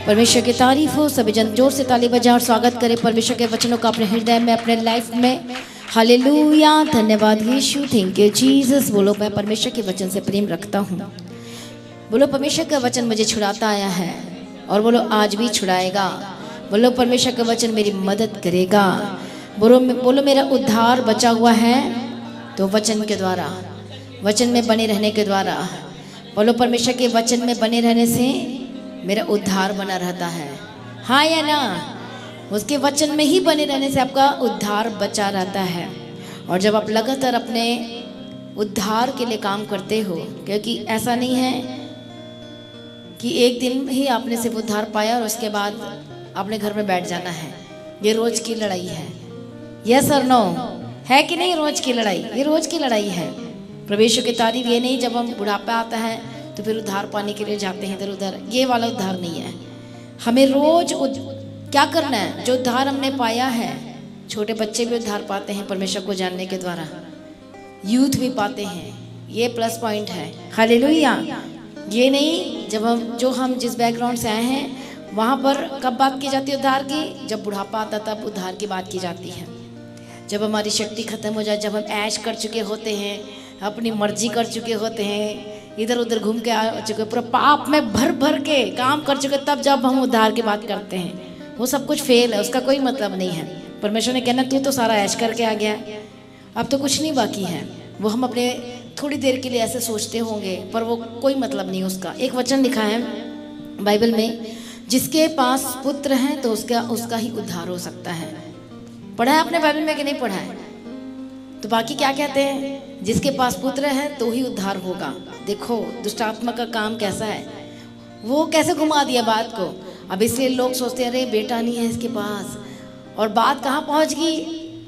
परमेश्वर की तारीफ हो। सभी जन जोर से ताली बजा और स्वागत करें परमेश्वर के वचनों का अपने हृदय में, अपने लाइफ में। हालेलुया, धन्यवाद यीशु, थैंक यू जीसस। बोलो मैं परमेश्वर के वचन से प्रेम रखता हूँ। बोलो परमेश्वर का वचन मुझे छुड़ाता आया है और बोलो आज भी छुड़ाएगा। बोलो परमेश्वर का वचन मेरी मदद करेगा। बोलो मेरा उद्धार बचा हुआ है तो वचन के द्वारा, वचन में बने रहने के द्वारा। बोलो परमेश्वर के वचन में बने रहने से मेरा उद्धार बना रहता है। हाँ या ना? उसके वचन में ही बने रहने से आपका उद्धार बचा रहता है। और जब आप लगातार अपने उद्धार के लिए काम करते हो, क्योंकि ऐसा नहीं है कि एक दिन ही आपने सिर्फ उद्धार पाया और उसके बाद अपने घर में बैठ जाना है। ये रोज की लड़ाई है। यस और नो? है कि नहीं? रोज की लड़ाई, ये रोज की लड़ाई है। परमेश्वर की तारीफ ये नहीं जब हम बुढ़ापा आता है तो फिर उद्धार पाने के लिए जाते हैं इधर उधर। ये वाला उद्धार नहीं है। हमें रोज क्या करना है? जो उद्धार हमने पाया है, छोटे बच्चे भी उद्धार पाते हैं परमेश्वर को जानने के द्वारा, यूथ भी पाते हैं। ये प्लस पॉइंट है। हालेलुया। ये नहीं जब हम जिस बैकग्राउंड से आए हैं वहाँ पर कब बात की जाती है उद्धार की? जब बुढ़ापा आता तब उद्धार की बात की जाती है। जब हमारी शक्ति खत्म हो जाए, जब हम ऐश कर चुके होते हैं, अपनी मर्जी कर चुके होते हैं, इधर उधर घूम के आ चुके, पूरा पाप में भर भर के काम कर चुके, तब जब हम उद्धार की बात करते हैं वो सब कुछ फेल है। उसका कोई मतलब नहीं है। परमेश्वर ने कहना तू तो सारा ऐश करके आ गया, अब तो कुछ नहीं बाकी है। वो हम अपने थोड़ी देर के लिए ऐसे सोचते होंगे पर वो कोई मतलब नहीं उसका। एक वचन लिखा है बाइबल में, जिसके पास पुत्र है तो उसका ही उद्धार हो सकता है। पढ़ा है आपने बाइबल में कि नहीं पढ़ा है? तो बाकी क्या कहते हैं? जिसके पास पुत्र है तो ही उद्धार होगा। देखो दुष्ट आत्मा का काम कैसा है, वो कैसे घुमा दिया बात को। अब इसलिए लोग सोचते हैं अरे बेटा नहीं है इसके पास, और बात कहाँ पहुँच गई?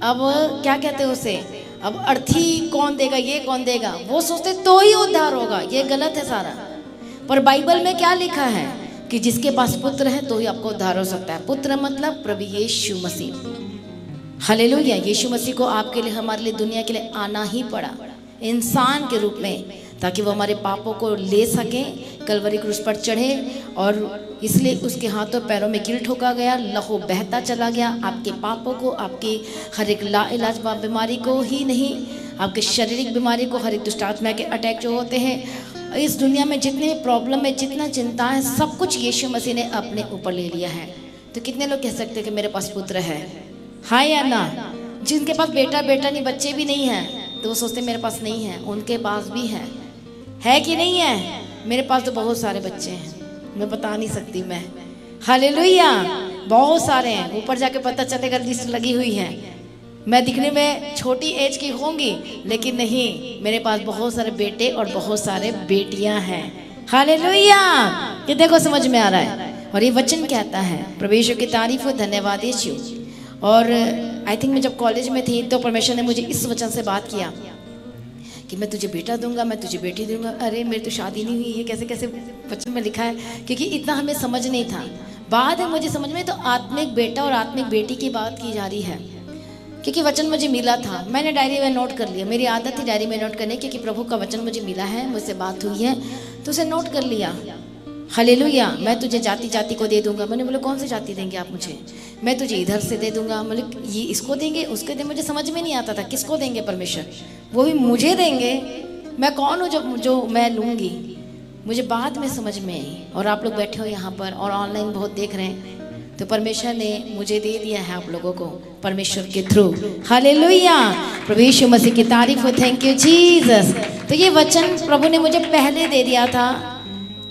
अब क्या कहते हैं उसे, अब अर्थी कौन देगा, ये कौन देगा, वो सोचते तो ही उद्धार होगा। ये गलत है सारा। पर बाइबल में क्या लिखा है कि जिसके पास पुत्र है तो ही आपको उद्धार हो सकता है। पुत्र मतलब प्रभु यीशु मसीह। हालेलुया। यीशु मसीह को आपके लिए, हमारे लिए, दुनिया के लिए आना ही पड़ा इंसान के रूप में, ताकि वो हमारे पापों को ले सके, कलवरी क्रूस पर चढ़े। और इसलिए उसके हाथों पैरों में कील ठोका गया, लहू बहता चला गया। आपके पापों को, आपकी हर एक लाइलाज बीमारी को ही नहीं, आपके शारीरिक बीमारी को, हर एक दुष्ट आत्मा के अटैक जो होते हैं, इस दुनिया में जितने प्रॉब्लम है, जितना चिंता है, सब कुछ यीशु मसीह ने अपने ऊपर ले लिया है। तो कितने लोग कह सकते हैं कि मेरे पास पुत्र है? हाँ या ना? जिनके पास बेटा नहीं, बच्चे भी नहीं हैं, तो वो सोचते मेरे पास नहीं है। उनके पास भी है कि नहीं है? मेरे पास तो बहुत सारे बच्चे हैं, मैं बता नहीं सकती मैं। हालेलुया, बहुत सारे हैं। ऊपर जाके पता चलेगा, लिस्ट लगी हुई है। मैं दिखने में छोटी एज की होंगी, लेकिन नहीं, मेरे पास बहुत सारे बेटे और बहुत सारे बेटियां हैं। हालेलुया। ये देखो समझ में आ रहा है। और ये वचन कहता है, परमेश्वर की तारीफ हो, धन्यवाद यीशु। और आई थिंक मैं जब कॉलेज में थी तो परमेश्वर ने मुझे इस वचन से बात किया कि मैं तुझे बेटा दूंगा, मैं तुझे बेटी दूंगा। अरे मेरी तो शादी नहीं हुई, ये कैसे कैसे वचन में लिखा है? क्योंकि इतना हमें समझ नहीं था। बाद में मुझे समझ में तो आत्मिक बेटा और आत्मिक बेटी की बात की जा रही है, क्योंकि वचन मुझे मिला था। मैंने डायरी में नोट कर लिया। मेरी आदत थी डायरी में नोट करने, क्योंकि प्रभु का वचन मुझे मिला है, मुझसे बात हुई है तो उसे नोट कर लिया। हालेलुया। मैं तुझे जाति जाति को दे दूंगा। मैंने बोला कौन सी जाति देंगे आप मुझे? मैं तुझे इधर से दे दूंगा। मतलब ये इसको देंगे, उसके देंगे, मुझे समझ में नहीं आता था किसको देंगे परमेश्वर। वो भी मुझे देंगे? मैं कौन हूँ जो मैं लूँगी? मुझे बाद में समझ में आई। और आप लोग बैठे हो यहाँ पर और ऑनलाइन बहुत देख रहे हैं, तो परमेश्वर ने मुझे दे दिया है आप लोगों को परमेश्वर के थ्रू। हालेलुया। प्रभु यीशु मसीह की तारीफ हो। Thank you Jesus. तो ये वचन प्रभु ने मुझे पहले दे दिया था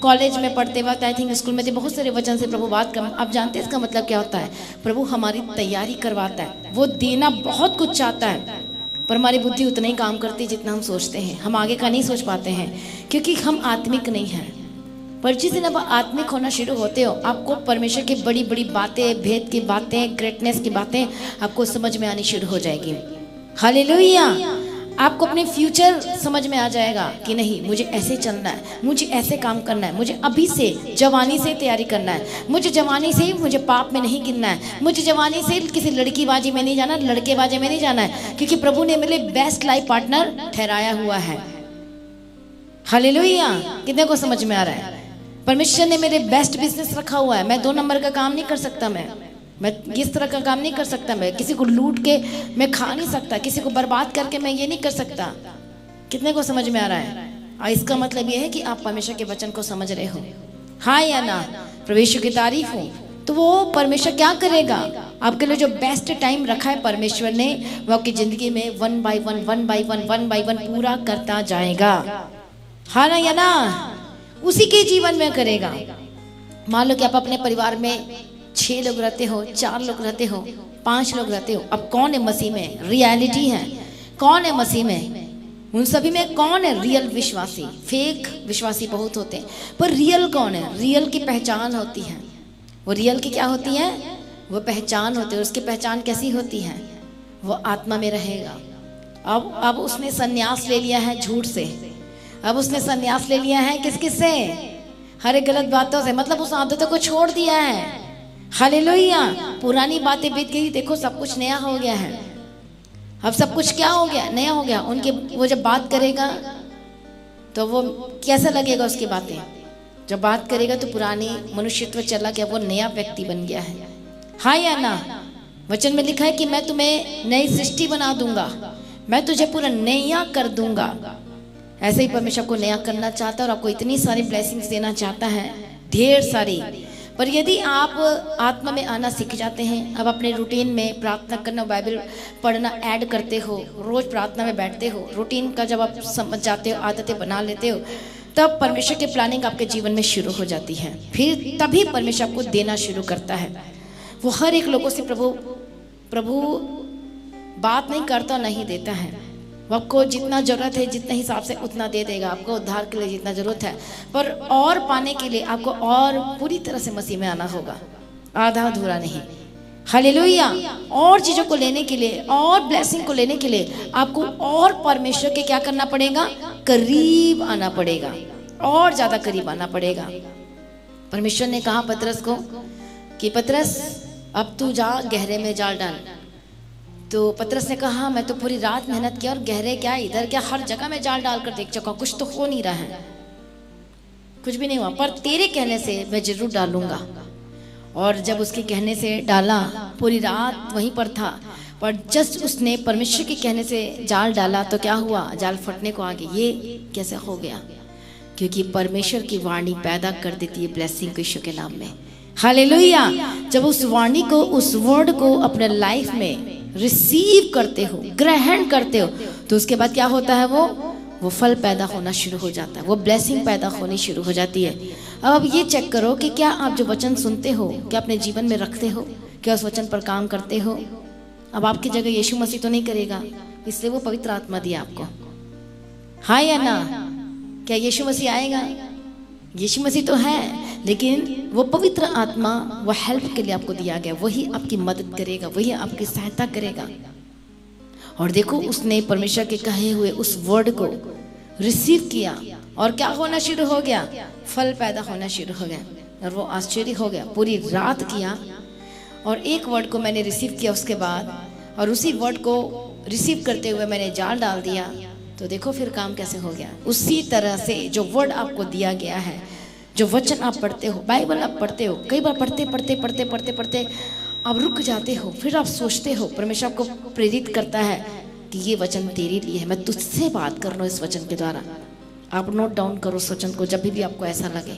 कॉलेज में पढ़ते वक्त। आई थिंक स्कूल में थे, बहुत सारे वचन से प्रभु बात कर। आप जानते हैं इसका मतलब क्या होता है? प्रभु हमारी तैयारी करवाता है। वो देना बहुत कुछ चाहता है, पर हमारी बुद्धि उतना ही काम करती है जितना हम सोचते हैं। हम आगे का नहीं सोच पाते हैं, क्योंकि हम आत्मिक नहीं हैं। पर जिस दिन आप आत्मिक होना शुरू होते हो, आपको परमेश्वर की बड़ी बड़ी बातें, भेद की बातें, ग्रेटनेस की बातें आपको समझ में आनी शुरू हो जाएगी। हालेलुया। आपको अपने फ्यूचर समझ में आ जाएगा कि नहीं, मुझे ऐसे चलना है, मुझे ऐसे काम करना है, मुझे अभी से जवानी से तैयारी करना है, मुझे जवानी से मुझे पाप में नहीं गिरना है, मुझे जवानी से किसी लड़कीबाजी में नहीं जाना, लड़केबाजी में नहीं जाना है, क्योंकि प्रभु ने मेरे बेस्ट लाइफ पार्टनर ठहराया हुआ है। हालेलुया। कितने को समझ में आ रहा है? परमेश्वर ने मेरे बेस्ट बिजनेस रखा हुआ है, मैं 2 नंबर का काम नहीं कर सकता, मैं इस तरह का काम नहीं कर सकता, मैं किसी को लूट के मैं खा नहीं सकता, किसी को बर्बाद करके मैं ये नहीं कर सकता। कितने को समझ में आ रहा है? इसका मतलब ये है कि आप परमेश्वर के वचन को समझ रहे हो, हाँ या ना? परमेश्वर की तारीफ हो। तो वो परमेश्वर क्या करेगा? आपके लिए जो बेस्ट टाइम रखा है परमेश्वर ने, वो आपकी जिंदगी में 1 बाय 1 पूरा करता जाएगा, हाँ ना या ना? उसी के जीवन में करेगा। मान लो कि आप अपने परिवार में 6 लोग रहते हो, 4 लोग रहते हो, 5 लोग रहते हो। अब कौन है मसीह में? रियलिटी है। कौन है मसीह में? उन सभी में कौन है रियल विश्वासी? फेक विश्वासी बहुत होते हैं, पर रियल कौन है? रियल की पहचान होती है। वो रियल की क्या होती है? वो पहचान होती है। उसकी पहचान कैसी होती है? वो आत्मा में रहेगा। अब उसने संन्यास ले लिया है झूठ से, अब उसने संन्यास ले लिया है किस से? हर एक गलत बातों से, मतलब उस आदतों को छोड़ दिया है। हालेलुया। पुरानी बातें बीत गई, देखो सब कुछ नया हो गया है। अब सब कुछ क्या हो गया? नया हो गया। उनके वो जब बात करेगा तो वो कैसा लगेगा? उसकी बातें जब बात करेगा तो पुरानी मनुष्यत्व चला गया, वो नया व्यक्ति बन गया है, हाँ या ना? वचन में लिखा है कि मैं तुम्हें नई सृष्टि बना दूंगा, मैं तुझे पूरा नया कर दूंगा। ऐसे ही परमेश्वर को नया करना चाहता है और आपको इतनी सारी ब्लेसिंग्स देना चाहता है, ढेर सारी। पर यदि आप आत्मा में आना सीख जाते हैं, अब अपने रूटीन में प्रार्थना करना, बाइबल पढ़ना ऐड करते हो, रोज प्रार्थना में बैठते हो, रूटीन का जब आप समझ जाते हो, आदतें बना लेते हो, तब परमेश्वर की प्लानिंग आपके जीवन में शुरू हो जाती है। फिर तभी परमेश्वर आपको देना शुरू करता है। वो हर एक लोगों से प्रभु बात नहीं करता, नहीं देता है। वो आपको जितना जरूरत है, जितने हिसाब से उतना दे देगा। आपको उद्धार के लिए जितना जरूरत है, पर और पाने के लिए आपको और पूरी तरह से मसीह में आना होगा, आधा अधूरा नहीं। हालेलुया। और चीजों को लेने के लिए, और ब्लेसिंग को लेने के लिए आपको और परमेश्वर के क्या करना पड़ेगा? करीब आना पड़ेगा, और ज्यादा करीब आना पड़ेगा। परमेश्वर ने कहा पतरस को कि पतरस अब तू जा, गहरे में जाल डाल। तो पतरस ने कहा मैं तो पूरी रात मेहनत किया, और गहरे क्या, इधर क्या, हर जगह मैं जाल डालकर देख चुका, कुछ तो हो नहीं रहा है, कुछ भी नहीं हुआ, पर तेरे कहने से मैं जरूर डालूंगा। और जब उसके कहने से डाला, पूरी रात वहीं पर था, पर जस्ट उसने परमेश्वर के कहने से जाल डाला तो क्या हुआ? जाल फटने को आ गई। ये कैसे हो गया? क्योंकि परमेश्वर की वाणी पैदा कर देती है ब्लेसिंग को यीशु के नाम में। हालेलुया। जब उस वाणी को, उस वर्ड को अपने लाइफ में रिसीव करते हो, ग्रहण करते हो, तो उसके बाद क्या होता है? वो फल पैदा होना शुरू हो जाता है, वो ब्लेसिंग पैदा होनी शुरू हो जाती है। अब ये चेक करो कि क्या आप जो वचन सुनते हो, क्या अपने जीवन में रखते हो, क्या उस वचन पर काम करते हो? अब आपकी जगह यीशु मसीह तो नहीं करेगा, इसलिए वो पवित्र आत्मा दिया आपको, हाँ या ना? क्या यीशु मसीह आएगा? यीशु मसीह तो है, लेकिन वो पवित्र आत्मा, वो हेल्प के लिए आपको दिया गया, वही आपकी मदद करेगा, वही आपकी सहायता करेगा। और देखो, उसने परमेश्वर के कहे हुए उस वर्ड को रिसीव किया, और क्या होना शुरू हो गया? फल पैदा होना शुरू हो गया। और वो आश्चर्य हो गया, पूरी रात किया, और एक वर्ड को मैंने रिसीव किया उसके बाद, और उसी वर्ड को रिसीव करते हुए मैंने जाल डाल दिया, तो देखो फिर काम कैसे हो गया। उसी तरह से जो वर्ड आपको दिया गया है, जो वचन आप पढ़ते हो, बाइबल आप पढ़ते हो, कई बार पढ़ते आप रुक जाते हो, फिर आप सोचते हो, परमेश्वर आपको प्रेरित करता है कि ये वचन तेरे लिए है, मैं तुझसे बात कर रहा हूँ इस वचन के द्वारा। आप नोट डाउन करो उस वचन को, जब भी आपको ऐसा लगे,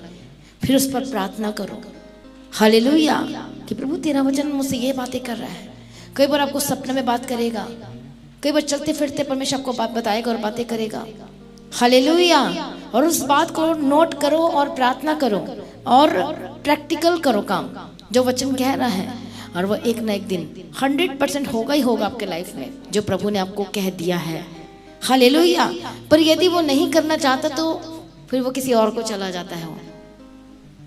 फिर उस पर प्रार्थना करो। हालेलुया, कि प्रभु तेरा वचन मुझसे ये बातें कर रहा है। कई बार आपको सपने में बात करेगा, कई बार चलते फिरते परमेश्वर आपको बात बताएगा और बातें करेगा। हालेलुया। और उस बात को नोट करो और प्रार्थना करो और प्रैक्टिकल करो काम, जो वचन कह रहा है, और वो एक ना एक दिन 100% होगा ही होगा आपके लाइफ में, जो प्रभु ने आपको कह दिया है। हालेलुया। पर यदि वो नहीं करना चाहता तो फिर वो किसी और को चला जाता है। वो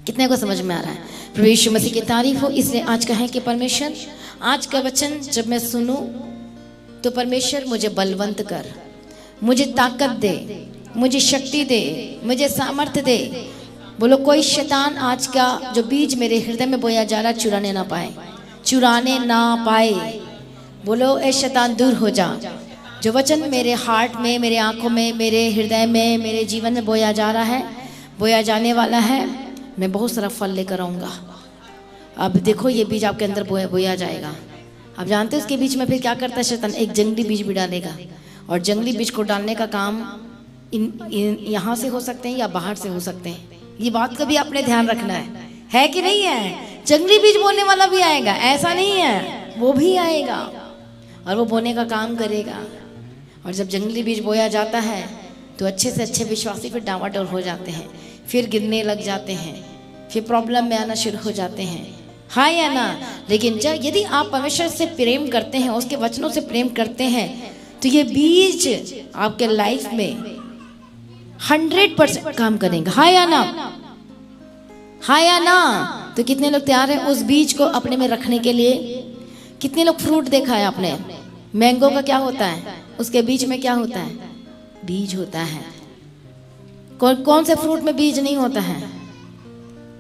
कितने को समझ में आ रहा है? प्रभु यीशु मसीह की तारीफ हो। इसलिए आज कहें कि परमेश्वर, आज का वचन जब मैं सुनूं तो परमेश्वर मुझे बलवंत कर, मुझे ताकत दे, मुझे शक्ति दे, मुझे सामर्थ्य दे। बोलो, कोई शैतान आज का जो बीज मेरे हृदय में बोया जा रहा चुराने ना पाए, चुराने ना पाए। बोलो, ए शैतान दूर हो जा। जो वचन मेरे हार्ट में, मेरे आंखों में, मेरे हृदय में, मेरे जीवन में बोया जा रहा है, बोया जाने वाला है, मैं बहुत सारा फल लेकर आऊँगा। अब देखो ये बीज आपके अंदर बोया जाएगा। आप जानते हैं उसके बीच में फिर क्या करता है शैतान? एक जंगली बीज भी डालेगा। और जंगली बीज को डालने का काम यहाँ से हो सकते हैं या बाहर से हो सकते हैं। ये बात का भी आपने ध्यान रखना है कि नहीं है? जंगली बीज बोने वाला भी आएगा, ऐसा नहीं है, वो भी आएगा और वो बोने का काम करेगा। और जब जंगली बीज बोया जाता है तो अच्छे से अच्छे विश्वासी फिर डावाडोल हो जाते हैं, फिर गिरने लग जाते हैं, फिर प्रॉब्लम में आना शुरू हो जाते हैं। हाँ या ना? लेकिन जब यदि आप परमेश्वर से प्रेम करते हैं, उसके वचनों से प्रेम करते हैं, तो ये बीज आपके लाइफ में 100% काम करेंगे। हाँ या ना? हाँ या ना? तो कितने लोग तैयार हैं उस बीज को अपने में रखने के लिए? कितने लोग फ्रूट देखा है आपने? मैंगो का क्या होता है? उसके बीच में क्या होता है? बीज होता है। कौन से फ्रूट में बीज नहीं होता है?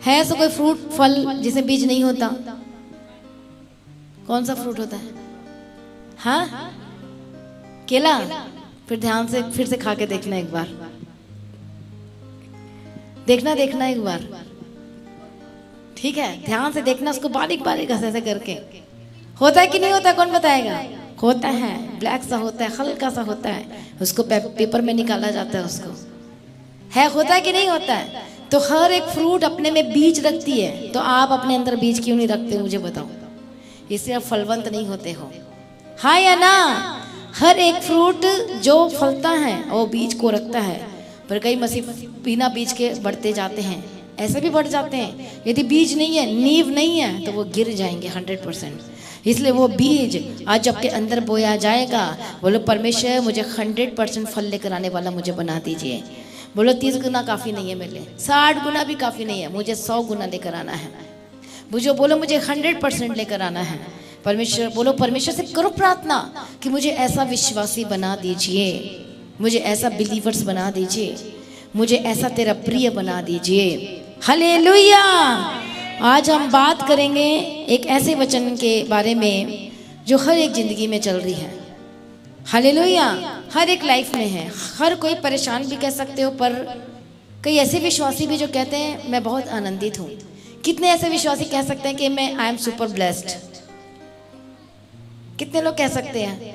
ऐसा कोई फ्रूट फल जिसमें बीज नहीं होता? कौन सा फ्रूट होता है? हाँ, केला। फिर ध्यान से फिर से खा के देखना एक बार, देखना एक बार, ठीक है? ध्यान से देखना उसको, बारीक बारीक ऐसे करके। होता है कि नहीं होता? कौन बताएगा? होता है, ब्लैक सा होता है, हल्का सा होता है, उसको पेपर में निकाला जाता है उसको। है, होता है कि नहीं होता है? तो हर एक फ्रूट अपने में बीज रखती है, तो आप अपने अंदर बीज क्यों नहीं रखते? मुझे बताओ, इससे आप फलवंत नहीं होते हो। हाँ या ना? हर एक फ्रूट जो फलता है वो बीज को रखता है, पर कई मसीह बिना बीज के बढ़ते जाते हैं, ऐसे भी बढ़ जाते हैं। यदि बीज नहीं है, नींव नहीं है, तो वो गिर जाएंगे 100%। इसलिए वो बीज आज जब के अंदर बोया जाएगा, बोलो परमेश्वर मुझे 100% फल लेकर आने वाला मुझे बना दीजिए। बोलो 30 गुना काफ़ी नहीं है मेरे लिए, 60 गुना भी काफ़ी नहीं है, मुझे 100 गुना लेकर आना है। बोलो मुझे 100% लेकर आना है। परमेश्वर बोलो, परमेश्वर से करो प्रार्थना कि मुझे ऐसा विश्वासी बना दीजिए, मुझे ऐसा बिलीवर्स बना दीजिए, मुझे ऐसा तेरा प्रिय बना दीजिए। हालेलुया। आज हम बात करेंगे एक ऐसे वचन के बारे में जो हर एक जिंदगी में चल रही है। हालेलुया। हर एक लाइफ में है, हर कोई परेशान भी कह सकते हो, पर कई ऐसे विश्वासी भी जो कहते हैं मैं बहुत आनंदित हूँ। कितने ऐसे विश्वासी कह सकते हैं कि मैं आई एम सुपर ब्लेस्ड? कितने लोग कह सकते हैं?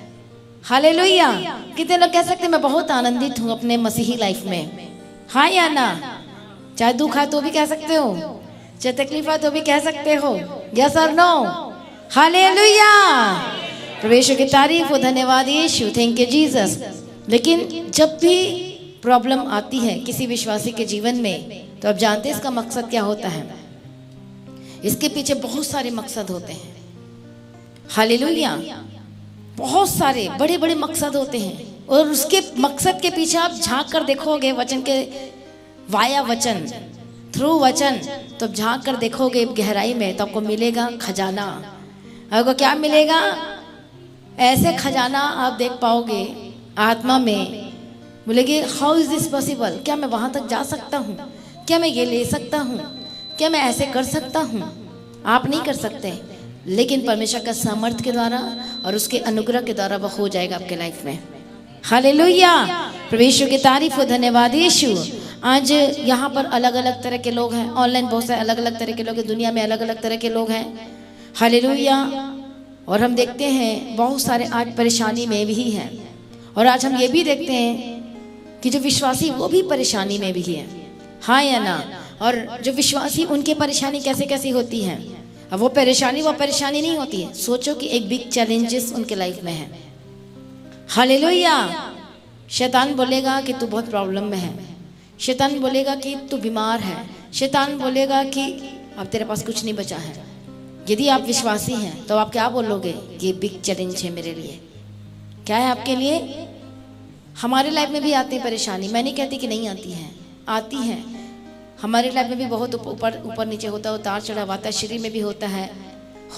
हालेलुया। कितने लोग कह सकते हैं मैं बहुत आनंदित हूँ अपने मसीही लाइफ में? हाँ या ना? चाहे दुख है तो भी कह सकते हो, चाहे तकलीफ है तो भी कह सकते हो, यस और नो? हालेलुया। प्रभु की तारीफ हो, धन्यवाद यीशु, थैंक यू जीसस। लेकिन जब भी प्रॉब्लम आती है किसी विश्वासी के जीवन में, तो आप जानते हैं इसका मकसद क्या होता है? इसके पीछे बहुत सारे मकसद होते हैं। हालेलुया। बहुत सारे बड़े बड़े मकसद होते हैं, और उसके मकसद के पीछे आप झांक कर देखोगे वचन के वाया वचन, थ्रू वचन, तो झांक कर देखोगे गहराई में, तो आपको मिलेगा खजाना। आपको क्या मिलेगा? ऐसे खजाना आप देख पाओगे आत्मा में। बोलेगे हाउ इज दिस पॉसिबल? क्या मैं वहां तक जा सकता हूँ? क्या मैं ये ले सकता हूँ? क्या मैं ऐसे कर सकता हूँ? आप नहीं कर सकते, लेकिन परमेश्वर का सामर्थ्य के द्वारा और उसके अनुग्रह के द्वारा वह हो जाएगा आपके लाइफ में। हालेलुया। प्रभु की तारीफ हो, धन्यवाद यीशु। आज यहाँ पर अलग अलग तरह के लोग हैं, ऑनलाइन बहुत सारे अलग अलग तरह के लोग हैं, दुनिया में अलग अलग तरह के लोग हैं। हालेलुया। और हम देखते हैं बहुत सारे आज परेशानी में भी हैं, और आज हम ये भी देखते हैं कि जो विश्वासी वो भी परेशानी में भी है। हाँ या ना? और जो विश्वासी उनकी परेशानी कैसे कैसी होती है? अब वो परेशानी नहीं होती है। सोचो कि एक बिग चैलेंजेस उनके लाइफ में है। हालेलुया। शैतान बोलेगा कि तू बहुत प्रॉब्लम में है, शैतान बोलेगा कि तू बीमार है, शैतान बोलेगा कि अब तेरे पास कुछ नहीं बचा है। यदि आप विश्वासी हैं तो आप क्या बोलोगे? ये बिग चैलेंज है मेरे लिए। क्या है आपके लिए? हमारे लाइफ में भी आती है परेशानी, मैं नहीं कहती कि नहीं आती है, आती है। हमारे लाइफ में भी बहुत ऊपर नीचे होता है, उतार चढ़ाव आता है, शरीर में भी होता है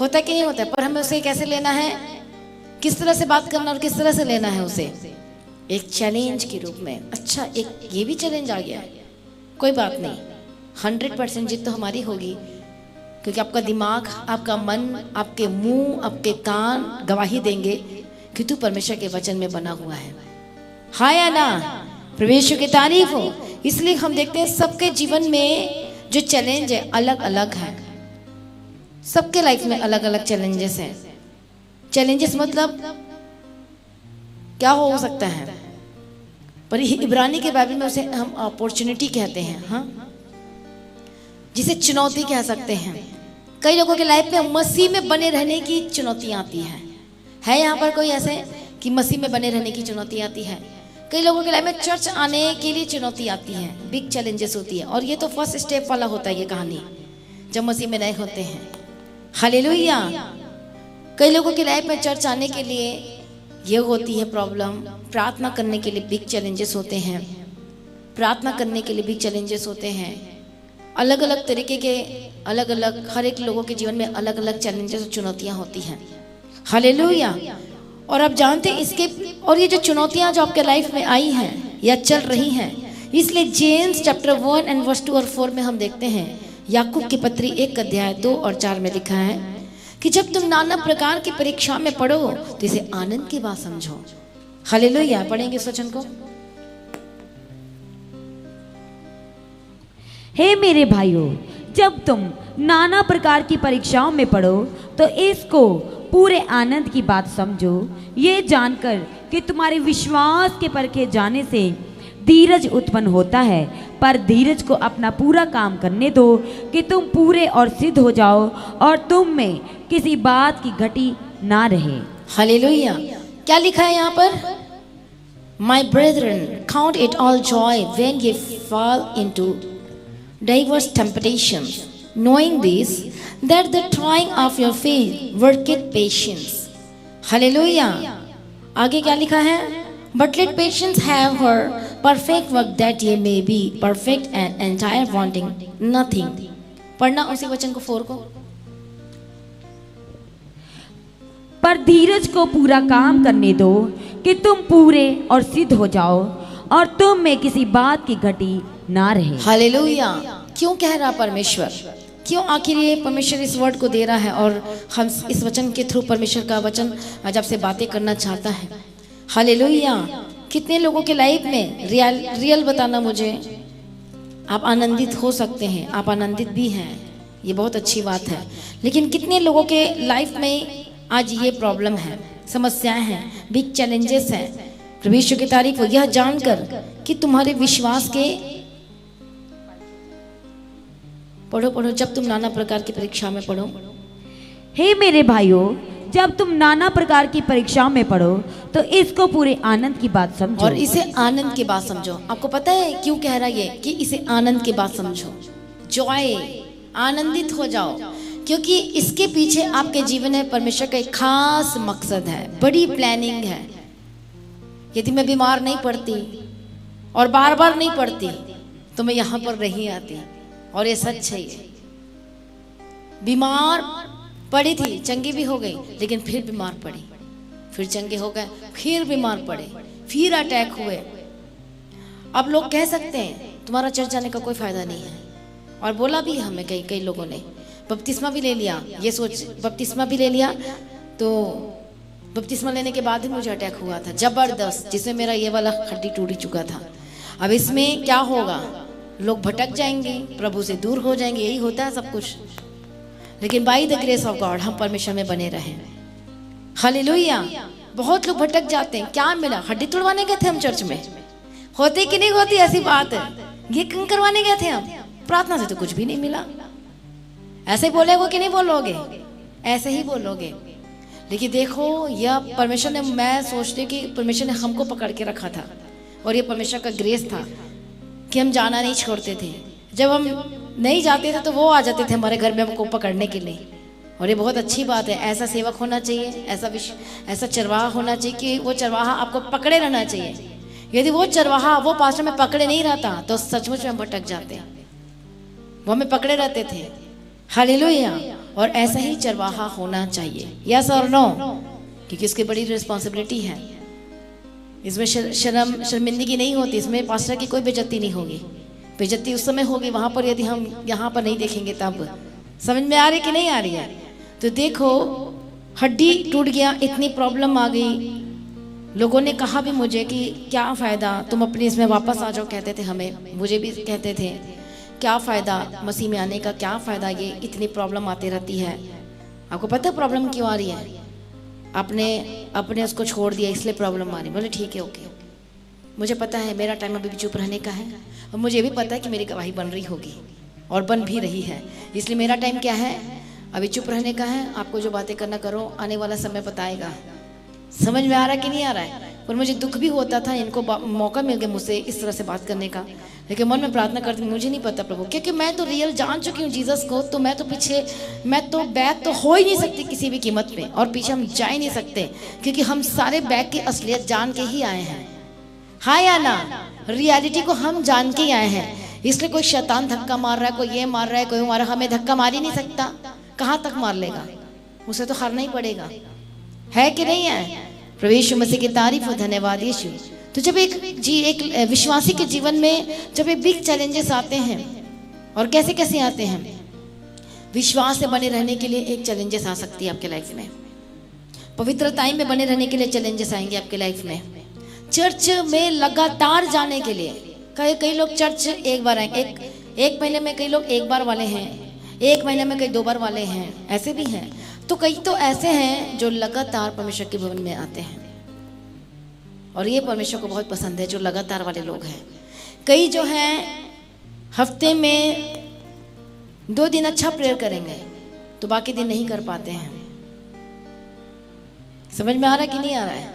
कि नहीं होता है, पर हमें उसे कैसे लेना है, किस तरह से बात करना और किस तरह से लेना है उसे? एक चैलेंज के रूप में। अच्छा, एक ये भी चैलेंज आ गया, कोई बात नहीं, 100% जीत तो हमारी होगी, क्योंकि आपका दिमाग, आपका मन, आपके मुंह, आपके कान गवाही देंगे कि तू परमेश्वर के वचन में बना हुआ है। हाँ या ना? प्रभु की तारीफ हो। इसलिए हम देखते हैं सबके जीवन में जो चैलेंज है अलग अलग है। सबके लाइफ में अलग अलग चैलेंजेस हैं। चैलेंजेस मतलब क्या हो सकता है, पर इब्रानी के बाइबल में उसे हम अपॉर्चुनिटी कहते हैं, हाँ, जिसे चुनौती कह सकते हैं। कई लोगों के लाइफ में मसीह में बने रहने की चुनौतियां आती है यहाँ पर कोई ऐसे कि मसीह में बने रहने की चुनौती आती है। कई लोगों के लाइफ में चर्च आने के लिए चुनौती आती है, बिग चैलेंजेस होती है। और ये तो फर्स्ट स्टेप वाला होता है ये कहानी, जब मसीह में नए होते हैं। हालेलुया। कई लोगों की लाइफ में चर्च आने के लिए ये होती है प्रॉब्लम, प्रार्थना करने के लिए बिग चैलेंजेस होते हैं, प्रार्थना करने के लिए बिग चैलेंजेस होते हैं। अलग अलग तरीके के अलग अलग हर एक लोगों के जीवन में अलग अलग चैलेंजेस और चुनौतियां होती हैं। हालेलुया। और आप जानते हैं इसके, और ये जो चुनौतियां जो आपके लाइफ में आई हैं या चल रही हैं, इसलिए जेम्स चैप्टर 1 एंड वर्स 2 और 4 में हम देखते हैं, याकूब की पत्री 1 अध्याय 2 और 4 में लिखा है कि जब तुम नाना प्रकार की परीक्षा में पढ़ो तो इसे आनंद की बात समझो। हालेलुया। पढ़ेंगे इस वचन को। हे मेरे भाइयों, जब तुम नाना प्रकार की परीक्षाओं में पढ़ो तो इसको पूरे आनंद की बात समझो, ये जानकर कि तुम्हारे विश्वास के परखे जाने से धीरज उत्पन्न होता है। पर धीरज को अपना पूरा काम करने दो कि तुम पूरे और सिद्ध हो जाओ और तुम में किसी बात की घटी ना रहे। हालेलुया। क्या लिखा है यहाँ पर? My brethren, count it all joy when ye fall into diverse temptations, knowing this, that the trying of your faith worketh patience. Hallelujah. आगे क्या लिखा है? But let patience have her perfect work, that ye may be perfect and entire, wanting nothing. पढ़ना उसी वचन को 4 को। पर धीरज को पूरा काम करने दो कि तुम पूरे और सिद्ध हो जाओ और तुम में किसी बात की घटी ना रहे। हालेलुया। क्यों कह रहा परमेश्वर? क्यों आखिर ये परमेश्वर इस वर्ड को दे रहा है और हम इस वचन के थ्रू परमेश्वर का वचन आज आपसे बातें करना चाहता है। हालेलुया। कितने लोगों के लाइफ में रियल बताना मुझे, आप आनंदित हो सकते हैं, आप आनंदित भी हैं, ये बहुत अच्छी बात है। लेकिन कितने लोगों के लाइफ में आज ये प्रॉब्लम है, समस्याएं हैं, बिग चैलेंजेस हैं। प्रभु यीशु की तारीफ हो, यह जानकर कि तुम्हारे विश्वास के पढ़ो जब तुम नाना प्रकार की परीक्षा में पढ़ो। हे मेरे भाइयों, जब तुम नाना प्रकार की परीक्षाओं में पढ़ो तो इसको पूरे आनंद की बात समझो। और इसे आनंद की बात समझो। आपको पता है क्यों कह रहा है ये कि इसे आनंद की बात समझो? जॉय, आनंदित हो जाओ, क्योंकि इसके पीछे आपके जीवन में परमेश्वर का एक खास मकसद है, बड़ी प्लानिंग है। यदि मैं बीमार नहीं पड़ती और बार बार नहीं पड़ती तो मैं यहाँ पर नहीं आती। और ये सच है, ये बीमार पड़ी थी, चंगी भी हो गई, लेकिन फिर बीमार पड़ी, फिर चंगे हो गए, फिर बीमार पड़े, फिर अटैक हुए। अब लोग कह सकते हैं तुम्हारा चर्च जाने का कोई फायदा नहीं है, और बोला भी हमें कई लोगों ने। बपतिस्मा भी ले लिया, ये सोच बपतिस्मा भी ले लिया, तो बपतिस्मा लेने के बाद ही मुझे अटैक हुआ था जबरदस्त, जिसमें मेरा ये वाला हड्डी टूट चुका था। अब इसमें क्या होगा? लोग भटक जाएंगे, प्रभु से दूर हो जाएंगे, यही होता है सब कुछ। लेकिन by the grace of God हम परमेश्वर में बने रहें। हालेलुया। बहुत लोग भटक जाते हैं। क्या मिला? हड्डी तोड़वाने गए थे हम चर्च में, होती कि नहीं होती ऐसी बात है। ये क्यों करवाने गए थे हम? प्रार्थना से तो कुछ भी नहीं मिला। ऐसे बोलेगो कि नहीं बोलोगे? ऐसे ही बोलोगे। लेकिन देखो, यह परमेश्वर ने, मैं सोचती हूँ कि परमेश्वर ने हमको पकड़ के रखा था, और ये परमेश्वर का ग्रेस था कि हम जाना नहीं छोड़ते थे। जब हम नहीं जाते थे तो वो आ जाते थे हमारे घर में हमको पकड़ने के लिए, और ये बहुत अच्छी बात है। ऐसा सेवक होना चाहिए, ऐसा चरवाहा होना चाहिए कि वो चरवाहा आपको पकड़े रहना चाहिए। यदि वो चरवाहा वो पास्टर में पकड़े नहीं रहता तो सचमुच में हम भटक जाते। वो हमें पकड़े रहते थे। हालेलुया। और ऐसा ही चरवाहा होना चाहिए, यस और नो, क्योंकि इसकी बड़ी रिस्पॉन्सिबिलिटी है। इसमें शर्मिंदगी नहीं होती, इसमें पास्टर की कोई बेइज्जती नहीं होगी। बेइज्जती उस समय होगी वहाँ पर यदि हम यहाँ पर नहीं देखेंगे तब। समझ में आ रही कि नहीं आ रही है? तो देखो, हड्डी टूट गया, इतनी प्रॉब्लम आ गई। लोगों ने कहा भी मुझे कि क्या फ़ायदा, तुम अपनी इसमें वापस आ जाओ, कहते थे हमें, मुझे भी कहते थे क्या फ़ायदा मसीह में आने का, क्या फ़ायदा, ये इतनी प्रॉब्लम आती रहती है। आपको पता है प्रॉब्लम क्यों आ रही है? आपने उसको छोड़ दिया इसलिए प्रॉब्लम आ रही। बोले ठीक है, ओके, मुझे पता है मेरा टाइम अभी भी चुप रहने का है, और मुझे भी पता है कि मेरी गवाही बन रही होगी और बन भी रही है, इसलिए मेरा टाइम क्या है, अभी चुप रहने का है। आपको जो बातें करना करो, आने वाला समय बताएगा। समझ में आ रहा है कि नहीं आ रहा है? पर मुझे दुख भी होता था, इनको मौका मिल गया मुझसे इस तरह से बात करने का, लेकिन मन में प्रार्थना करती हूँ, मुझे नहीं पता प्रभु, क्योंकि मैं तो रियल जान चुकी हूँ जीसस को, तो मैं तो पीछे, मैं तो बैक तो हो ही नहीं सकती किसी भी कीमत पे, और पीछे हम जा ही नहीं सकते, क्योंकि हम सारे बैक की असलियत जान के ही आए हैं। हाँ या ना? रियलिटी को हम जान के ही आए हैं, इसलिए कोई शैतान धक्का मार रहा है, कोई ये मार रहा है, कोई मार रहा है, हमें धक्का मार ही नहीं सकता। कहाँ तक मार लेगा? उसे तो हारना ही पड़ेगा, है कि नहीं है? प्रभु यीशु मसीह की तारीफ और धन्यवाद यीशु। तो जब एक विश्वासी के जीवन में जब एक बिग चैलेंजेस आते हैं, और कैसे कैसे आते हैं, विश्वास से बने रहने के लिए एक चैलेंजेस आ सकती है आपके लाइफ में, पवित्रता में बने रहने के लिए चैलेंजेस आएंगे आपके लाइफ में, चर्च में लगातार जाने के लिए। कई लोग चर्च एक बार आएंगे, एक महीने में कई लोग एक बार वाले हैं, एक महीने में कई 2 बार वाले हैं, ऐसे भी हैं। तो कई तो ऐसे हैं जो लगातार परमेश्वर के भवन में आते हैं, और ये परमेश्वर को बहुत पसंद है जो लगातार वाले लोग हैं। कई जो हैं हफ्ते में 2 दिन अच्छा प्रेयर करेंगे तो बाकी दिन नहीं कर पाते हैं। समझ में आ रहा है कि नहीं आ रहा है?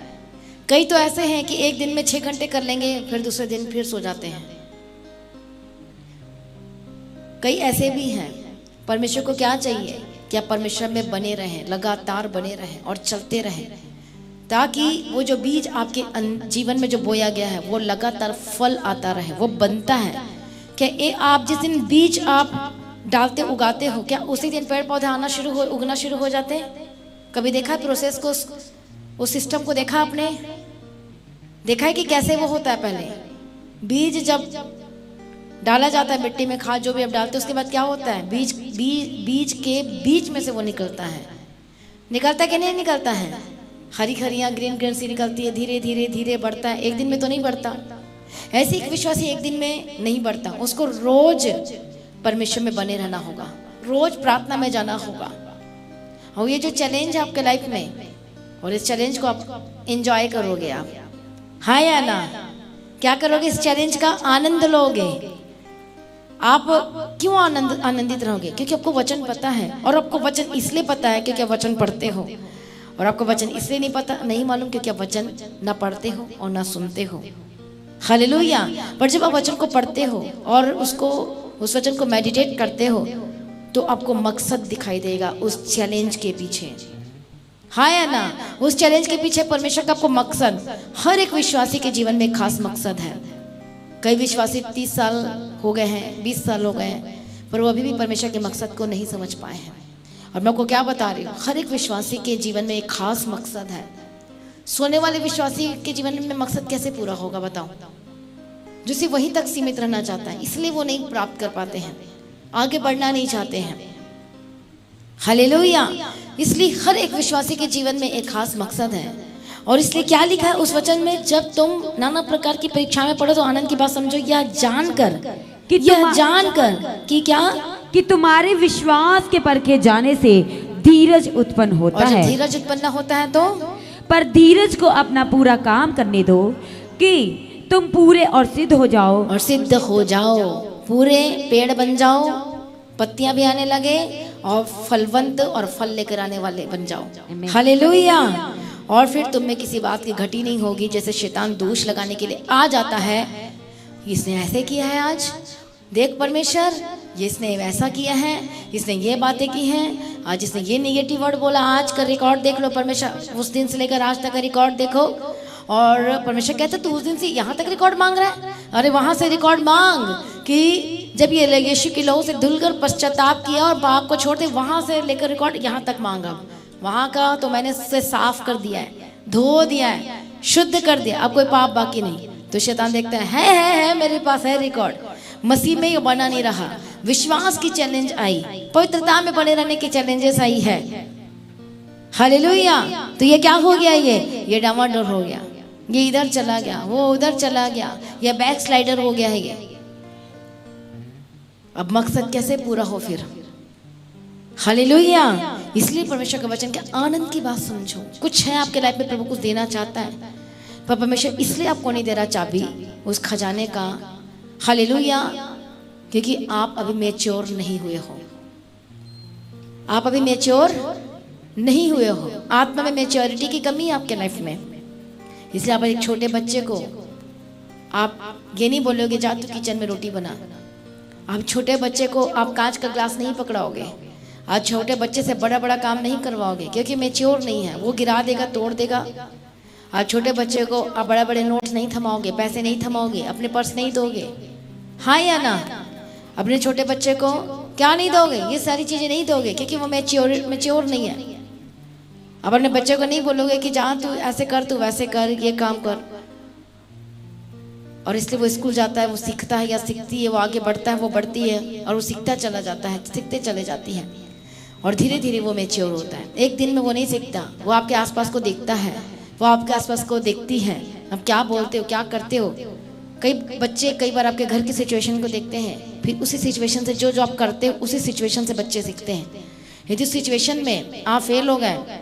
कई तो ऐसे हैं कि एक दिन में 6 घंटे कर लेंगे, फिर दूसरे दिन फिर सो जाते हैं। कई ऐसे भी हैं। परमेश्वर को क्या चाहिए कि आप परमेश्वर में बने रहें, लगातार बने रहें और चलते रहें, ताकि वो जो बीज आपके जीवन में जो बोया गया है वो लगातार फल आता रहे, वो बनता है। क्या आप जिस दिन बीज आप डालते उगाते हो, क्या उसी दिन पेड़ पौधे उगना शुरू हो जाते हैं? कभी देखा है प्रोसेस को, उस सिस्टम को देखा आपने? देखा है कि कैसे वो होता है? पहले बीज जब डाला जाता है मिट्टी में, खाद जो भी आप डालते हैं, उसके बाद क्या होता है? बीज के बीच में से वो निकलता है कि नहीं निकलता है? हरी हरियाँ ग्रीन सी निकलती है, धीरे धीरे धीरे बढ़ता है। एक दिन में तो नहीं बढ़ता। ऐसे एक विश्वासी एक दिन में नहीं बढ़ता, उसको रोज परमेश्वर में बने रहना होगा, रोज प्रार्थना में जाना होगा। और ये जो चैलेंज है आपके लाइफ में, और इस चैलेंज को आप एंजॉय करोगे आप, हाँ या ना? क्या करोगे? इस चैलेंज का आनंद लोगे। आप क्यों आनंदित रहोगे? क्योंकि आपको वचन पता है, और आपको वचन इसलिए पता है क्योंकि आप वचन पढ़ते हो, और आपको वचन इसलिए नहीं मालूम क्योंकि आप वचन ना पढ़ते हो और ना सुनते हो। हालेलुया। पर जब आप वचन को पढ़ते हो और उस वचन को मेडिटेट करते हो, तो आपको मकसद दिखाई देगा उस चैलेंज के पीछे, हाँ या ना? उस चैलेंज के पीछे परमेश्वर का आपको मकसद, हर एक विश्वासी के जीवन में एक खास मकसद है। कई विश्वासी 30 साल हो गए हैं, 20 साल हो गए हैं, पर वो अभी भी परमेश्वर के मकसद को नहीं समझ पाए हैं। और मैं आपको क्या बता रही हूँ, हर एक विश्वासी के जीवन में एक खास मकसद है। सोने वाले विश्वासी के जीवन में मकसद कैसे पूरा होगा बताओ? जो सिर्फ वहीं तक सीमित रहना चाहता है, इसलिए वो नहीं प्राप्त कर पाते हैं, आगे बढ़ना नहीं चाहते हैं। हालेलुया। इसलिए हर एक विश्वासी के जीवन में एक खास मकसद है, और इसलिए क्या लिखा है उस वचन में, जब तुम नाना प्रकार की परीक्षा में पढ़ो तो आनंद की बात समझो, यह जानकर कि क्या, कि तुम्हारे विश्वास के परखे जाने से धीरज उत्पन्न होता है। धीरज उत्पन्न होता है तो, पर धीरज को अपना पूरा काम करने दो कि तुम पूरे और सिद्ध हो जाओ, पूरे पेड़ बन जाओ, पत्तियां भी आने लगे, और फलवंत और फल लेकर आने वाले बन जाओ। हालेलुया। और फिर तुम में किसी बात की घटी नहीं होगी, जैसे शैतान दोष लगाने के लिए आ जाता है, इसने ऐसे किया है, आज देख परमेश्वर इसने वैसा किया है, इसने ये बातें की हैं, आज इसने ये नेगेटिव वर्ड बोला, आज का रिकॉर्ड देख लो परमेश्वर, उस दिन से लेकर आज तक का रिकॉर्ड देखो। और परमेश्वर कहता है तू उस दिन से यहाँ तक रिकॉर्ड मांग रहा है, अरे वहाँ से रिकॉर्ड मांग कि जब ये यीशु के लहू से धुलकर पश्चाताप किया और पाप को छोड़ दे, वहाँ से लेकर रिकॉर्ड यहाँ तक मांगा। वहाँ का तो मैंने उससे साफ कर दिया है, धो दिया है, शुद्ध कर दिया, अब कोई पाप बाकी नहीं। तो शैतान देखता है मेरे पास है रिकॉर्ड। मसीह में ये बना नहीं रहा, विश्वास की चैलेंज आई, पवित्रता में बने रहने की चैलेंजेस आई है। हालेलुया। तो ये क्या हो गया, ये डामाडोल हो गया, ये इधर चला गया, वो उधर चला गया, ये बैक स्लाइडर हो गया है ये। अब मकसद कैसे पूरा हो फिर? हालेलुया। इसलिए परमेश्वर के वचन के आनंद की बात समझो। कुछ है आपके लाइफ में, प्रभु कुछ देना चाहता है, पर परमेश्वर इसलिए आपको नहीं दे रहा चाबी उस खजाने का। हालेलुया। क्योंकि आप अभी मैच्योर नहीं हुए हो। आप अभी मैच्योर नहीं हुए हो। आत्मा में मैच्योरिटी की कमी है आपके लाइफ में। इसलिए आप एक छोटे बच्चे को आप ये नहीं बोलोगे जा तू किचन में रोटी बना। आप छोटे बच्चे को आप कांच का ग्लास नहीं पकड़ाओगे। आज छोटे बच्चे से बड़ा बड़ा काम नहीं करवाओगे, क्योंकि मैच्योर नहीं है, वो गिरा देगा, तोड़ देगा। आज छोटे बच्चे को आप बड़े बड़े नोट्स नहीं थमाओगे, पैसे नहीं थमाओगे, अपने पर्स नहीं दोगे। हाँ या ना? अपने छोटे बच्चे को क्या नहीं दोगे? ये सारी चीजें नहीं दोगे, क्योंकि वो मैच्योर नहीं है। अब अपने बच्चे को नहीं बोलोगे कि जहाँ तू ऐसे कर, तू वैसे कर, ये काम कर। और इसलिए वो स्कूल जाता है, वो सीखता है या सीखती है, वो आगे बढ़ता है, वो बढ़ती है, और वो सीखता चला जाता है, सीखते चले जाती है, और धीरे धीरे वो मैच्योर होता है। एक दिन में वो नहीं सीखता, वो आपके आसपास को देखता है, वो आपके आसपास को देखती है, अब क्या बोलते हो, क्या करते हो। कई बच्चे कई बार आपके घर की सिचुएशन को देखते हैं, फिर उसी सिचुएशन से जो आप करते हो उसी सिचुएशन से बच्चे सीखते हैं। यदि सिचुएशन में आप फेल हो गए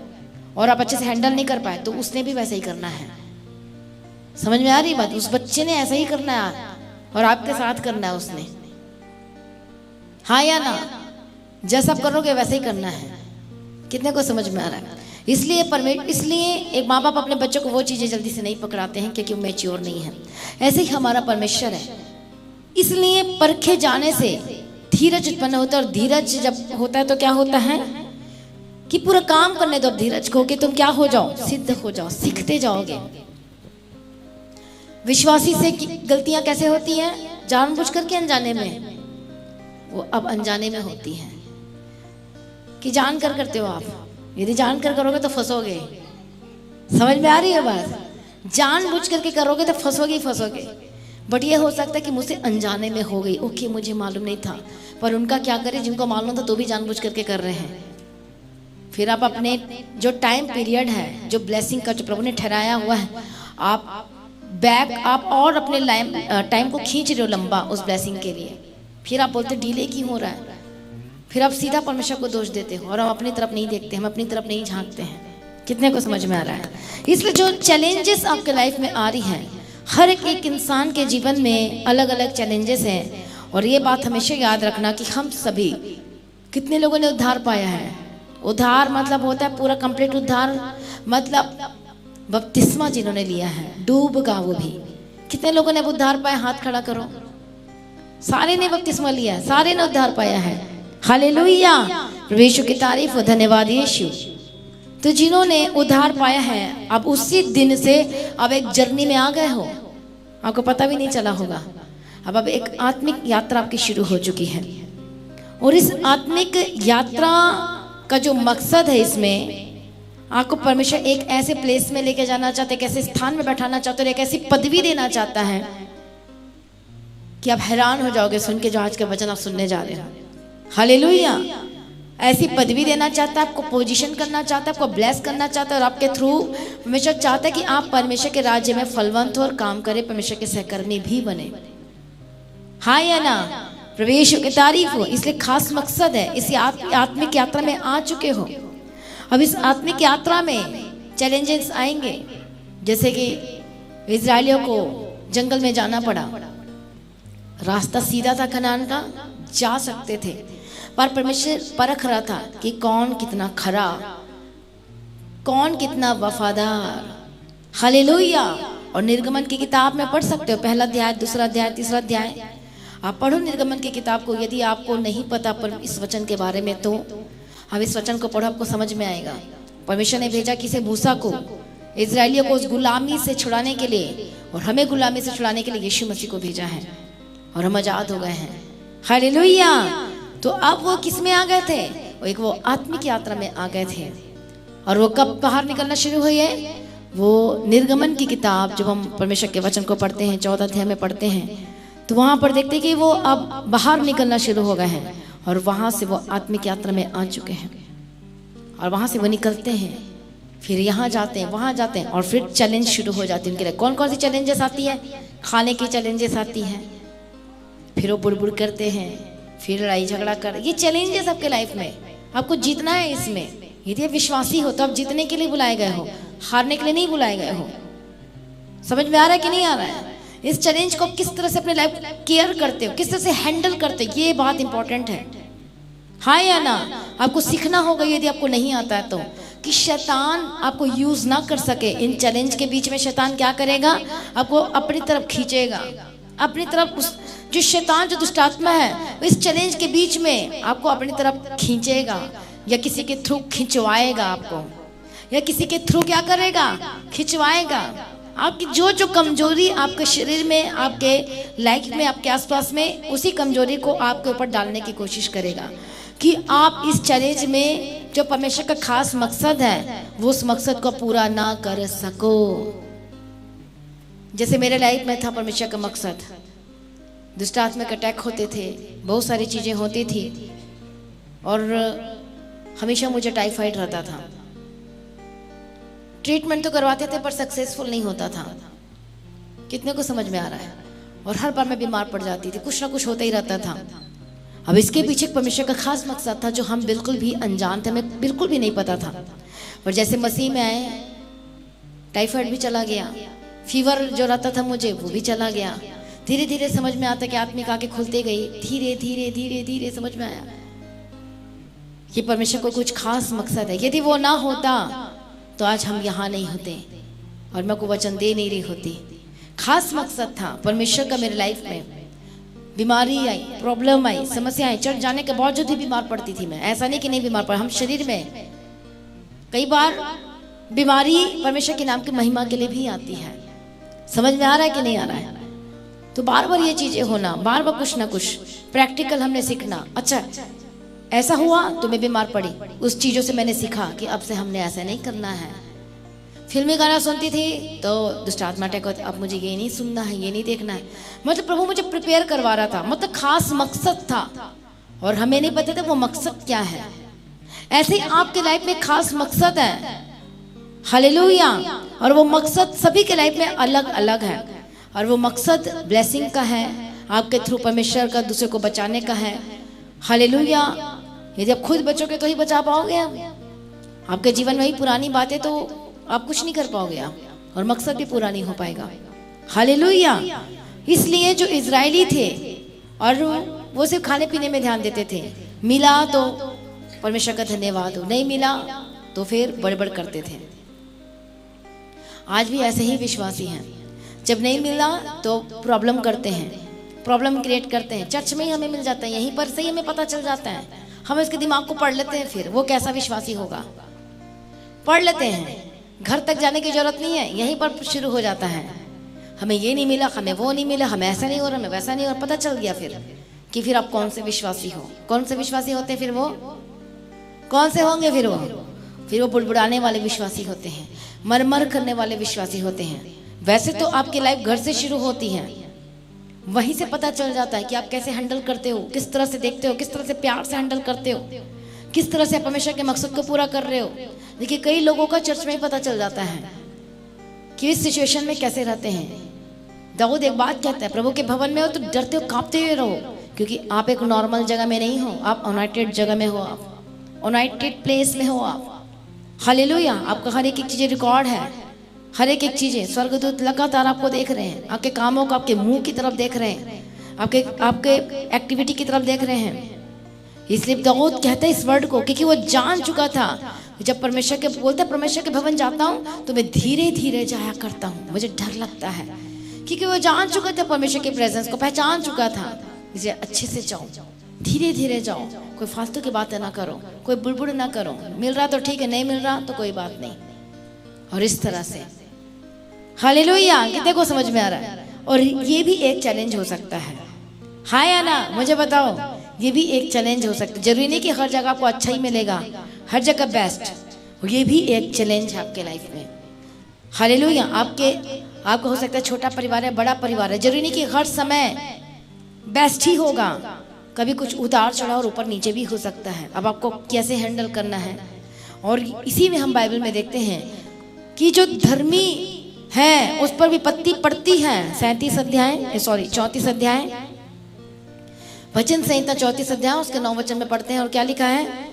और आप अच्छे से हैंडल नहीं कर पाए, तो उसने भी वैसे ही करना है। समझ में आ रही बात? उस बच्चे ने ऐसा ही करना है और आपके साथ करना है उसने। हाँ या ना? जैसा आप करोगे वैसे ही करना है। कितने को समझ में आ रहा है? इसलिए एक माँ बाप अपने बच्चों को वो चीज़ें जल्दी से नहीं पकड़ाते हैं, क्योंकि वो मैच्योर नहीं है। ऐसे ही हमारा परमेश्वर है। इसलिए परखे जाने से धीरज उत्पन्न होता है, और धीरज जब होता है तो क्या होता है कि पूरा काम करने दो धीरज को, कि तुम क्या हो जाओ, सिद्ध हो जाओ, सीखते जाओगे। विश्वासी से गलतियां कैसे होती हैं? जानबूझ करके अनजाने में, वो अब अनजाने में होती हैं कि जान कर करते हो आप। यदि जान कर करोगे तो फंसोगे। समझ में आ रही है बात? जानबूझ करके करोगे तो फंसोगे ही फंसोगे। बट ये हो सकता है कि मुझसे अनजाने में हो गई, ओके मुझे मालूम नहीं था। पर उनका क्या करे, जिनको मालूम था तो भी जानबूझ करके कर रहे हैं। फिर आप अपने जो टाइम पीरियड है, जो ब्लेसिंग का जो प्रभु ने ठहराया हुआ है, आप और अपने टाइम को खींच रहे हो लंबा उस ब्लेसिंग के लिए। फिर आप बोलते डिले क्यों हो रहा है? फिर आप सीधा परमेश्वर को दोष देते हो, और हम अपनी तरफ नहीं देखते, हम अपनी तरफ नहीं झांकते हैं। कितने को समझ में आ रहा है? इसलिए जो चैलेंजेस आपके लाइफ में आ रही हैं, हर एक इंसान के जीवन में अलग अलग चैलेंजेस हैं। और ये बात हमेशा याद रखना कि हम सभी, कितने लोगों ने उद्धार पाया है? उद्धार मतलब होता है पूरा कंप्लीट उद्धार, मतलब बपतिस्मा जिन्होंने लिया है, डूब का वो भी। कितने लोगों ने उद्धार पाया? हाथ खड़ा करो। सारे ने बपतिस्मा लिया है, सारे ने उद्धार पाया है। हालेलुया, प्रभु यीशु की तारीफ हो, धन्यवाद यीशु। तो जिन्होंने उद्धार पाया है, अब उसी दिन से अब एक जर्नी में आ गए हो, आपको पता भी नहीं चला होगा। अब एक आत्मिक यात्रा आपकी शुरू हो चुकी है। और इस आत्मिक यात्रा का जो मकसद है, इसमें आपको परमेश्वर एक ऐसे प्लेस में लेके जाना चाहते, एक ऐसे स्थान में बैठाना चाहते, और एक ऐसी पदवी देना चाहता है कि आप हैरान हो जाओगे सुन के, जो आज के वचन आप सुनने जा रहे हो। हालेलुया। ऐसी पदवी देना चाहता है, आपको पोजीशन करना चाहता है, आपको ब्लेस करना चाहता है, और आपके थ्रू परमेश्वर चाहता है कि आप परमेश्वर के राज्य में फलवंत हो और काम करें, परमेश्वर के सहकर्मी भी बने। हाँ या ना? प्रभु यीशु की तारीफ हो। इसलिए खास मकसद है, इस आत्मिक यात्रा में आ चुके हो। अब इस आत्मिक यात्रा में चैलेंजेस आएंगे, जैसे कि इजरायलियों को जंगल में जाना पड़ा। रास्ता सीधा था कनान का, जा सकते थे, पर परमेश्वर परख रहा था कि कौन कितना खरा, कौन कितना वफादार। हालेलुया। और निर्गमन की किताब में पढ़ सकते हो, पहला अध्याय, दूसरा अध्याय, तीसरा अध्याय। आप पढ़ो निर्गमन की किताब को। यदि आपको नहीं पता पर इस वचन के बारे में, तो हम इस वचन को पढ़ो, आपको समझ में आएगा। परमेश्वर ने भेजा किसे? मूसा को, इजरायलियों को उस गुलामी से छुड़ाने के लिए, और हमें गुलामी से छुड़ाने के लिए यीशु मसीह को भेजा है, और हम आजाद हो गए हैं। हालेलुया। तो अब वो किस में आ गए थे? एक वो आत्मिक यात्रा में आ गए थे। और वो कब बाहर निकलना शुरू हुई है? वो निर्गमन की किताब, जब हम परमेश्वर के वचन को पढ़ते हैं, 14 अध्याय में पढ़ते हैं, तो वहाँ पर देखते हैं कि वो अब बाहर निकलना शुरू हो गए हैं, और वहाँ से वो आत्मिक यात्रा में आ चुके हैं। और वहाँ से वो निकलते हैं, फिर यहाँ जाते हैं, वहाँ जाते हैं, और फिर चैलेंज शुरू हो जाती है उनके लिए। कौन कौन सी चैलेंजेस आती है? खाने की चैलेंजेस आती हैं, फिर वो बुड़बुड़ करते हैं, फिर लड़ाई झगड़ा कर। ये चैलेंज है सबके लाइफ में, आपको जीतना है इसमें। यदि आप विश्वासी हो तो आप जीतने के लिए बुलाए गए हो, हारने के लिए नहीं बुलाए गए हो। समझ में आ रहा है कि नहीं आ रहा है? इस चैलेंज को किस तरह से अपने लाइफ केयर करते हो, किस तरह से हैंडल करते हो, ये बात इंपॉर्टेंट है। हाँ या ना? आपको सीखना होगा यदि आपको नहीं आता है तो, कि शैतान आपको यूज ना कर सके। इन चैलेंज के बीच में शैतान क्या करेगा? आपको अपनी तरफ खींचेगा, अपनी तरफ। उस जो शैतान, जो दुष्ट आत्मा है, इस चैलेंज के बीच में आपको अपनी तरफ खींचेगा, या किसी के थ्रू खिंचवाएगा आपको, या किसी के थ्रू क्या करेगा? खिंचवाएगा। आपकी जो जो कमजोरी आपके शरीर में, आपके लाइफ में, आपके आसपास में, उसी कमजोरी को आपके ऊपर डालने की कोशिश करेगा कि आप इस चैलेंज में जो परमेश्वर का खास मकसद है वो उस मकसद को पूरा ना कर सको। जैसे मेरे लाइफ में था परमेश्वर का मकसद, दुष्ट आत्मिक अटैक होते थे, बहुत सारी चीजें होती थी, और हमेशा मुझे टाइफाइड रहता था। ट्रीटमेंट तो करवाते थे पर सक्सेसफुल नहीं होता था। कितने को समझ में आ रहा है? और हर बार मैं बीमार पड़ जाती थी, कुछ ना कुछ होता ही रहता था। अब इसके पीछे परमेश्वर का खास मकसद था जो हम बिल्कुल भी अनजान थे, हमें बिल्कुल भी नहीं पता था। और जैसे मसीह में आए, टाइफाइड भी चला गया, फीवर जो रहता था मुझे वो भी चला गया। धीरे धीरे समझ में आता कि आत्मिक आंखें खुलते गई, धीरे धीरे धीरे धीरे समझ में आया कि परमेश्वर को कुछ खास मकसद है। यदि वो ना होता तो आज हम यहाँ नहीं होते और मैं को वचन दे नहीं रही होती। खास मकसद था परमेश्वर का मेरे लाइफ में। बीमारी आई, प्रॉब्लम आई, समस्या आई, चर्च जाने के बावजूद भी बीमार पड़ती थी मैं। ऐसा नहीं कि नहीं बीमार पड़ा, हम शरीर में कई बार बीमारी परमेश्वर के नाम की महिमा के लिए भी आती है। समझ में आ रहा है कि नहीं आ रहा है? तो बार बार ये चीजें होना, बार बार कुछ ना कुछ प्रैक्टिकल हमने सीखना। अच्छा ऐसा हुआ तो मैं बीमार पड़ी, उस चीजों से मैंने सीखा कि अब से हमने ऐसा नहीं करना है। फिल्मी गाना सुनती थी तो दुष्ट आत्मा अटैक होता, अब मुझे ये नहीं सुनना है, ये नहीं देखना है। मतलब प्रभु मुझे प्रिपेयर करवा रहा था, मतलब खास मकसद था और हमें नहीं पता था वो मकसद क्या है। ऐसे ही आपके लाइफ में खास मकसद है, हालेलुया। और वो मकसद सभी के लाइफ में अलग अलग है, और वो मकसद ब्लेसिंग का है, आपके थ्रू परमेश्वर का दूसरे को बचाने का है। हालेलुया। यदि आप खुद बचोगे तो ही बचा पाओगे। आपके जीवन में ही पुरानी बातें तो आप कुछ नहीं कर पाओगे आप, और मकसद भी पूरा नहीं हो पाएगा। हालेलुया। इसलिए जो इजरायली थे और वो सिर्फ खाने पीने में ध्यान देते थे, मिला तो परमेश्वर का धन्यवाद हो, नहीं मिला तो फिर बड़बड़ करते थे। आज भी ऐसे ही विश्वासी हैं, जब नहीं मिला तो प्रॉब्लम करते हैं, प्रॉब्लम क्रिएट करते हैं। चर्च में ही हमें मिल जाता है, यहीं पर से ही हमें पता चल जाता है, हम इसके दिमाग को पढ़ लेते हैं। फिर वो कैसा विश्वासी होगा, पढ़ लेते हैं, घर तक जाने की जरूरत नहीं है, यहीं पर शुरू हो जाता है। हमें ये नहीं मिला, हमें वो नहीं मिला, हमें ऐसा नहीं हो रहा, हमें वैसा नहीं हो रहा। पता चल गया फिर कि फिर आप कौन से विश्वासी हो। कौन से विश्वासी होते हैं फिर वो, कौन से होंगे फिर वो बुड़बुड़ाने वाले विश्वासी होते हैं, मरमर करने वाले विश्वासी होते हैं। वैसे तो आपकी लाइफ घर से शुरू होती है, वहीं से पता चल जाता है कि आप कैसे हैंडल करते हो, किस तरह से देखते हो, किस तरह से प्यार से हैंडल करते हो, किस तरह से आप हमेशा के मकसद को पूरा कर रहे हो। देखिए कई लोगों का चर्च में ही पता चल जाता है कि इस सिचुएशन में कैसे रहते हैं। दाऊद एक बात कहता है, प्रभु के भवन में हो तो डरते हो, कांपते हुए रहो, क्योंकि आप एक नॉर्मल जगह में नहीं हो, आप अनॉइंटेड जगह में हो, आप अनॉइंटेड प्लेस में हो आप। हालेलुया। आपका हर एक चीजें रिकॉर्ड है, हर एक चीजें स्वर्गदूत लगातार आपको देख रहे हैं, आपके कामों को, आपके मुंह की तरफ देख रहे हैं, आपके एक्टिविटी की तरफ देख रहे हैं। इसलिए दाऊद कहता है इस वर्ड को, क्योंकि वो जान चुका था जब परमेश्वर के बोलता है परमेश्वर के भवन जाता हूँ तो मैं धीरे धीरे जाया करता हूँ, मुझे डर लगता है, क्योंकि वो जान चुका था परमेश्वर के प्रेजेंस को, पहचान चुका था। इसे अच्छे से जाओ, धीरे धीरे जाओ, कोई फालतू की बातें ना करो, कोई बुड़बुड़ ना करो। मिल रहा तो ठीक है, नहीं मिल रहा तो कोई बात नहीं। और इस तरह से हालेलुया। कितने को समझ में आ रहा है? और ये भी एक चैलेंज हो सकता है, हाँ या ना? मुझे बताओ, ये भी एक चैलेंज हो सकता है। जरूरी नहीं कि हर जगह आपको अच्छा ही मिलेगा, हर जगह बेस्ट। ये भी एक चैलेंज है आपके लाइफ में। हालेलुया। आपको हो सकता है छोटा परिवार है, बड़ा परिवार है, जरूरी नहीं कि हर समय बेस्ट ही होगा, कभी कुछ उतार चढ़ाव और ऊपर नीचे भी हो सकता है। अब आपको कैसे हैंडल करना है। और इसी में हम बाइबल में देखते हैं कि जो धर्मी है उस पर विपत्ति पड़ती है। 34 अध्याय भजन संहिता 34 अध्याय उसके 9 वचन में पढ़ते हैं और क्या लिखा है?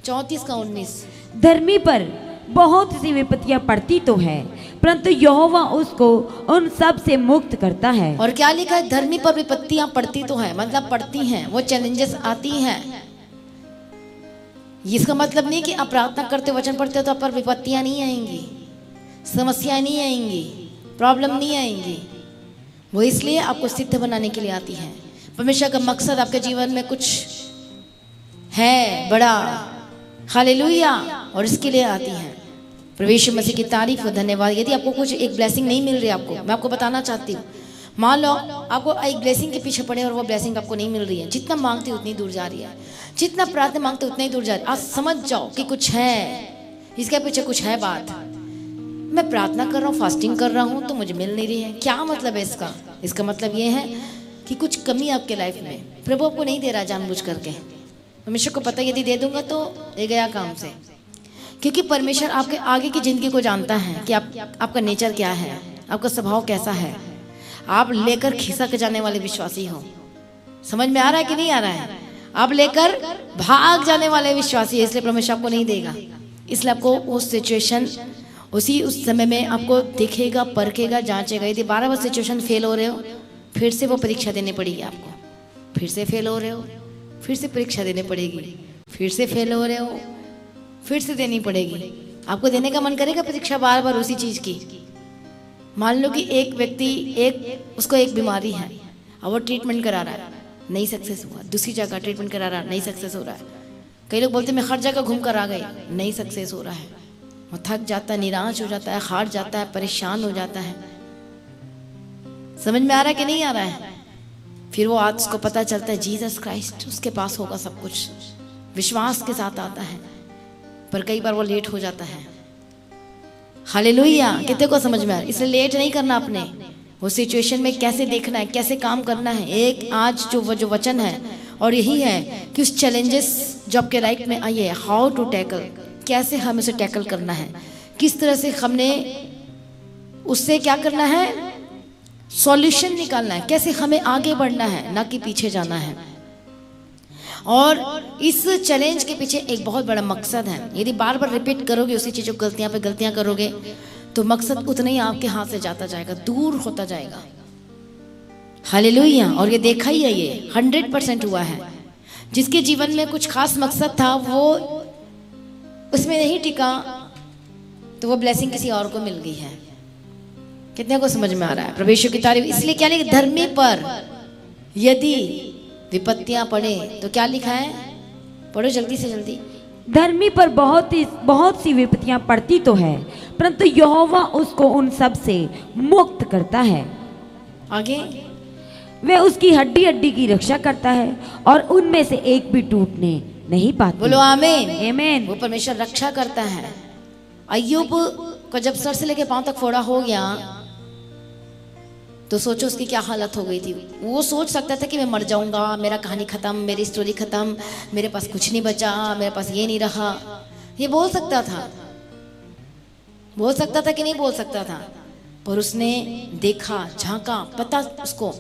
चौतीस का 19। धर्मी पर बहुत सी विपत्तियां पड़ती तो है, परंतु यहोवा उसको उन सब से मुक्त करता है। और क्या लिखा है? धर्मी पर विपत्तियां पड़ती तो है, मतलब पड़ती हैं, वो चैलेंजेस आती हैं। इसका मतलब नहीं कि आप प्रार्थना करते वचन पढ़ते हो तो आप पर विपत्तियां नहीं आएंगी, समस्याएं नहीं आएंगी, प्रॉब्लम नहीं आएंगी। वो इसलिए आपको सिद्ध बनाने के लिए आती है। परमेश्वर का मकसद आपके जीवन में कुछ है बड़ा, हालेलुया, और इसके लिए आती है। प्रभु यीशु मसीह की तारीफ हो, धन्यवाद। यदि आपको कुछ एक ब्लेसिंग नहीं मिल रही आपको, मैं आपको बताना चाहती हूँ, मान लो आपको एक ब्लेसिंग के पीछे पड़े और वो ब्लेसिंग आपको नहीं मिल रही है, जितना मांगते उतनी दूर जा रही है, जितना प्रार्थना मांगते उतना ही दूर जा रही है। आज समझ जाओ कि कुछ है, इसके पीछे कुछ है बात। मैं प्रार्थना कर रहा हूँ, फास्टिंग कर रहा हूँ तो मुझे मिल नहीं रही है। क्या मतलब है इसका? इसका मतलब ये है कि कुछ कमी आपके लाइफ में प्रभु आपको नहीं दे रहा जानबूझ करके। परमेश्वर को पता यदि दे दूंगा तो दे गया काम से, क्योंकि परमेश्वर आपके आगे की जिंदगी को जानता है कि आपका नेचर क्या है, आपका स्वभाव कैसा है। आप लेकर खिसक जाने वाले विश्वासी हो। समझ में आ रहा है कि नहीं आ रहा है? आप लेकर भाग जाने वाले विश्वासी है, इसलिए परमेश्वर आपको नहीं देगा। इसलिए आपको उस सिचुएशन उस समय में आपको देखेगा, परखेगा, जांचेगा। यदि 12 बार सिचुएशन फेल हो रहे हो, फिर से वो परीक्षा देनी पड़ेगी आपको। फिर से फेल हो रहे हो, फिर से परीक्षा देनी पड़ेगी। फिर से फेल हो रहे हो, फिर से देनी पड़ेगी। आपको देने का मन करेगा परीक्षा बार बार उसी चीज की। मान लो कि एक व्यक्ति उसको एक बीमारी है और वो ट्रीटमेंट करा रहा है, नहीं सक्सेस हुआ। दूसरी जगह ट्रीटमेंट करा रहा है, नहीं सक्सेस हो रहा है। कई लोग बोलते हैं मैं हर जगह घूम कर आ गई, नहीं सक्सेस हो रहा है। वो थक जाता है, निराश हो जाता है, हार जाता है, परेशान हो जाता है। समझ में आ रहा है कि नहीं आ रहा है? फिर वो आज उसको पता चलता है जीसस क्राइस्ट उसके पास होगा सब कुछ, विश्वास के साथ आता है, पर कई बार वो लेट हो जाता है। हालेलुया, कितने को समझ में आ रहा है? इसलिए लेट नहीं करना अपने वो सिचुएशन में, कैसे देखना है, कैसे काम करना है। एक आज जो वचन है और यही है कि उस चैलेंजेस जो आपके लाइफ में आई है, हाउ टू टैकल, कैसे हमें उसे टैकल करना है, किस तरह से हमने उससे क्या करना है, सॉल्यूशन निकालना है, कैसे हमें आगे बढ़ना है, ना कि पीछे जाना है। और इस चैलेंज के पीछे एक बहुत बड़ा मकसद है। यदि बार बार रिपीट करोगे उसी चीज़ों गलतियां पे गलतियां करोगे तो मकसद उतना ही आपके हाथ से जाता जाएगा, दूर होता जाएगा। हालेलुया। और ये देखा ही है, ये 100% हुआ है। जिसके जीवन में कुछ खास मकसद था वो उसमें नहीं टिका तो वो ब्लेसिंग किसी और को मिल गई है। कितने को समझ में आ रहा है? प्रभु यीशु की तारीफ। इसलिए क्या लिखा? धर्मी पर यदि विपत्तियां पड़े तो क्या लिखा है? पढ़ो जल्दी से जल्दी। धर्मी पर बहुत सी विपत्तियां पड़ती तो है, परंतु यहोवा उसको उन सब से मुक्त करता है। आगे, वे उसकी हड्डी हड्डी की रक्षा करता है और उनमें से एक भी टूटने नहीं पाती। बोलो आमीन। आमीन। वो परमेश्वर रक्षा करता है। अय्यूब को जब सर से लेके पांव तक फोड़ा हो गया तो सोचो उसकी क्या हालत हो गई थी। वो सोच सकता था कि मैं मर जाऊंगा, मेरा कहानी खत्म, मेरी स्टोरी खत्म, मेरे पास कुछ नहीं बचा, मेरे पास ये नहीं रहा। ये बोल सकता था, बोल सकता था कि नहीं बोल सकता था, पर उसने देखा, झांका, उसको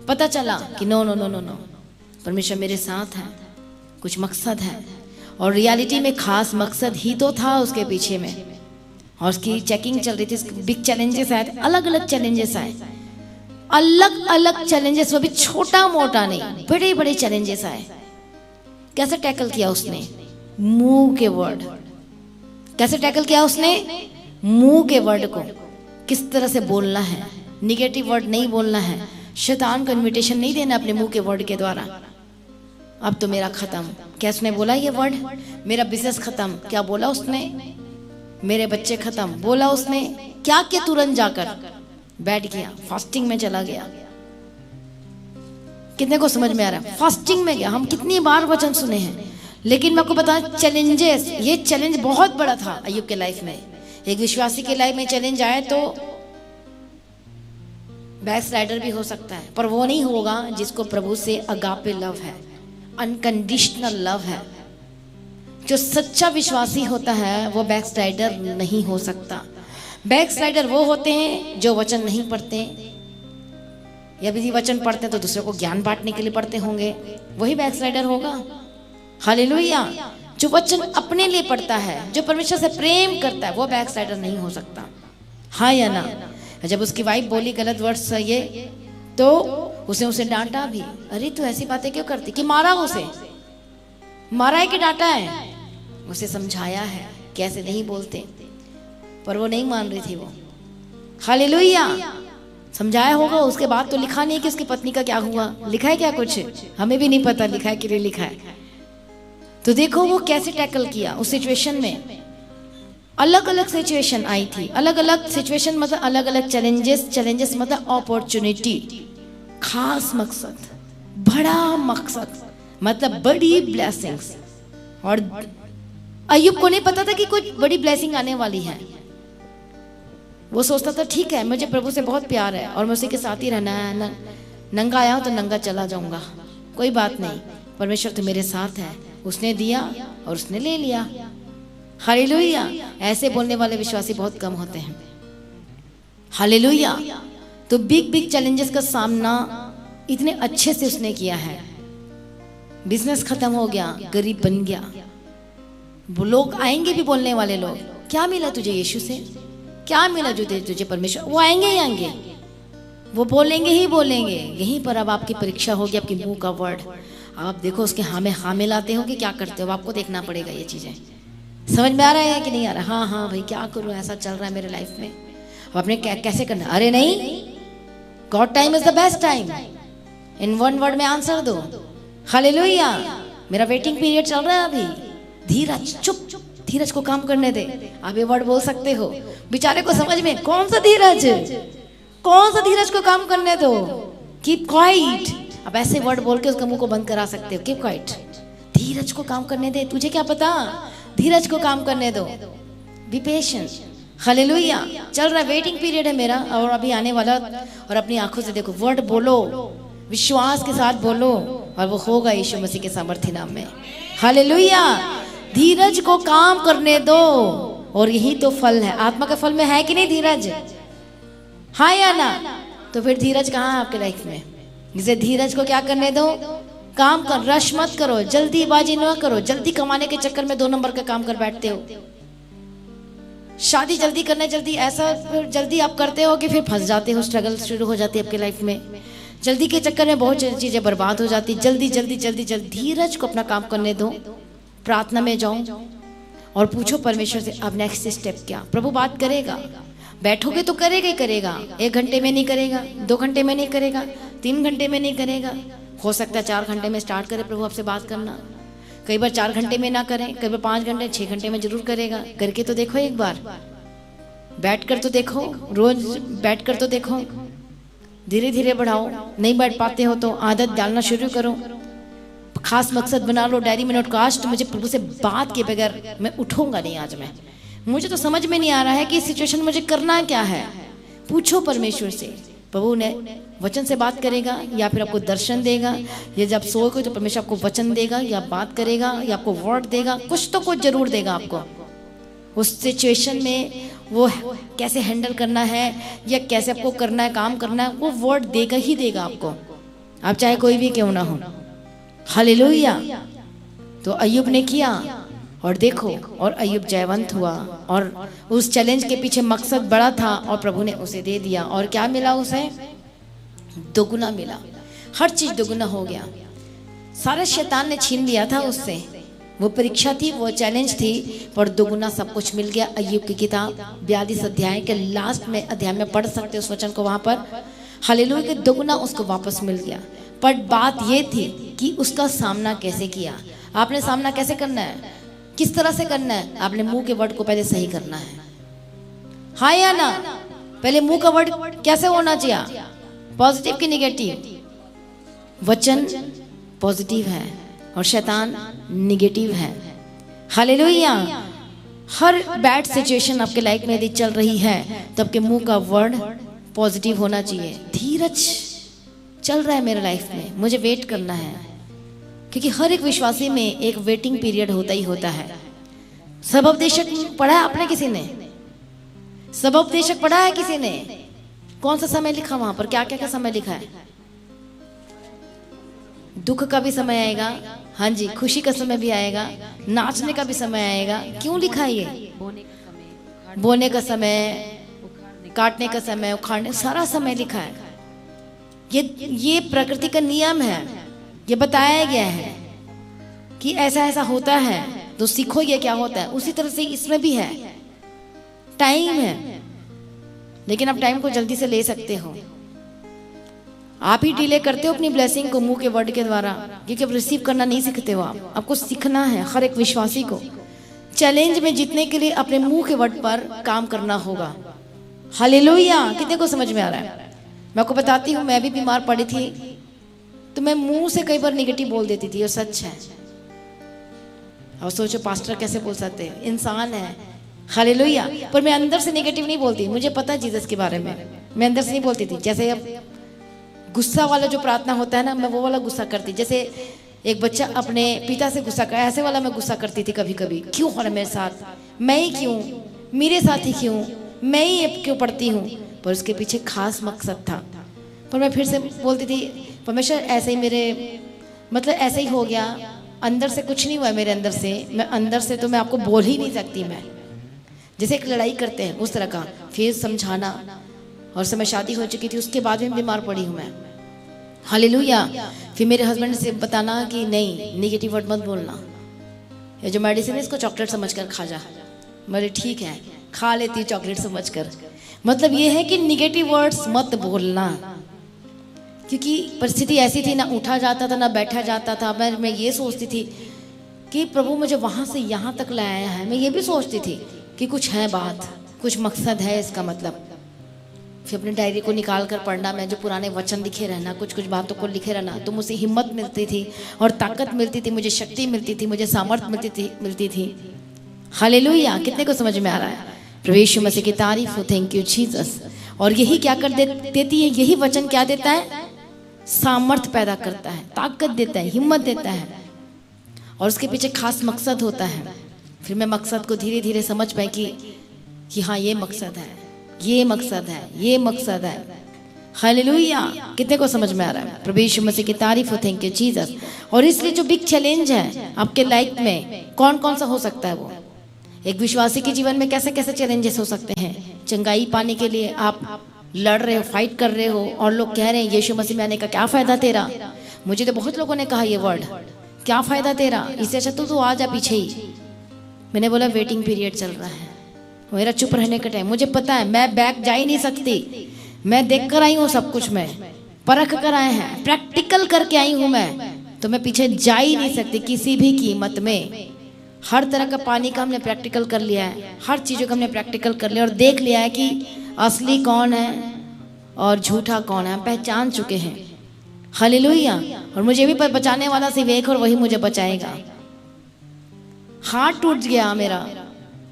पता चला कि no no no no no, परमेश्वर मेरे साथ है, कुछ मकसद है। और रियलिटी में खास मकसद ही तो था उसके पीछे में। और उसकी चेकिंग चल रही थी, बिग चैलेंजेस आए, अलग अलग चैलेंजेस आए, अलग अलग चैलेंजेस, वो भी छोटा मोटा नहीं, बड़े बड़े चैलेंजेस आए। कैसे टैकल किया उसने? मुंह के वर्ड। कैसे टैकल किया उसने? मुंह के वर्ड को किस तरह से बोलना है, निगेटिव वर्ड नहीं बोलना है, शैतान को इन्विटेशन नहीं देना अपने मुंह के वर्ड के द्वारा। अब तो मेरा खत्म, क्या उसने बोला ये वर्ड? मेरा बिजनेस खत्म, क्या बोला उसने? मेरे बच्चे खत्म, बोला उसने? क्या किया? तुरंत जाकर बैठ गया, फास्टिंग में चला गया। कितने को समझ में आ रहा है? फास्टिंग में गया। हम कितनी बार वचन सुने हैं, लेकिन मैं आपको बता, चैलेंजेस, ये चैलेंज बहुत बड़ा था अय्यूब के लाइफ में। एक विश्वासी के लाइफ में चैलेंज आए तो बैकस्लाइडर भी हो सकता है, पर वो नहीं होगा जिसको प्रभु से अगापे लव है, अनकंडीशनल लव है। जो सच्चा विश्वासी होता है वो बैकस्लाइडर नहीं हो सकता। बैकस्लाइडर वो होते हैं जो वचन नहीं पढ़ते, या यदि वचन पढ़ते हैं तो दूसरे को ज्ञान बांटने के लिए पढ़ते होंगे, वही बैकस्लाइडर होगा। हालेलुया। जो वचन अपने लिए पढ़ता है, जो परमेश्वर से प्रेम करता है, वो बैकस्लाइडर नहीं हो सकता। हाँ या ना? जब उसकी वाइफ बोली गलत वर्ड ये, तो उसने उसे डांटा भी। अरे तू ऐसी बातें क्यों करती? कि मारा उसे, मारा है कि डांटा है? उसे समझाया है कैसे नहीं बोलते, पर वो नहीं मान रही थी वो। हालेलुया। समझाया होगा, उसके बाद तो लिखा नहीं कि उसकी पत्नी का क्या हुआ। लिखा है क्या? कुछ हमें भी नहीं पता लिखा है कि नहीं लिखा है। तो देखो वो कैसे टैकल किया उस सिचुएशन में। अलग अलग सिचुएशन आई थी, अलग अलग सिचुएशन मतलब अलग अलग चैलेंजेस मतलब अपॉर्चुनिटी, खास मकसद, बड़ा मकसद मतलब बड़ी ब्लेसिंग्स। और अय्यूब को नहीं पता था कि कुछ बड़ी ब्लेसिंग आने वाली है। वो सोचता था ठीक है, मुझे प्रभु से बहुत प्यार है और मैं उसी के साथ ही रहना है। नंगा आया हूं तो नंगा चला जाऊंगा, कोई बात नहीं, परमेश्वर तो मेरे साथ है। उसने दिया और उसने ले लिया। हालेलुया। ऐसे बोलने वाले विश्वासी बहुत कम होते हैं। हालेलुया। तो बिग चैलेंजेस का सामना इतने अच्छे से उसने किया है। बिजनेस खत्म हो गया, गरीब बन गया। वो लोग आएंगे भी, बोलने वाले लोग, क्या मिला तुझे यीशु से, क्या मिला तुझे परमेश्वर, वो आएंगे ही आएंगे, वो बोलेंगे ही बोलेंगे। यहीं पर अब आपकी परीक्षा होगी, आपके मुंह का वर्ड। आप देखो उसके हाँ में हाँ मिलाते हो कि क्या करते हो, आपको देखना पड़ेगा ये चीजें। समझ में आ रहा है कि नहीं आ रहा? हाँ हाँ भाई क्या करूँ, ऐसा चल रहा है मेरे लाइफ में, अब आपने कैसे करना? अरे नहीं, God time is the best time. In one word में आंसर दो। हालेलुया। मेरा वेटिंग पीरियड चल रहा है अभी। धीरज, चुप, धीरज को काम करने दे। आप ये वर्ड बोल सकते हो, बेचारे को समझ में कौन सा धीरज, कौन सा धीरज को काम करने दो। Keep quiet. आप ऐसे वर्ड बोल के उसका मुंह को बंद करा सकते हो। कीप क्वाइट, धीरज को काम करने दे। तुझे क्या पता, धीरज को काम करने दो। Be patient. हालेलुया। चल रहा है, वेटिंग पीरियड है मेरा और अभी आने वाला। और अपनी आंखों से देखो, वर्ड बोलो, विश्वास के साथ बोलो और वो होगा यीशु मसीह के सामर्थ्य नाम में। हालेलुया। धीरज को काम करने दो और यही तो फल है। आत्मा के फल में है कि नहीं धीरज? हाँ या ना? तो फिर धीरज कहाँ है आपके लाइफ में? जिसे धीरज को क्या करने दो, काम कर। रश मत करो, जल्दीबाजी न करो। जल्दी कमाने के चक्कर में 2 नंबर का काम कर बैठते हो। शादी जल्दी करने, जल्दी ऐसा जल्दी आप करते हो कि फिर फंस जाते हो, स्ट्रगल शुरू हो जाती है आपके लाइफ में। जल्दी के चक्कर में बहुत चीजें बर्बाद हो जाती। जल्दी जल्दी जल्दी जल्दी। धीरज को अपना काम करने दो। प्रार्थना में जाओ और पूछो परमेश्वर से अब नेक्स्ट स्टेप क्या। प्रभु बात करेगा, बैठोगे तो करेगा ही करेगा। 1 घंटे में नहीं करेगा, 2 घंटे में नहीं करेगा, 3 घंटे में नहीं करेगा। हो सकता है 4 घंटे में स्टार्ट करे प्रभु आपसे बात करना। कई बार 4 घंटे में ना करें, कई बार 5 घंटे 6 घंटे में जरूर करेगा। करके तो देखो, एक बार बैठ कर तो देखो, रोज बैठ कर तो देखो। धीरे धीरे बढ़ाओ। नहीं बैठ पाते हो तो आदत डालना शुरू करो। खास मकसद बना लो, डायरी में नोट। कास्ट मुझे प्रभु से बात के बगैर मैं उठूंगा नहीं आज। मुझे तो समझ में नहीं आ रहा है कि इस सिचुएशन में मुझे करना क्या है। पूछो परमेश्वर से। प्रभु ने वचन से बात करेगा या फिर आपको दर्शन देगा, या जब सोओगे तो परमेश्वर आपको वचन देगा या बात करेगा या आपको वर्ड देगा। कुछ तो कुछ जरूर देगा आपको। उस सिचुएशन में वो कैसे हैंडल करना है या कैसे आपको करना है, काम करना है, वो वर्ड देगा ही देगा आपको, आप चाहे कोई भी क्यों ना हो। हालेलुया। तो अय्यूब ने किया और देखो, और अय्यूब जयवंत हुआ और उस चैलेंज के पीछे मकसद बड़ा था और प्रभु ने उसे दे दिया। और क्या मिला उसे? दोगुना मिला। हर चीज दोगुना हो गया। सारे शैतान ने छीन लिया था उससे। वो परीक्षा थी, वो चैलेंज थी, पर दोगुना सब कुछ मिल गया। अय्यूब की किताब 42 अध्याय के लास्ट में अध्याय में पढ़ सकते हो उस वचन को वहां पर। हालेलुया के दोगुना उसको वापस मिल गया। पर बात ये थी कि उसका सामना कैसे किया। आपने सामना कैसे करना है, किस तरह से करना है? आपने मुंह के वर्ड को पहले सही करना है। हाँ या ना? पहले मुंह का वर्ड कैसे होना चाहिए, पॉजिटिव कि निगेटिव? वचन पॉजिटिव है और शैतान निगेटिव है। हालेलुया। हर बैड सिचुएशन आपके लाइफ में यदि चल रही है तो आपके मुंह का वर्ड पॉजिटिव होना चाहिए। धीरज चल रहा है मेरे लाइफ में, मुझे वेट करना है, क्योंकि हर एक विश्वासी में एक वेटिंग पीरियड होता ही होता है। सबोपदेशक पढ़ा है आपने किसी ने? सबोपदेशक पढ़ा है किसी ने? कौन सा समय लिखा वहां पर? क्या क्या का समय लिखा है? दुख का भी समय आएगा, हाँ जी, खुशी का समय भी आएगा, नाचने का भी समय आएगा। क्यों लिखा है ये? बोने का समय, काटने का समय, उखाड़ने, सारा समय लिखा है। ये प्रकृति का नियम है, ये बताया गया है कि ऐसा ऐसा होता है तो सीखो ये क्या होता है। उसी तरह से इसमें भी है, टाइम है, लेकिन आप टाइम को जल्दी से ले सकते हो। आप ही डिले करते हो अपनी ब्लेसिंग को मुंह के वर्ड के द्वारा, क्योंकि आप रिसीव करना नहीं सीखते हो। आपको सीखना है। हर एक विश्वासी को चैलेंज में जीतने के लिए अपने मुंह के वर्ड पर काम करना होगा। हालेलुया! कितने को समझ में आ रहा है? मैं आपको बताती हूँ, मैं भी बीमार पड़ी थी तो मैं मुंह से कई बार निगेटिव बोल देती थी, और सच है। और सोचो पास्टर कैसे बोल सकते हैं, इंसान है। हालेलुया! पर मैं अंदर से नेगेटिव नहीं बोलती, मुझे पता है जीसस के बारे में, मैं अंदर से नहीं बोलती थी। जैसे अब गुस्सा वाला जो प्रार्थना होता है ना, मैं वो वाला गुस्सा करती। जैसे एक बच्चा अपने पिता से गुस्सा कर, ऐसे वाला मैं गुस्सा करती थी कभी कभी। क्यों हो रहा है मेरे साथ? मैं ही क्यों? मेरे साथ ही क्यों? मैं ही क्यों पढ़ती हूँ? पर उसके पीछे खास मकसद था। पर मैं फिर से बोलती थी, परमेश्वर ऐसे ही मेरे, मतलब ऐसे ही हो गया, अंदर से कुछ नहीं हुआ मेरे अंदर से। मैं अंदर से तो मैं आपको बोल ही नहीं सकती। मैं जैसे एक लड़ाई करते हैं उस तरह का, फिर समझाना। और समय शादी हो चुकी थी, उसके बाद भी बीमार पड़ी हूँ मैं। हालेलुया! फिर मेरे हस्बैंड से बताना कि नहीं, नेगेटिव वर्ड मत बोलना, ये जो मेडिसिन है इसको चॉकलेट समझकर खा जा। बोले ठीक है, खा लेती हूँ चॉकलेट समझकर। मतलब ये है कि निगेटिव वर्ड्स मत बोलना, क्योंकि परिस्थिति ऐसी थी, ना उठा जाता था ना बैठा जाता था। मैं ये सोचती थी कि प्रभु मुझे वहाँ से यहाँ तक लाया है। मैं ये भी सोचती थी कि कुछ है बात, कुछ मकसद है इसका मतलब। फिर अपनी डायरी को निकाल कर पढ़ना, मैं जो पुराने वचन लिखे रहना, कुछ कुछ बातों को लिखे रहना, तो मुझे हिम्मत मिलती थी और ताकत मिलती थी, मुझे शक्ति मिलती थी, मुझे सामर्थ्य मिलती थी। हालेलुया! कितने को समझ में आ रहा है? प्रभु यीशु मसीह की तारीफ हो। Thank you Jesus. और यही क्या कर देती है, यही वचन क्या देता है? सामर्थ्य पैदा करता है, ताकत देता है, हिम्मत देता है, और उसके पीछे खास मकसद होता है। फिर मैं मकसद को धीरे धीरे समझ पाई कि हाँ ये मकसद है, ये मकसद है, ये मकसद है। हालेलुया! कितने को समझ में आ रहा है? प्रभु यीशु मसीह की तारीफ हो। Thank you Jesus. और इसलिए जो बिग चैलेंज है आपके लाइफ में, कौन कौन सा हो सकता है वो? एक विश्वासी के जीवन में कैसे कैसे चैलेंजेस हो सकते हैं? चंगाई पाने के लिए आप लड़ रहे हो, फाइट कर रहे हो, और लोग कह रहे हैं यीशु मसीह में आने का क्या फायदा तेरा? मुझे तो बहुत लोगों ने कहा ये वर्ड, क्या फायदा तेरा, इससे अच्छा तो आ जा पीछे ही। मैंने बोला वेटिंग पीरियड चल रहा है, मेरा चुप रहने का टाइम। मुझे पता है मैं बैक जा ही नहीं सकती, मैं देख कर आई हूँ सब कुछ, मैं परख कर आए हैं, प्रैक्टिकल करके आई हूँ मैं, तो मैं पीछे जा ही नहीं सकती किसी भी कीमत में। हर तरह का पानी का हमने प्रैक्टिकल कर लिया है, हर चीज़ों का हमने प्रैक्टिकल कर लिया और देख लिया है कि असली कौन है और झूठा कौन है, हम पहचान चुके हैं। हालेलुया! और मुझे भी बचाने वाला सिर्फ एक, और वही मुझे बचाएगा। हाथ टूट गया मेरा,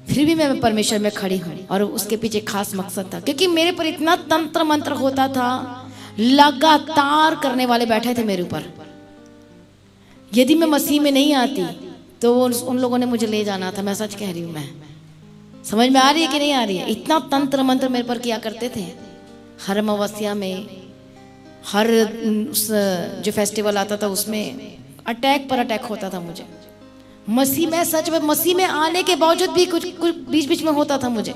फिर भी मैं परमेश्वर में खड़ी हूँ, और उसके पीछे खास मकसद था, क्योंकि मेरे पर इतना तंत्र मंत्र होता था, लगातार करने वाले बैठे थे मेरे ऊपर। यदि मैं मसीह में नहीं आती तो उन लोगों ने मुझे ले जाना था। मैं सच कह रही हूँ। मैं समझ में आ रही है कि नहीं आ रही है? इतना तंत्र मंत्र मेरे पर किया करते थे। हर अमावस्या में, हर जो फेस्टिवल आता था उसमें अटैक पर अटैक होता था मुझे। मसीह में, सच में मसीह में आने के बावजूद भी कुछ बीच बीच में होता था मुझे।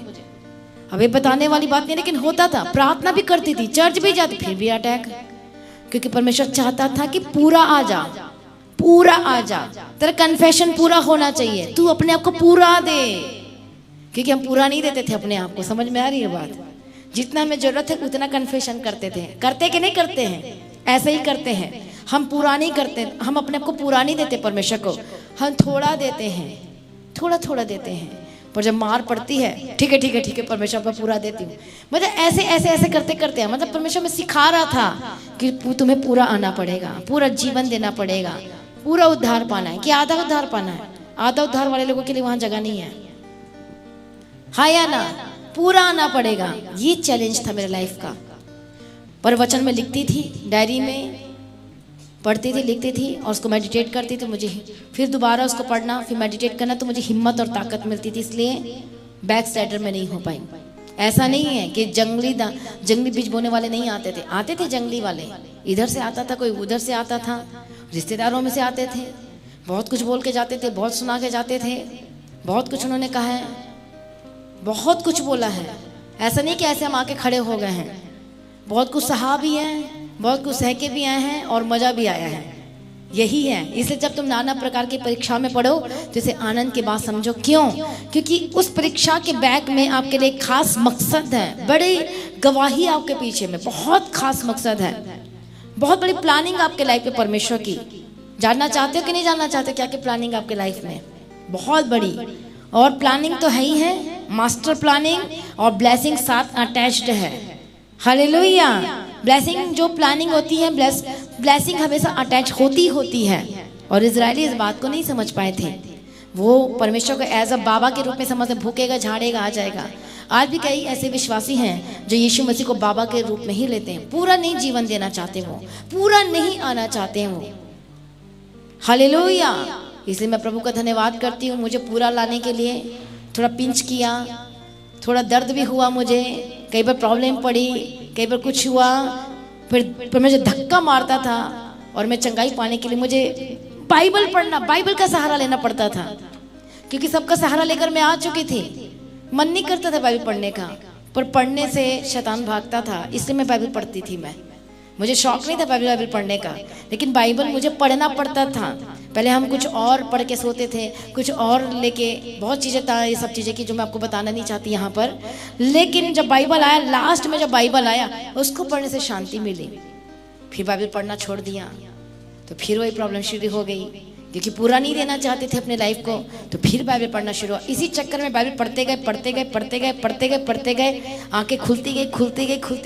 अब ये बताने वाली बात नहीं, लेकिन होता था। प्रार्थना भी करती थी, चर्च भी जाती, फिर भी अटैक, क्योंकि परमेश्वर चाहता था कि पूरा आ जा, पूरा आ जा, तेरा कन्फेशन पूरा होना चाहिए, तू अपने आप को पूरा दे। क्योंकि हम पूरा नहीं देते थे अपने आप को। समझ में आ रही है बात? जितना हमें जरूरत है उतना कन्फेशन करते थे। करते कि नहीं करते हैं? ऐसे ही करते हैं। हम पूरा नहीं करते, हम अपने आप को पूरा नहीं देते परमेश्वर को, हम थोड़ा देते हैं, थोड़ा थोड़ा देते हैं। पर जब मार पड़ती है, ठीक है ठीक है ठीक है परमेश्वर को पूरा देती हूँ, मतलब ऐसे ऐसे ऐसे करते करते हैं, मतलब परमेश्वर में सिखा रहा था कि तुम्हें पूरा आना पड़ेगा, पूरा जीवन देना पड़ेगा, पूरा उद्धार पाना है। कि आधा उद्धार पाना है? आधा उद्धार वाले लोगों के लिए वहां जगह नहीं है, हाँ या ना? पूरा आना पड़ेगा। ये चैलेंज था मेरे लाइफ का। पर वचन में लिखती थी डायरी में, पढ़ती थी, लिखती थी और उसको मेडिटेट करती थी, मुझे फिर दोबारा उसको पढ़ना, फिर मेडिटेट करना, तो मुझे हिम्मत और ताकत मिलती थी, इसलिए बैक स्लाइडर में नहीं हो पाई। ऐसा नहीं है कि जंगली बीज बोने वाले नहीं आते थे जंगली वाले, इधर से आता था, कोई उधर से आता था, रिश्तेदारों में से आते थे, बहुत कुछ बोल के जाते थे, बहुत सुना के जाते थे, बहुत कुछ उन्होंने कहा है, बहुत कुछ बोला है। ऐसा नहीं कि ऐसे हम आके खड़े हो गए हैं, बहुत कुछ सहा भी है, बहुत कुछ सह के भी आए हैं और मजा भी आया है। यही है, इसलिए जब तुम नाना प्रकार की परीक्षा में पढ़ो तो इसे आनंद की बात समझो। क्यों? क्योंकि उस परीक्षा के बैक में आपके लिए खास मकसद है, बड़ी गवाही आपके पीछे में, बहुत खास मकसद है, बहुत बड़ी प्लानिंग आपके लाइफ में परमेश्वर की। जानना चाहते हो कि नहीं जानना चाहते क्या क्या प्लानिंग आपके लाइफ में? बहुत बड़ी, और प्लानिंग तो है ही है, मास्टर प्लानिंग और ब्लेसिंग साथ अटैच्ड है। हालेलुया। ब्लेसिंग जो प्लानिंग होती है, ब्लेसिंग हमेशा अटैच होती है। और इजरायली इस बात को नहीं समझ पाए थे, वो परमेश्वर को एज अ बाबा के रूप में समझते, भूखेगा झाड़ेगा आ जाएगा। आज भी कई ऐसे विश्वासी हैं जो यीशु मसीह को बाबा के रूप में ही लेते हैं, पूरा नहीं जीवन देना चाहते, वो पूरा नहीं आना चाहते हैं वो। हालेलुया। इसलिए मैं प्रभु का धन्यवाद करती हूँ, मुझे पूरा लाने के लिए। थोड़ा पिंच किया, थोड़ा दर्द भी हुआ मुझे, कई बार प्रॉब्लम पड़ी, कई बार कुछ हुआ, फिर मुझे धक्का मारता था, और मैं चंगाई पाने के लिए मुझे बाइबल पढ़ना, बाइबल का सहारा लेना पड़ता था, क्योंकि सबका सहारा लेकर मैं आ चुकी थी। मन नहीं करता था बाइबल पढ़ने का, पर पढ़ने से शैतान भागता था, इसलिए मैं बाइबल पढ़ती थी। मुझे शौक नहीं था बाइबल पढ़ने का, लेकिन बाइबल मुझे पढ़ना पड़ता था। पहले हम कुछ और पढ़ के सोते थे, कुछ और लेके, बहुत चीज़ें था, ये सब चीज़ें की जो मैं आपको बताना नहीं चाहती यहाँ पर। लेकिन जब बाइबल आया, लास्ट में जब बाइबल आया, उसको पढ़ने से शांति मिली। फिर बाइबल पढ़ना छोड़ दिया तो फिर वही प्रॉब्लम शुरू हो गई, क्योंकि पूरा नहीं देना चाहते थे अपने लाइफ को, तो फिर बाइबल पढ़ना शुरू हुआ। इसी चक्कर में बाइबल पढ़ते गए, आंखें खुलती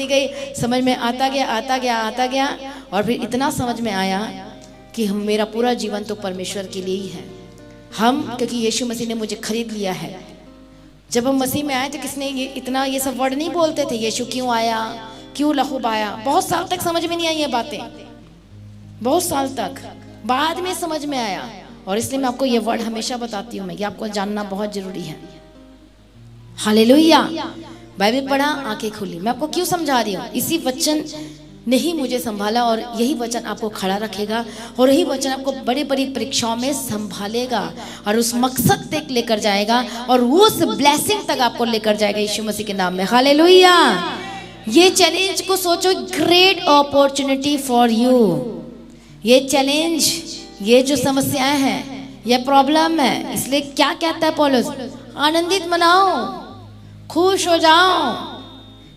गई, समझ में आता गया, और फिर इतना समझ में आया कि मेरा पूरा जीवन तो परमेश्वर के लिए ही है। क्योंकि यीशु मसीह ने मुझे खरीद लिया है। जब हम मसीह में आए तो किसने ये सब वर्ड नहीं बोलते थे, यीशु क्यों आया, क्यों लहू बहाया। बहुत साल तक समझ में नहीं आई ये बातें, बहुत साल तक बाद में समझ में आया, और इसलिए मैं आपको ये वर्ड हमेशा बताती हूँ, ये आपको जानना बहुत जरूरी है। हालेलुया। बाइबल पढ़ा, आंखें खुली। मैं आपको क्यों समझा रही हूँ? इसी वचन ने ही मुझे संभाला, और यही वचन आपको खड़ा रखेगा, और यही वचन आपको बड़ी बड़ी परीक्षाओं में संभालेगा, और उस मकसद तक लेकर जाएगा, और उस ब्लेसिंग तक आपको लेकर जाएगा यीशु मसीह के नाम में। हालेलुया। ये चैलेंज को सोचो, ग्रेट अपॉर्चुनिटी फॉर यू। ये चैलेंज, ये जो समस्याएं हैं, ये प्रॉब्लम है, इसलिए क्या कहता है पौलुस? आनंदित मनाओ, खुश हो जाओ,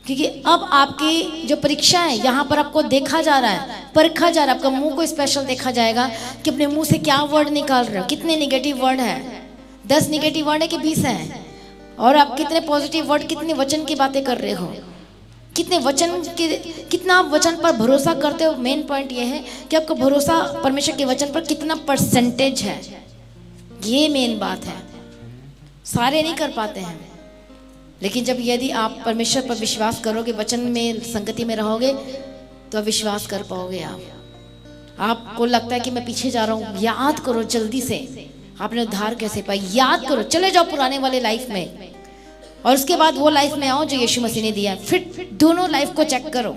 क्योंकि अब आपकी जो परीक्षा है, यहाँ पर आपको देखा जा रहा है, परखा जा रहा है, आपका मुंह को स्पेशल देखा जाएगा कि अपने मुंह से क्या वर्ड निकाल रहे हो, कितने निगेटिव वर्ड है, 10 निगेटिव वर्ड है कि 20 है, और आप कितने पॉजिटिव वर्ड, कितने वचन की बातें कर रहे हो, कितना आप वचन पर भरोसा करते हो। मेन पॉइंट ये है कि आपका भरोसा परमेश्वर के वचन पर कितना परसेंटेज है, ये मेन बात है। सारे नहीं कर पाते हैं, लेकिन जब यदि आप परमेश्वर पर विश्वास करोगे, वचन में संगति में रहोगे, तो आप विश्वास कर पाओगे। आपको लगता है कि मैं पीछे जा रहा हूँ, याद करो जल्दी से, आपने उद्धार कैसे पाई, याद करो, चले जाओ पुराने वाले लाइफ में, और उसके बाद वो लाइफ में आओ जो यीशु मसीह ने दिया। फिर दोनों लाइफ को चेक करो,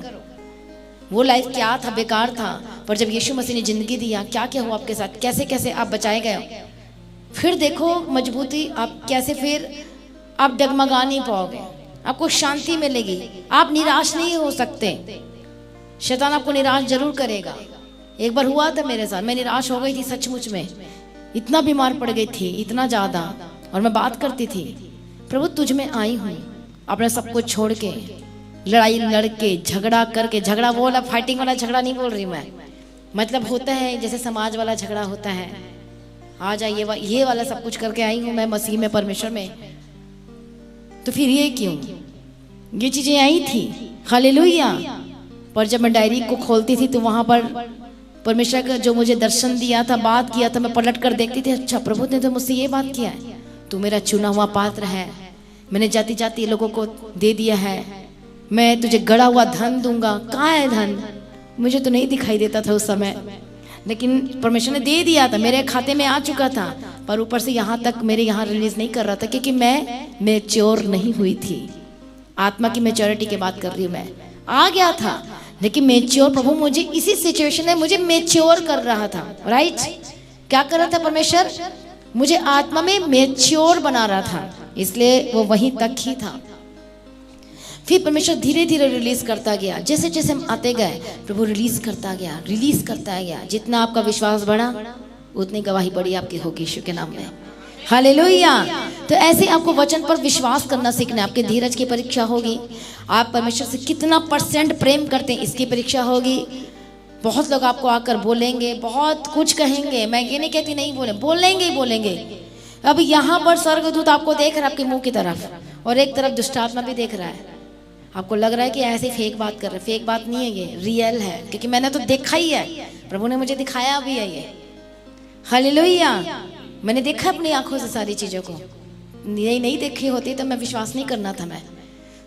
वो लाइफ क्या था, बेकार था, पर जब यीशु मसीह ने जिंदगी दिया, क्या क्या हुआ आपके साथ, कैसे कैसे आप बचाए गए। फिर देखो मजबूती, आप कैसे, फिर आप डगमगा नहीं पाओगे, आपको शांति मिलेगी, आप निराश नहीं हो सकते। शैतान आपको निराश जरूर करेगा। एक बार हुआ था मेरे साथ, मैं निराश हो गई थी सचमुच में, इतना बीमार पड़ गई थी, इतना ज्यादा, और मैं बात करती थी, प्रभु तुझ में आई हूँ, अपना सब कुछ छोड़ के, लड़ाई लड़के, झगड़ा करके, झगड़ा वो वाला फाइटिंग वाला झगड़ा नहीं बोल रही मैं, मतलब होता है जैसे समाज वाला झगड़ा होता है, आ जाइए ये वाला सब कुछ करके आई हूँ मैं मसीह में, परमेश्वर में। तो फिर ये क्यों, ये चीजें आई थी। हालेलुया। पर जब मैं डायरी को खोलती थी तो वहां पर परमेश्वर का जो मुझे दर्शन दिया था, बात किया था, मैं पलट कर देखती थी, अच्छा प्रभु ने तो मुझसे ये बात किया है, तू मेरा चुना हुआ पात्र है, मैंने जाति जाति लोगों को दे दिया है, मैं तुझे गड़ा हुआ धन दूंगा। कहाँ है धन? मुझे तो नहीं दिखाई देता था उस समय, लेकिन परमेश्वर ने दे दिया था, मेरे खाते में आ चुका था, पर ऊपर से यहाँ तक मेरे यहाँ रिलीज नहीं कर रहा था क्योंकि मैं मैच्योर नहीं हुई थी। आत्मा की मैच्योरिटी की बात कर रही हूँ, मैं आ गया था लेकिन मैच्योर, प्रभु मुझे इसी सिचुएशन में मुझे मैच्योर कर रहा था। राइट, क्या कर रहा था परमेश्वर? मुझे आत्मा में मैच्योर बना रहा था, इसलिए वो वहीं तक ही था। फिर परमेश्वर धीरे धीरे रिलीज करता गया, जैसे जैसे हम आते गए प्रभु रिलीज करता गया। जितना आपका विश्वास बढ़ा उतनी गवाही बड़ी आपकी होगी यीशु के नाम में। हालेलुया। तो ऐसे आपको वचन पर विश्वास करना सीखना है। आपके धीरज की परीक्षा होगी, आप परमेश्वर से कितना % प्रेम करते हैं इसकी परीक्षा होगी। बहुत लोग आपको आकर बोलेंगे, बहुत कुछ कहेंगे, मैं ये नहीं कहती नहीं बोलेंगे। अब यहाँ पर स्वर्गदूत आपको देख रहा है आपके मुंह की तरफ, और एक तरफ दुष्टात्मा भी देख रहा है। आपको लग रहा है कि ऐसे फेक बात कर रहे, फेक बात नहीं है, ये रियल है, क्योंकि मैंने तो देखा ही है, प्रभु ने मुझे दिखाया भी है ये। हालेलुया। मैंने देखा अपनी आंखों से सारी चीजों को, ये नहीं देखी होती तो मैं विश्वास नहीं करना था। मैं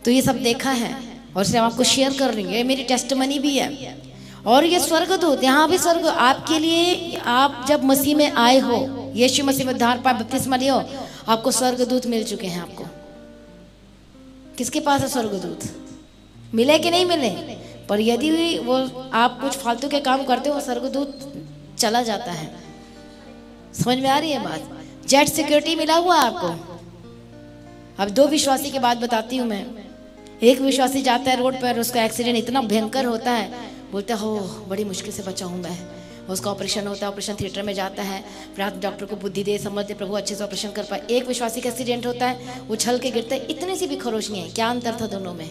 तो ये सब देखा है और सिर्फ आपको शेयर कर रही हूँ, ये मेरी टेस्टमनी भी है। और ये स्वर्गदूत, यहाँ भी स्वर्ग आपके लिए, आप जब मसीह में आए हो, यीशु मसीह में उद्धार पाए, बपतिस्मा लिए हो, आपको स्वर्गदूत मिल चुके हैं। आपको किसके पास है स्वर्गदूत? मिले कि नहीं मिले? पर यदि वो आप कुछ फालतू के काम करते हो, स्वर्गदूत चला जाता है। समझ में आ रही है बात? जेट सिक्योरिटी मिला हुआ आपको। अब 2 विश्वासी की बात बताती हूँ मैं। एक विश्वासी जाता है रोड पर, उसका एक्सीडेंट इतना भयंकर होता है, बोलता है हो बड़ी मुश्किल से बचा हूँ मैं। उसका ऑपरेशन होता है, ऑपरेशन थिएटर में जाता है, फिर डॉक्टर को बुद्धि दे, समझ दे, प्रभु अच्छे से ऑपरेशन कर पाए। एक विश्वासी का एक्सीडेंट होता है, उछल के गिरता है, इतनी सी भी खरोच नहीं है। क्या अंतर था दोनों में?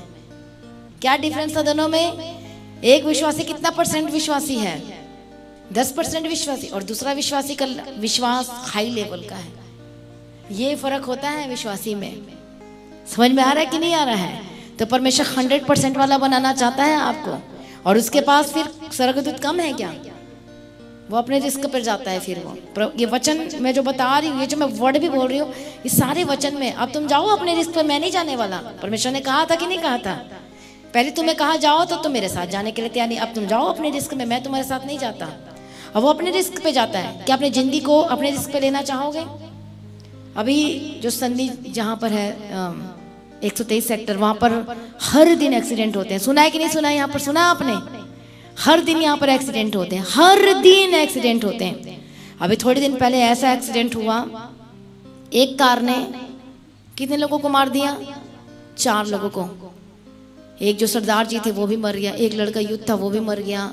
क्या डिफरेंस था दोनों में? एक विश्वासी कितना % विश्वासी है? 10% विश्वासी, और दूसरा विश्वासी का विश्वास हाई लेवल का है। ये फर्क होता है विश्वासी में। समझ में आ रहा है कि नहीं आ रहा है? तो परमेश्वर 100% वाला बनाना चाहता है आपको, और उसके पास फिर स्वर्गदूत कम है क्या? वो अपने रिस्क पर जाता है। फिर वो ये वचन मैं जो बता रही हूँ, ये जो मैं वर्ड भी बोल रही हूँ, ये सारे वचन में अब तुम जाओ अपने रिस्क पर, मैं नहीं जाने वाला। परमेश्वर ने कहा था कि नहीं कहा था? पहले तुम्हें कहा जाओ तो तुम मेरे साथ जाने के लिए तैयार नहीं, अब तुम जाओ अपने रिस्क में, मैं तुम्हारे साथ नहीं जाता। अब वो अपने रिस्क पे जाता है। क्या अपनी जिंदगी को अपने रिस्क पे लेना चाहोगे? अभी जो संधि जहाँ पर है 123 सेक्टर, वहाँ पर हर दिन एक्सीडेंट होते हैं। सुना है कि नहीं सुना है? यहाँ पर सुना आपने? हर दिन यहाँ पर एक्सीडेंट होते हैं, हर दिन एक्सीडेंट होते हैं। अभी थोड़े दिन पहले ऐसा एक्सीडेंट हुआ, एक कार ने कितने लोगों को मार दिया? 4 लोगों को। एक जो सरदार जी थे वो भी मर गया, एक लड़का यूथ था वो भी मर गया,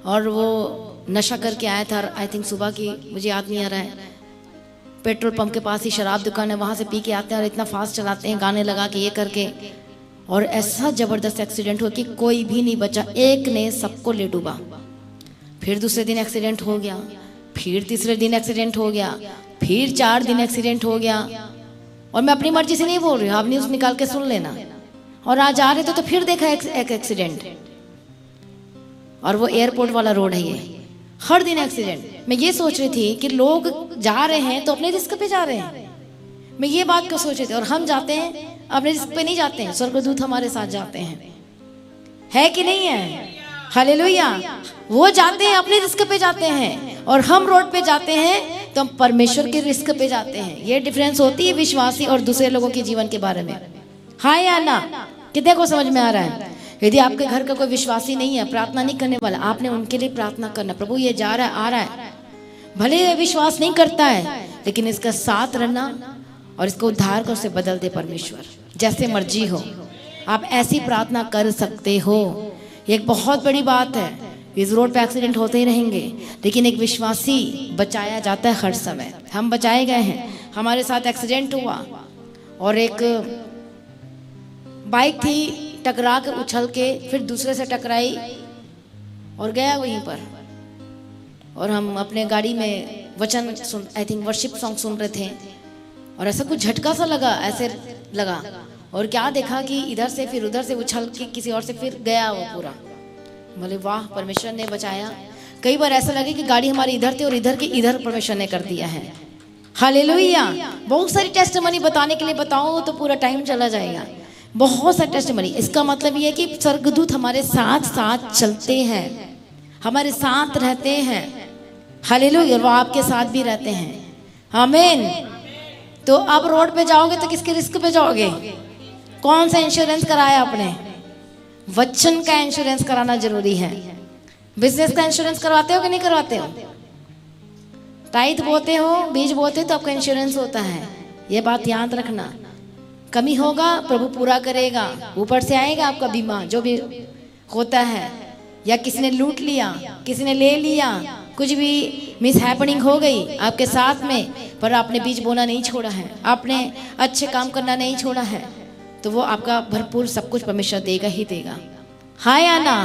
और वो नशा करके आया था, आई थिंक सुबह की, मुझे याद नहीं आ रहा है। पेट्रोल पंप के पास ही शराब दुकान है, वहाँ से पी के आते हैं और इतना फास्ट चलाते हैं, गाने लगा के, ये करके, और ऐसा जबरदस्त एक्सीडेंट हुआ कि कोई भी नहीं बचा, एक ने सबको ले डूबा। फिर दूसरे दिन एक्सीडेंट हो गया, फिर तीसरे दिन एक्सीडेंट हो गया, फिर 4 दिन एक्सीडेंट हो गया। और मैं अपनी मर्जी से नहीं बोल रही हूँ, आप न्यूज़ निकाल के सुन लेना। और आज आ रहे थे तो फिर देखा एक एक्सीडेंट, और वो एयरपोर्ट वाला रोड है ये, हर दिन एक्सीडेंट। मैं ये सोच रही थी कि लोग जा रहे हैं तो अपने रिस्क पे जा रहे हैं, मैं ये बात को सोच रही थी। और हम जाते हैं अपने रिस्क पे नहीं जाते हैं, स्वर्गदूत हमारे साथ जाते हैं, है कि नहीं है? हालेलुया। वो जाते हैं अपने रिस्क पे जाते हैं, और हम रोड पे जाते हैं तो हम परमेश्वर के रिस्क पे जाते हैं। ये डिफरेंस होती है विश्वासी और दूसरे लोगों के जीवन के बारे में। हाँ या ना? कितने को समझ में आ रहा है? यदि आपके घर का कोई विश्वासी नहीं है, प्रार्थना नहीं करने वाला, आपने उनके लिए प्रार्थना करना, प्रभु ये जा रहा है, आ रहा है, भले ये विश्वास नहीं करता है, लेकिन इसका साथ रहना और इसको उद्धार कर से बदल दे परमेश्वर, जैसे मर्जी हो। आप ऐसी प्रार्थना कर सकते हो। ये एक बहुत बड़ी बात है। इस रोड पे एक्सीडेंट होते ही रहेंगे, लेकिन एक विश्वासी बचाया जाता है हर समय। हम बचाए गए हैं। हमारे साथ एक्सीडेंट हुआ, और एक बाइक थी, टकरा के उछल के फिर दूसरे से टकराई और गया वहीं पर। और हम अपने गाड़ी में वचन सुन, आई थिंक वर्शिप सॉन्ग सुन रहे थे, और ऐसा कुछ झटका सा लगा, ऐसे लगा, और क्या देखा कि इधर से फिर उधर से उछल के किसी और से फिर गया वो पूरा। बोले वाह, परमेश्वर ने बचाया। कई बार ऐसा लगे कि गाड़ी हमारी इधर थी और इधर के इधर परमेश्वर ने कर दिया है। हालेलुया। बहुत सारी टेस्टिमनी बताने के लिए बताऊं तो पूरा टाइम चला जाएगा। बहुत सारी टेस्टिमनी। इसका मतलब ये है कि स्वर्गदूत हमारे साथ साथ चलते हैं, हमारे साथ रहते हैं। हालेलुया, वो आपके साथ भी रहते हैं। आमीन। तो अब रोड पे जाओगे तो किसके रिस्क पे जाओगे? कौन सा इंश्योरेंस कराया आपने? वचन का इंश्योरेंस कराना जरूरी है। बिजनेस का इंश्योरेंस करवाते हो कि नहीं करवाते हो? टाइट बोते हो, बीज बोते हो तो आपका इंश्योरेंस होता है। ये बात याद रखना। कमी होगा प्रभु पूरा करेगा, ऊपर से आएगा आपका बीमा जो भी होता है। या किसी ने लूट लिया, किसी ने ले लिया, कुछ भी मिस हैपनिंग हो गई आपके साथ में, पर आपने बीज बोना नहीं छोड़ा है, आपने अच्छे काम करना नहीं छोड़ा है, तो वो आपका भरपूर सब कुछ परमेश्वर देगा ही देगा। हाय आना,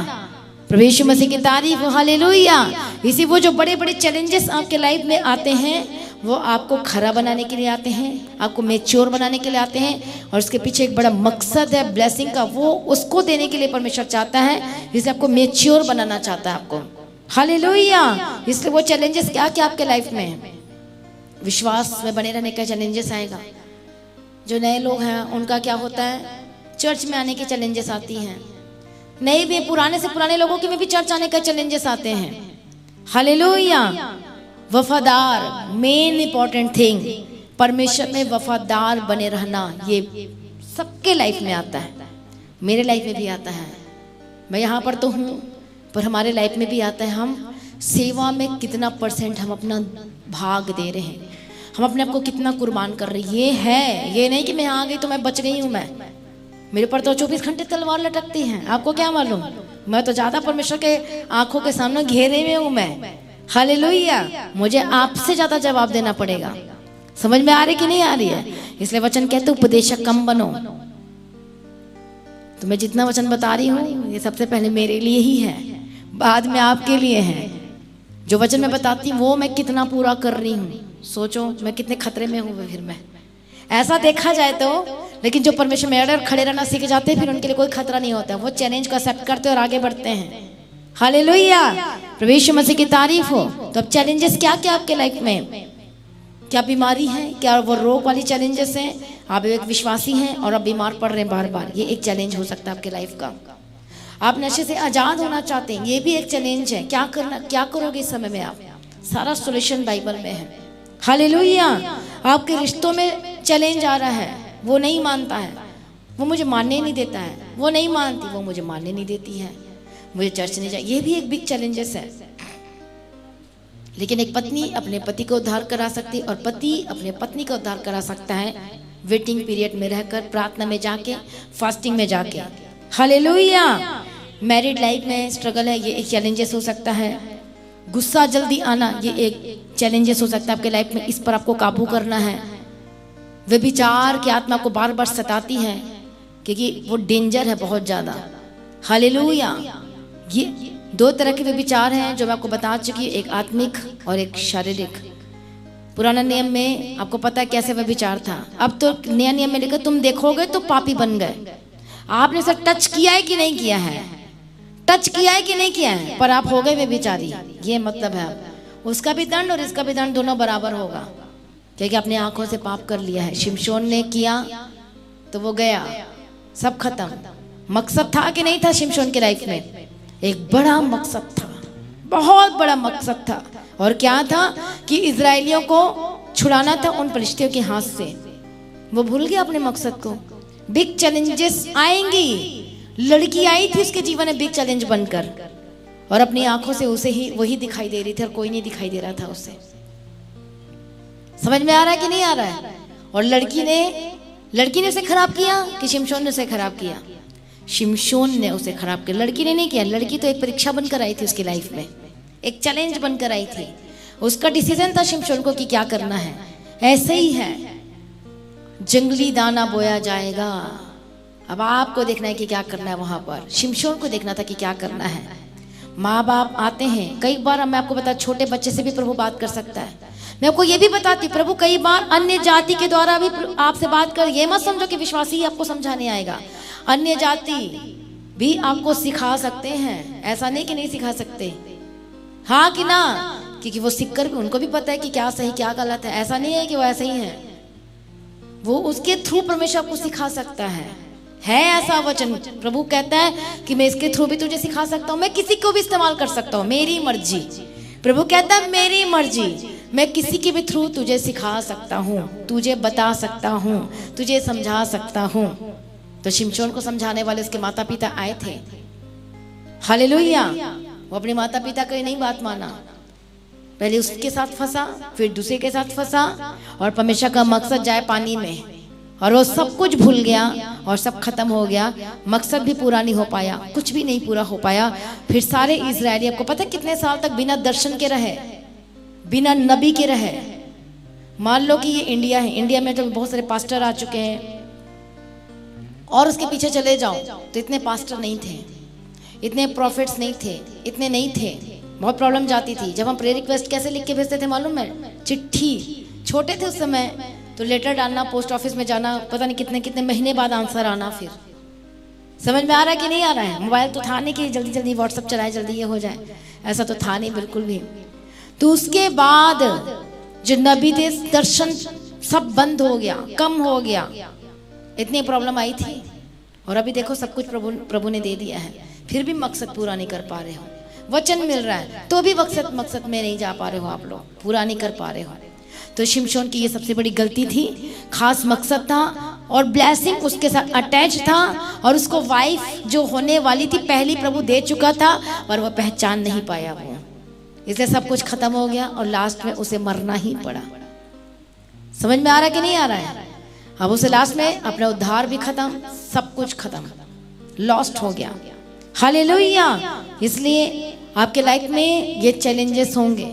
प्रभु यीशु मसीह की तारीफ हो, हालेलुया। इसी वो जो बड़े बड़े चैलेंजेस आपके लाइफ में आते हैं वो आपको खरा बनाने के लिए आते हैं, आपको मैच्योर बनाने के लिए आते हैं, और उसके पीछे एक बड़ा मकसद है ब्लेसिंग का। वो उसको देने के लिए परमेश्वर चाहता है, जिसे आपको मैच्योर बनाना चाहता है आपको। हालेलुया। इसलिए वो चैलेंजेस क्या क्या आपके लाइफ में है, विश्वास में बने रहने का चैलेंजेस आएगा। जो नए लोग हैं उनका क्या होता है, चर्च में आने की चैलेंजेस आती हैं। नए भी पुराने से पुराने लोगों के में भी चर्च आने का चैलेंजेस आते हैं। हालेलुया। वफादार, मेन इंपॉर्टेंट थिंग, परमेश्वर में वफादार बने रहना, ये सबके लाइफ में आता है। मेरे लाइफ में भी आता है। मैं यहाँ पर तो हूँ, पर हमारे लाइफ में भी आता है। हम सेवा में कितना % हम अपना भाग दे रहे हैं, हम अपने आप को कितना कुर्बान कर रहे हैं। ये है, ये नहीं कि मैं आ गई तो मैं बच गई हूँ। मैं मेरे पर तो 24 घंटे तलवार लटकती है। आपको क्या मालूम, मैं तो ज्यादा परमेश्वर के आंखों के सामने घेरे में हूँ मैं। हालेलुया। मुझे आपसे ज्यादा जवाब देना पड़ेगा। समझ में आ रही कि नहीं आ रही है? इसलिए वचन कहते उपदेशक कम बनो। तो मैं जितना वचन बता रही हूँ ये सबसे पहले मेरे लिए ही है, बाद में आपके लिए है। जो वचन मैं बताती हूँ वो मैं कितना पूरा कर रही हूँ, सोचो मैं कितने खतरे में हूँ। फिर मैं ऐसा देखा जाए तो, लेकिन जो परमेश्वर में अड़े खड़े रहना सीख जाते हैं फिर उनके लिए कोई खतरा नहीं होता। वो चैलेंज को एक्सेप्ट करते और आगे बढ़ते हैं। हालेलुया। प्रभु यीशु मसीह की तारीफ हो। तो अब चैलेंजेस क्या क्या आपके लाइफ में, क्या बीमारी है, क्या वो रोग वाली चैलेंजेस हैं, आप एक विश्वासी हैं और आप बीमार पड़ रहे हैं बार बार, ये एक चैलेंज हो सकता है आपके लाइफ का। आप नशे से आजाद होना चाहते हैं, ये भी एक चैलेंज है। क्या करना, क्या करोगे इस समय में आप, सारा सोल्यूशन बाइबल में है। हालेलुया। आपके रिश्तों में चैलेंज आ रहा है, वो नहीं मानता है, वो मुझे मानने नहीं देता है, वो नहीं मानती, वो मुझे मानने नहीं देती है, मुझे चर्च नहीं जाए, ये भी एक बिग चैलेंजेस है। लेकिन एक पत्नी अपने पति को उद्धार करा सकती है और पति अपने पत्नी का उद्धार करा सकता है, वेटिंग पीरियड में रहकर, प्रार्थना में जाके, फास्टिंग में जाके। हालेलुया। मैरिड लाइफ में स्ट्रगल है, ये एक चैलेंजेस हो सकता है। गुस्सा जल्दी आना, ये एक चैलेंजेस हो सकता है आपके लाइफ में, इस पर आपको काबू करना है। व्यभिचार की आत्मा को बार बार सताती है क्योंकि वो डेंजर है बहुत ज्यादा। हालेलुया। ये दो तरह के व्यभिचार हैं जो मैं आपको बता चुकी हूँ, एक आत्मिक और एक शारीरिक। पुराना नियम में आपको पता है कैसे व्यभिचार था, अब तो नया नियम में लिखा तुम देखोगे तो पापी बन गए। आपने उसे टच किया है कि नहीं किया है, टच किया है कि नहीं किया है, पर आप हो गए व्यभिचारी। ये मतलब है उसका भी दंड और इसका भी दंड दोनों बराबर होगा, क्योंकि अपने आंखों से पाप कर लिया है। शिमशोन ने किया तो वो गया, सब खत्म। मकसद था कि नहीं था शिमशोन की लाइफ में? एक बड़ा मकसद था, बहुत बड़ा मकसद था। और क्या था कि इजरायलियों को छुड़ाना था उन फलिश्तियों के हाथ से। वो भूल गया अपने मकसद को। बिग चैलेंजेस आएंगी। लड़की आई थी उसके जीवन में बिग चैलेंज बनकर, और अपनी आंखों से उसे ही वही दिखाई दे रही थी और कोई नहीं दिखाई दे रहा था उसे। समझ में आ रहा है कि नहीं आ रहा है? और लड़की ने उसे खराब किया कि शिमशोन ने उसे खराब किया? शिमशोन ने उसे खराब किया, लड़की ने नहीं किया। लड़की तो एक परीक्षा बनकर आई थी उसकी लाइफ में, एक चैलेंज बनकर आई थी। उसका डिसीजन था शिमशोन को कि क्या करना है। ऐसे ही है, जंगली दाना बोया जाएगा। अब आपको देखना है कि क्या करना है वहां पर। शिमशोन को देखना था कि क्या करना है। माँ बाप आते हैं कई बार, मैं आपको बता, छोटे बच्चे से भी प्रभु बात कर सकता है। मैं आपको ये भी बताती, प्रभु कई बार अन्य जाति के द्वारा भी आपसे बात कर। ये मत समझो कि विश्वासी ही आपको समझाने आएगा, अन्य जाति भी आपको सिखा सकते हैं। ऐसा नहीं कि नहीं सिखा सकते, हाँ कि ना, क्योंकि वो सीखकर भी उनको भी पता है कि क्या सही क्या गलत है। ऐसा नहीं है कि वो ऐसे ही है, वो उसके थ्रू परमेश्वर आपको सिखा सकता है ऐसा वचन। प्रभु कहता है कि मैं इसके थ्रू भी तुझे सिखा सकता हूँ, मैं किसी को भी इस्तेमाल कर सकता हूँ, मेरी मर्जी। प्रभु कहता है मेरी मर्जी, मैं किसी के भी थ्रू तुझे सिखा सकता हूँ, तुझे बता सकता हूँ, तुझे समझा सकता हूँ। तो शिमशोन को समझाने वाले उसके माता पिता आए थे। हालेलुया। वो अपने माता पिता की नहीं बात माना, पहले उसके साथ फंसा, फिर दूसरे के साथ फंसा, और परमेश्वर का मकसद जाए पानी में, और वो सब कुछ भूल गया और सब खत्म हो गया। मकसद भी पूरा नहीं हो पाया, कुछ भी नहीं पूरा हो पाया। फिर सारे इजरायली, आपको पता है कितने साल तक बिना दर्शन के रहे, बिना नबी के रहे। मान लो कि ये इंडिया है, इंडिया में तो बहुत सारे पास्टर आ चुके हैं, और उसके पीछे चले जाओ तो इतने पास्टर नहीं थे, इतने प्रॉफिट्स नहीं थे, इतने नहीं थे। बहुत प्रॉब्लम जाती थी। जब हम प्रेयर रिक्वेस्ट कैसे लिख के भेजते थे मालूम है? चिट्ठी, छोटे थे उस समय तो लेटर डालना, पोस्ट ऑफिस में जाना, पता नहीं कितने कितने महीने बाद आंसर आना। फिर समझ में आ रहा है कि नहीं आ रहा है? मोबाइल तो था नहीं कि जल्दी जल्दी व्हाट्सअप चलाए जल्दी ये हो जाए, ऐसा तो था नहीं बिल्कुल भी। तो उसके बाद जो नबी थे, दर्शन सब बंद हो गया, कम हो गया, इतनी प्रॉब्लम आई थी। और अभी देखो सब कुछ प्रभु ने दे दिया है, फिर भी मकसद पूरा नहीं कर पा रहे हो। वचन मिल रहा है तो भी मकसद में नहीं जा पा रहे हो, आप लोग पूरा नहीं कर पा रहे हो। तो शिमशोन की ये सबसे बड़ी गलती थी। खास मकसद था और ब्लेसिंग उसके साथ अटैच था, और उसको वाइफ जो होने वाली थी पहली प्रभु दे चुका था, और वह पहचान नहीं पाया वो, इसलिए सब कुछ खत्म हो गया और लास्ट में उसे मरना ही पड़ा। समझ में आ रहा है कि नहीं आ रहा है? अब उसे लास्ट में अपना उद्धार भी खत्म, सब कुछ खत्म, लॉस्ट हो गया। हालेलुया। इसलिए आपके लाइफ में ये चैलेंजेस होंगे,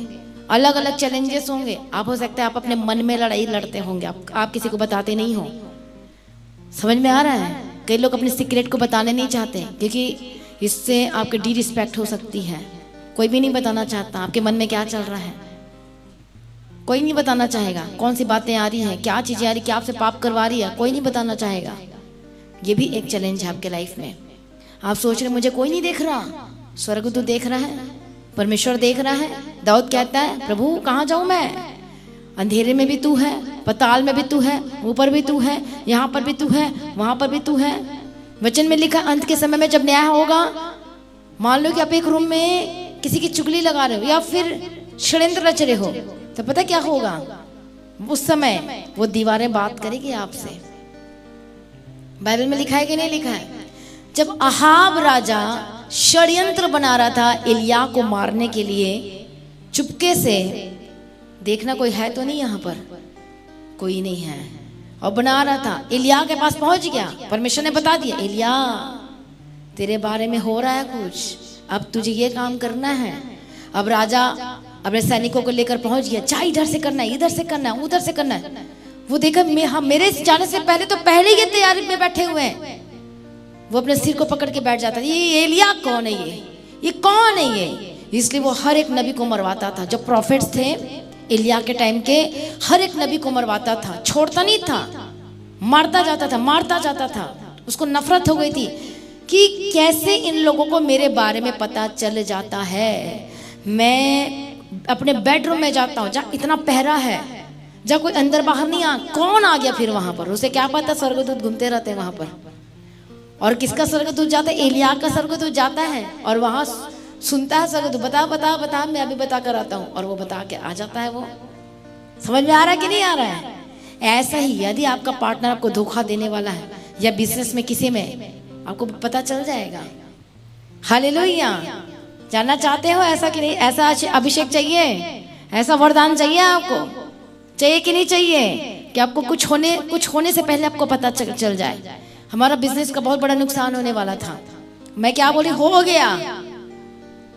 अलग अलग चैलेंजेस होंगे। आप हो सकता है आप अपने मन में लड़ाई लड़ते होंगे, आप किसी को बताते नहीं हो। समझ में आ रहा है? कई लोग अपने सीक्रेट को बताने नहीं चाहते, क्योंकि इससे आपके डिसरिस्पेक्ट हो सकती है। कोई भी नहीं बताना चाहता आपके मन में क्या चल रहा है, कोई नहीं बताना चाहेगा। कौन सी बातें आ रही हैं, क्या चीजें आ रही, क्या आपसे पाप करवा रही है, कोई नहीं बताना चाहेगा। ये भी एक चैलेंज है आपके लाइफ में। आप सोच रहे मुझे कोई नहीं देख रहा, स्वर्गदूत देख रहा है, परमेश्वर देख रहा है। दाऊद कहता है प्रभु कहाँ जाऊं मैं, अंधेरे में भी तू है, पताल में भी तू है, ऊपर भी तू है, यहाँ पर भी तू है, वहां पर भी तू है। वचन में लिखा अंत के समय में जब न्याय होगा, मान लो कि आप एक रूम में किसी की चुगली लगा रहे हो या फिर षड्यंत्र रच रहे हो, तो पता क्या होगा? उस समय वो दीवारें बात करेगी आपसे। बाइबल में लिखा है कि नहीं लिखा है? जब अहाब राजा षड्यंत्र बना रहा था एलिया को मारने के लिए, चुपके से देखना कोई है तो नहीं, यहाँ पर कोई नहीं है, और बना रहा था। एलिया के पास पहुंच गया, परमेश्वर ने बता दिया एलिया तेरे बारे में हो रहा है कुछ, अब तुझे ये काम करना है। अब राजा अपने सैनिकों को लेकर पहुंच गया, चाहे इधर से करना है, इधर से करना है, उधर से करना है। वो देखा मेरे जाने से पहले तो पहले ये तैयारी में बैठे हुए हैं। वो अपने सिर को पकड़ के बैठ जाता है, ये एलिया कौन है, ये कौन है ये? इसलिए वो हर एक नबी को मरवाता था। जो प्रॉफिट्स थे एलिया के टाइम के, हर एक नबी को मरवाता था, छोड़ता नहीं था, मारता जाता था, मारता जाता था। उसको नफरत हो गई थी कि कैसे इन लोगों को मेरे बारे में पता चल जाता है। मैं अपने बेडरूम में जाता हूँ जहाँ इतना पहरा है, जहाँ कोई अंदर बाहर नहीं आ, कौन आ गया फिर वहां पर? उसे क्या पता, स्वर्गदूत घूमते रहते हैं वहां पर। और किसका स्वर्गदूत जाता है? एलिया का स्वर्गदूत जाता है और वहां सुनता है स्वर्गदूत, बता बता बता, मैं अभी बता कर आता हूँ, और वो बता के आ जाता है। वो समझ में आ रहा है कि नहीं आ रहा है? ऐसा ही यदि आपका पार्टनर आपको धोखा देने वाला है या बिजनेस में किसी में, आपको पता चल जाएगा। हालेलुया। जानना चाहते हो ऐसा कि नहीं? ऐसा अभिषेक चाहिए, ऐसा वरदान चाहिए आपको, चाहिए कि नहीं चाहिए? कि आपको कुछ होने से पहले आपको पता चल जाए। हमारा बिजनेस का बहुत बड़ा नुकसान होने वाला था। मैं क्या बोली, हो गया,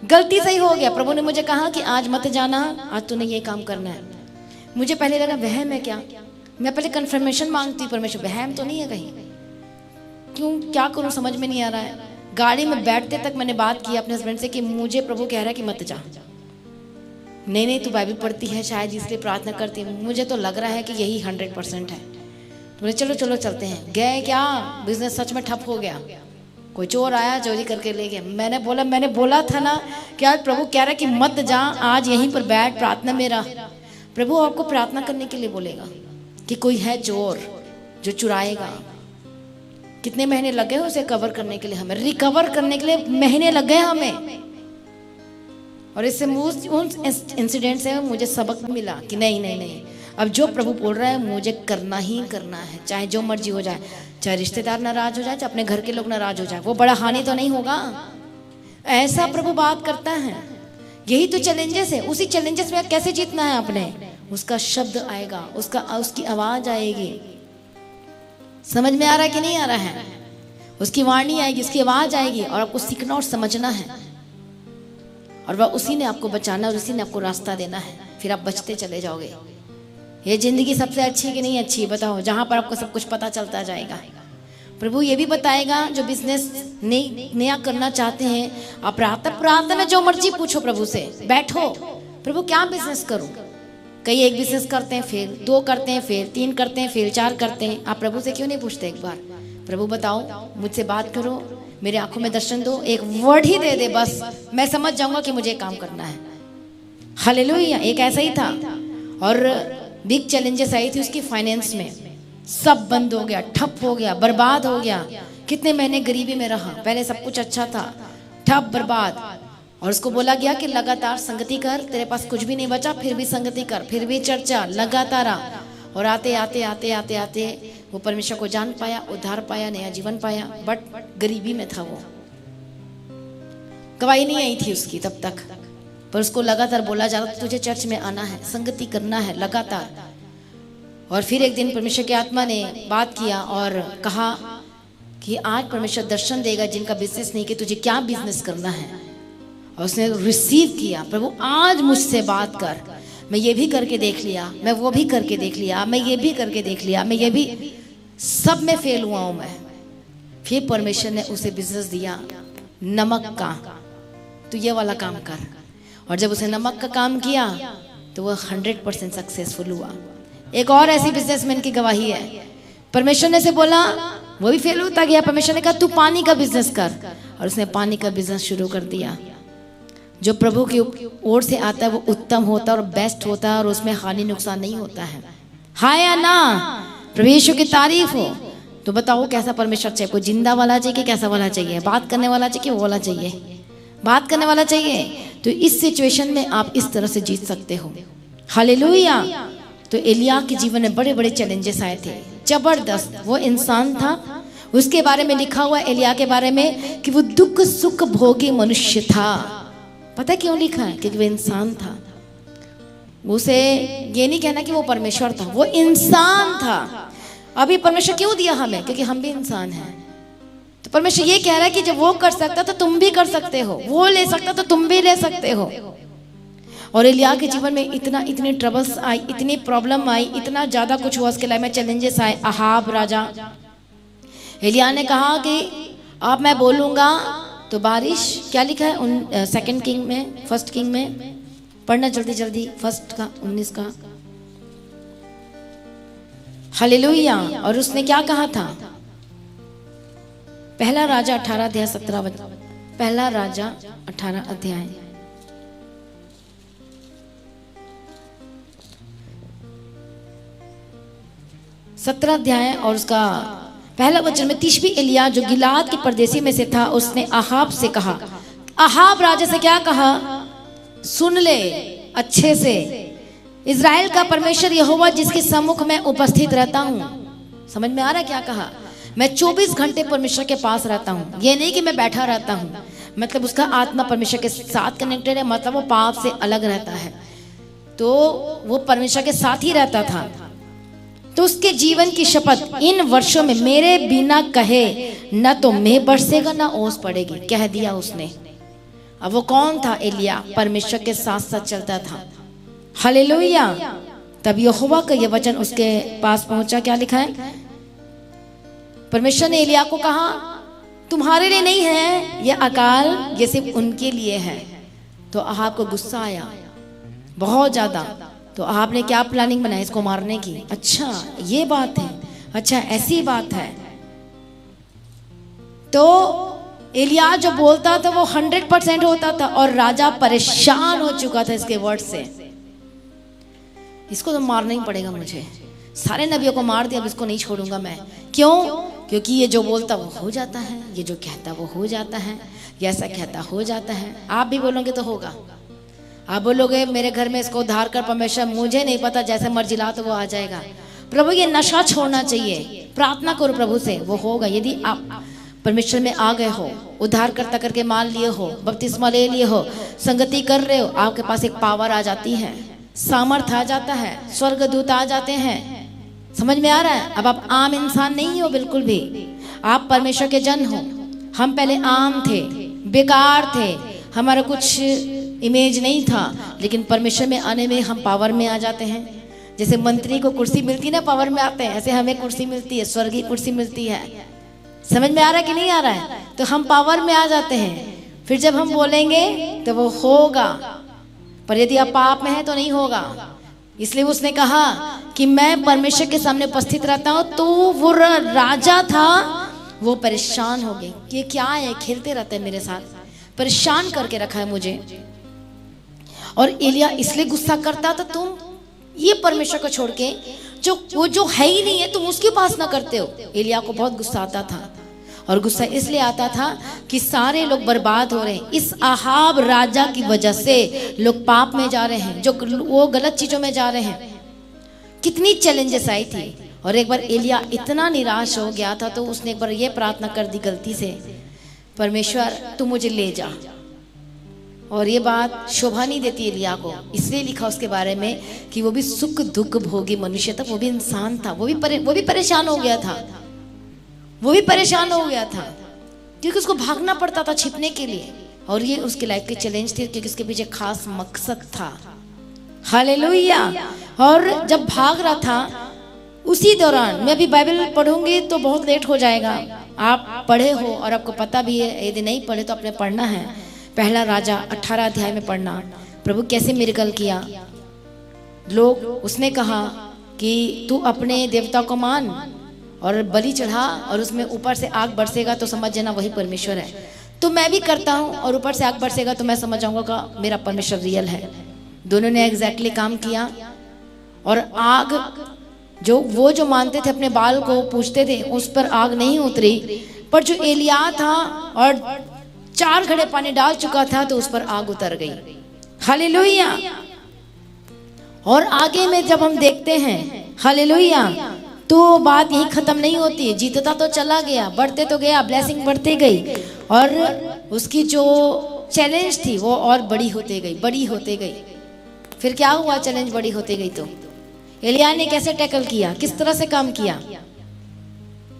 गलती से ही हो गया। प्रभु ने मुझे कहा कि आज मत जाना, आज तूने ये काम करना है। मुझे पहले लगा वहम है क्या, मैं पहले कंफर्मेशन मांगती, परमेश्वर वहम तो नहीं है कहीं, क्यों क्या करूं समझ में नहीं आ रहा है। गाड़ी में बैठते तक मैंने बात की अपने हस्बैंड से कि मुझे प्रभु कह रहा है कि मत जा। नहीं तू बाइबल पढ़ती है शायद इसलिए प्रार्थना करती है, मुझे तो लग रहा है कि यही 100% है। तो चलो चलो चलते हैं। गए क्या, बिजनेस सच में ठप हो गया। कोई चोर आया, चोरी करके ले गया। मैंने बोला था ना कि आज प्रभु कह रहा है कि मत जा, आज यहीं पर बैठ प्रार्थना में रह। प्रभु आपको प्रार्थना करने के लिए बोलेगा कि कोई है चोर जो चुराएगा। कितने महीने लगे उसे कवर करने के लिए, हमें रिकवर करने के लिए महीने लग गए हमें। और इससे उन इंसिडेंट से मुझे सबक मिला कि नहीं नहीं नहीं, अब जो प्रभु बोल रहा है मुझे करना ही करना है, चाहे जो मर्जी हो जाए, चाहे रिश्तेदार नाराज हो जाए, चाहे अपने घर के लोग नाराज हो जाए, वो बड़ा हानि तो नहीं होगा। ऐसा प्रभु बात करता है। यही तो चैलेंजेस है। उसी चैलेंजेस में कैसे जीतना है आपने, उसका शब्द आएगा, उसकी आवाज आएगी। समझ में आ रहा है कि नहीं आ रहा है? उसकी वाणी आएगी, उसकी आवाज आएगी और आपको सीखना और समझना है, और वह उसी ने आपको बचाना और उसी ने आपको रास्ता देना है। फिर आप बचते चले जाओगे। ये जिंदगी सबसे अच्छी कि नहीं अच्छी बताओ, जहां पर आपको सब कुछ पता चलता जाएगा। प्रभु ये भी बताएगा, जो बिजनेस नया करना चाहते हैं, आप प्रार्थना में जो मर्जी पूछो प्रभु से, बैठो प्रभु क्या बिजनेस करूं। कई एक बिजनेस करते हैं, फिर 2 करते हैं, फिर 3 करते हैं, फिर 4 करते हैं। आप प्रभु से क्यों नहीं पूछते एक बार, प्रभु बताओ, मुझसे बात करो, मेरे आंखों में दर्शन दो, एक वर्ड ही दे दे बस, मैं समझ जाऊंगा कि मुझे काम करना है। हालेलुया। एक ऐसा ही था और बिग चैलेंजेस आई थी उसकी फाइनेंस में। सब बंद हो गया, ठप हो गया, बर्बाद हो गया। कितने महीने गरीबी में रहा, पहले सब कुछ अच्छा था, ठप बर्बाद। और उसको बोला गया कि लगातार संगति कर, तेरे पास कुछ भी नहीं बचा फिर भी संगति कर, फिर भी चर्चा लगातार। और आते आते आते आते आते वो परमेश्वर को जान पाया, उद्धार पाया, नया जीवन पाया, बट गरीबी में था वो। गवाही नहीं आई थी उसकी तब तक, पर उसको लगातार बोला जा रहा था तुझे चर्च में आना है, संगति करना है लगातार। और फिर एक दिन परमेश्वर की आत्मा ने बात किया और कहा कि आज परमेश्वर दर्शन देगा जिनका बिजनेस नहीं, कि तुझे क्या बिजनेस करना है। और उसने रिसीव किया, प्रभु आज मुझसे बात कर, मैं ये भी करके देख लिया, मैं वो भी करके देख लिया, मैं ये भी करके देख लिया, मैं ये भी, सब में फेल हुआ हूं मैं। फिर परमेश्वर ने उसे बिजनेस दिया नमक का, तो ये वाला काम कर। और जब उसे नमक का काम किया तो वह 100% सक्सेसफुल हुआ। एक और ऐसी बिजनेसमैन की गवाही है, परमेश्वर ने से बोला, वो भी फेल होता गया। परमेश्वर ने कहा तू पानी का बिजनेस कर, और उसने पानी का बिजनेस शुरू कर दिया। जो प्रभु की ओर से आता है वो उत्तम होता है और बेस्ट होता है, और उसमें हानि नुकसान नहीं होता है। हाँ या ना? प्रभु यीशु की तारीफ हो। तो बताओ कैसा परमेश्वर चाहिए? कोई जिंदा वाला चाहिए कि कैसा वाला चाहिए? बात करने वाला चाहिए कि वो वाला चाहिए? बात करने वाला चाहिए। तो इस सिचुएशन में आप इस तरह से जीत सकते हो। हालेलुया। तो एलिया के जीवन में बड़े बड़े चैलेंजेस आए थे, जबरदस्त। वो इंसान था, उसके बारे में लिखा हुआ एलिया के बारे में कि वो दुख सुख भोगी मनुष्य था। पता क्यों लिखा है? क्योंकि वो इंसान था। उसे ये नहीं कहना कि वो परमेश्वर था, वो इंसान था। अभी परमेश्वर क्यों दिया हमें? क्योंकि हम भी इंसान हैं। तो परमेश्वर ये कह रहा है कि जब वो कर सकता तो तुम भी कर सकते हो, वो ले सकता तो तुम भी ले सकते हो। और एलिया के जीवन में इतनी ट्रबल्स आई, इतनी प्रॉब्लम आई, इतना ज्यादा कुछ हुआ उसके लाइफ में, चैलेंजेस आए। अहाब राजा, एलिया ने कहा कि अब मैं बोलूंगा तो बारिश, क्या लिखा है उन 2 किंग में, 1 किंग में पढ़ना जल्दी जल्दी, 1 का 19 का। हालेलुया। और उसने क्या कहा था? पहला राजा 18 अध्याय 17, पहला राजा 18 अध्याय 17 अध्याय और उसका पहला वचन में, तिशबी एलिया जो गिलाद के परदेसी में से था, उसने अहाब से कहा। अहाब राजा से क्या कहा? सुन ले अच्छे से, इज़राइल का परमेश्वर यहोवा जिसके सम्मुख में उपस्थित रहता हूँ। समझ में आ रहा है क्या कहा? मैं 24 घंटे परमेश्वर के पास रहता हूँ। ये नहीं कि मैं बैठा रहता हूँ, मतलब उसका आत्मा परमेश्वर के साथ कनेक्टेड है, मतलब वो पाप से अलग रहता है, तो वो परमेश्वर के साथ ही रहता था। तो उसके जीवन की शपथ, इन वर्षों में मेरे बिना कहे न तो मेघ बरसेगा न ओस पड़ेगी, कह दिया उसने। अब वो कौन था? एलिया, परमेश्वर के साथ साथ चलता था। हालेलुया। तब यहोवा का ये वचन उसके पास पहुंचा। क्या लिखा है? परमेश्वर ने एलिया को कहा तुम्हारे लिए नहीं है ये अकाल, ये सिर्फ उनके लिए है। तो अहाब को गुस्सा आया बहुत ज्यादा। तो आपने क्या प्लानिंग बनाई इसको मारने की? अच्छा ये बात है, अच्छा ऐसी बात है। तो एलिया जो बोलता था वो 100% होता था, और राजा परेशान हो चुका था इसके वर्ड से। इसको तो मारना ही पड़ेगा मुझे, सारे नबियों को मार दिया, अब इसको नहीं छोड़ूंगा मैं। क्यों? क्योंकि ये जो बोलता वो हो जाता है, ये जो कहता वो हो जाता है, ये ऐसा कहता हो जाता है। आप भी बोलोगे तो होगा। आप बोलोगे मेरे घर में इसको उद्धार कर परमेश्वर, मुझे नहीं पता, जैसे मर्जी ला तो वो आ जाएगा। प्रभु ये नशा छोड़ना चाहिए, प्रार्थना करो प्रभु से, वो होगा। यदि आप परमेश्वर में आ गए हो, उद्धारकर्ता करके मान लिए हो, बपतिस्मा ले लिए हो, संगति कर रहे हो, आपके पास एक पावर आ जाती है, सामर्थ आ जाता है, स्वर्गदूत आ जाते हैं। समझ में आ रहा है? अब आप आम इंसान नहीं हो बिल्कुल भी, आप परमेश्वर के जन हो। हम पहले आम थे, बेकार थे, हमारा कुछ इमेज नहीं था, लेकिन परमेश्वर में आने में हम पावर में आ जाते हैं। जैसे मंत्री को कुर्सी मिलती है ना, पावर में आते हैं, ऐसे हमें कुर्सी मिलती है, स्वर्गीय कुर्सी मिलती है। समझ में आ रहा है कि नहीं आ रहा है? तो हम पावर में आ जाते हैं। फिर जब हम बोलेंगे तो वो होगा, पर यदि आप पाप में हैं तो नहीं होगा। इसलिए उसने कहा कि मैं परमेश्वर के सामने उपस्थित रहता हूं। तो वो राजा था, वो परेशान हो गए कि क्या है, खेलते रहते हैं मेरे साथ, परेशान करके रखा है मुझे। और एलिया इसलिए गुस्सा करता था, तुम ये परमेश्वर को छोड़ के जो है ही नहीं है तुम उसके पास ना करते हो। एलिया को बहुत गुस्सा आता था, और गुस्सा इसलिए आता था कि सारे लोग बर्बाद हो रहे हैं। इस आहाब राजा की वजह से लोग पाप में जा रहे हैं, जो वो गलत चीजों में जा रहे हैं। कितनी चैलेंजेस आई थी। और एक बार एलिया इतना निराश हो गया था, तो उसने एक बार ये प्रार्थना कर दी गलती से, परमेश्वर तू मुझे ले जा। और ये बात शोभा नहीं देती एलिया को, इसलिए लिखा उसके बारे में कि वो भी सुख दुख भोगी मनुष्य था, वो भी इंसान था, वो भी परेशान हो गया था, वो भी परेशान हो गया था, क्योंकि उसको भागना पड़ता था छिपने के लिए। और ये उसकी लाइफ की चैलेंज थी, क्योंकि उसके पीछे खास मकसद था। हालेलुया। और जब भाग रहा था, उसी दौरान मैं अभी बाइबल पढ़ूंगी तो बहुत लेट हो जाएगा। आप पढ़े हो और आपको पता भी है, यदि नहीं पढ़े तो आपने पढ़ना है। पहला राजा 18 अध्याय में पढ़ना, प्रभु कैसे मिरेकल किया। लोग, उसने कहा कि तू अपने देवता को मान और बलि चढ़ा, और उसमें ऊपर से आग बरसेगा तो समझ जाना वही परमेश्वर है। तो मैं भी करता हूँ, और ऊपर से आग बरसेगा तो मैं समझ जाऊंगा कि मेरा परमेश्वर रियल है। दोनों ने एग्जैक्टली काम किया। और आग जो मानते थे, अपने बाल को पूछते थे, उस पर आग नहीं उतरी। पर जो एलिया था और 4 घड़े पानी डाल चुका था, तो उस पर आग उतर गई। हालेलुया। और आगे में जब हम देखते हैं, हालेलुया, तो बात यही खत्म नहीं होती। जीतता तो चला गया, बढ़ते तो गया, ब्लेसिंग बढ़ती गई, और उसकी जो चैलेंज थी वो और बड़ी होते गई। फिर क्या हुआ? चैलेंज बड़ी होती गई तो एलिया ने कैसे टैकल किया, किस तरह से काम किया?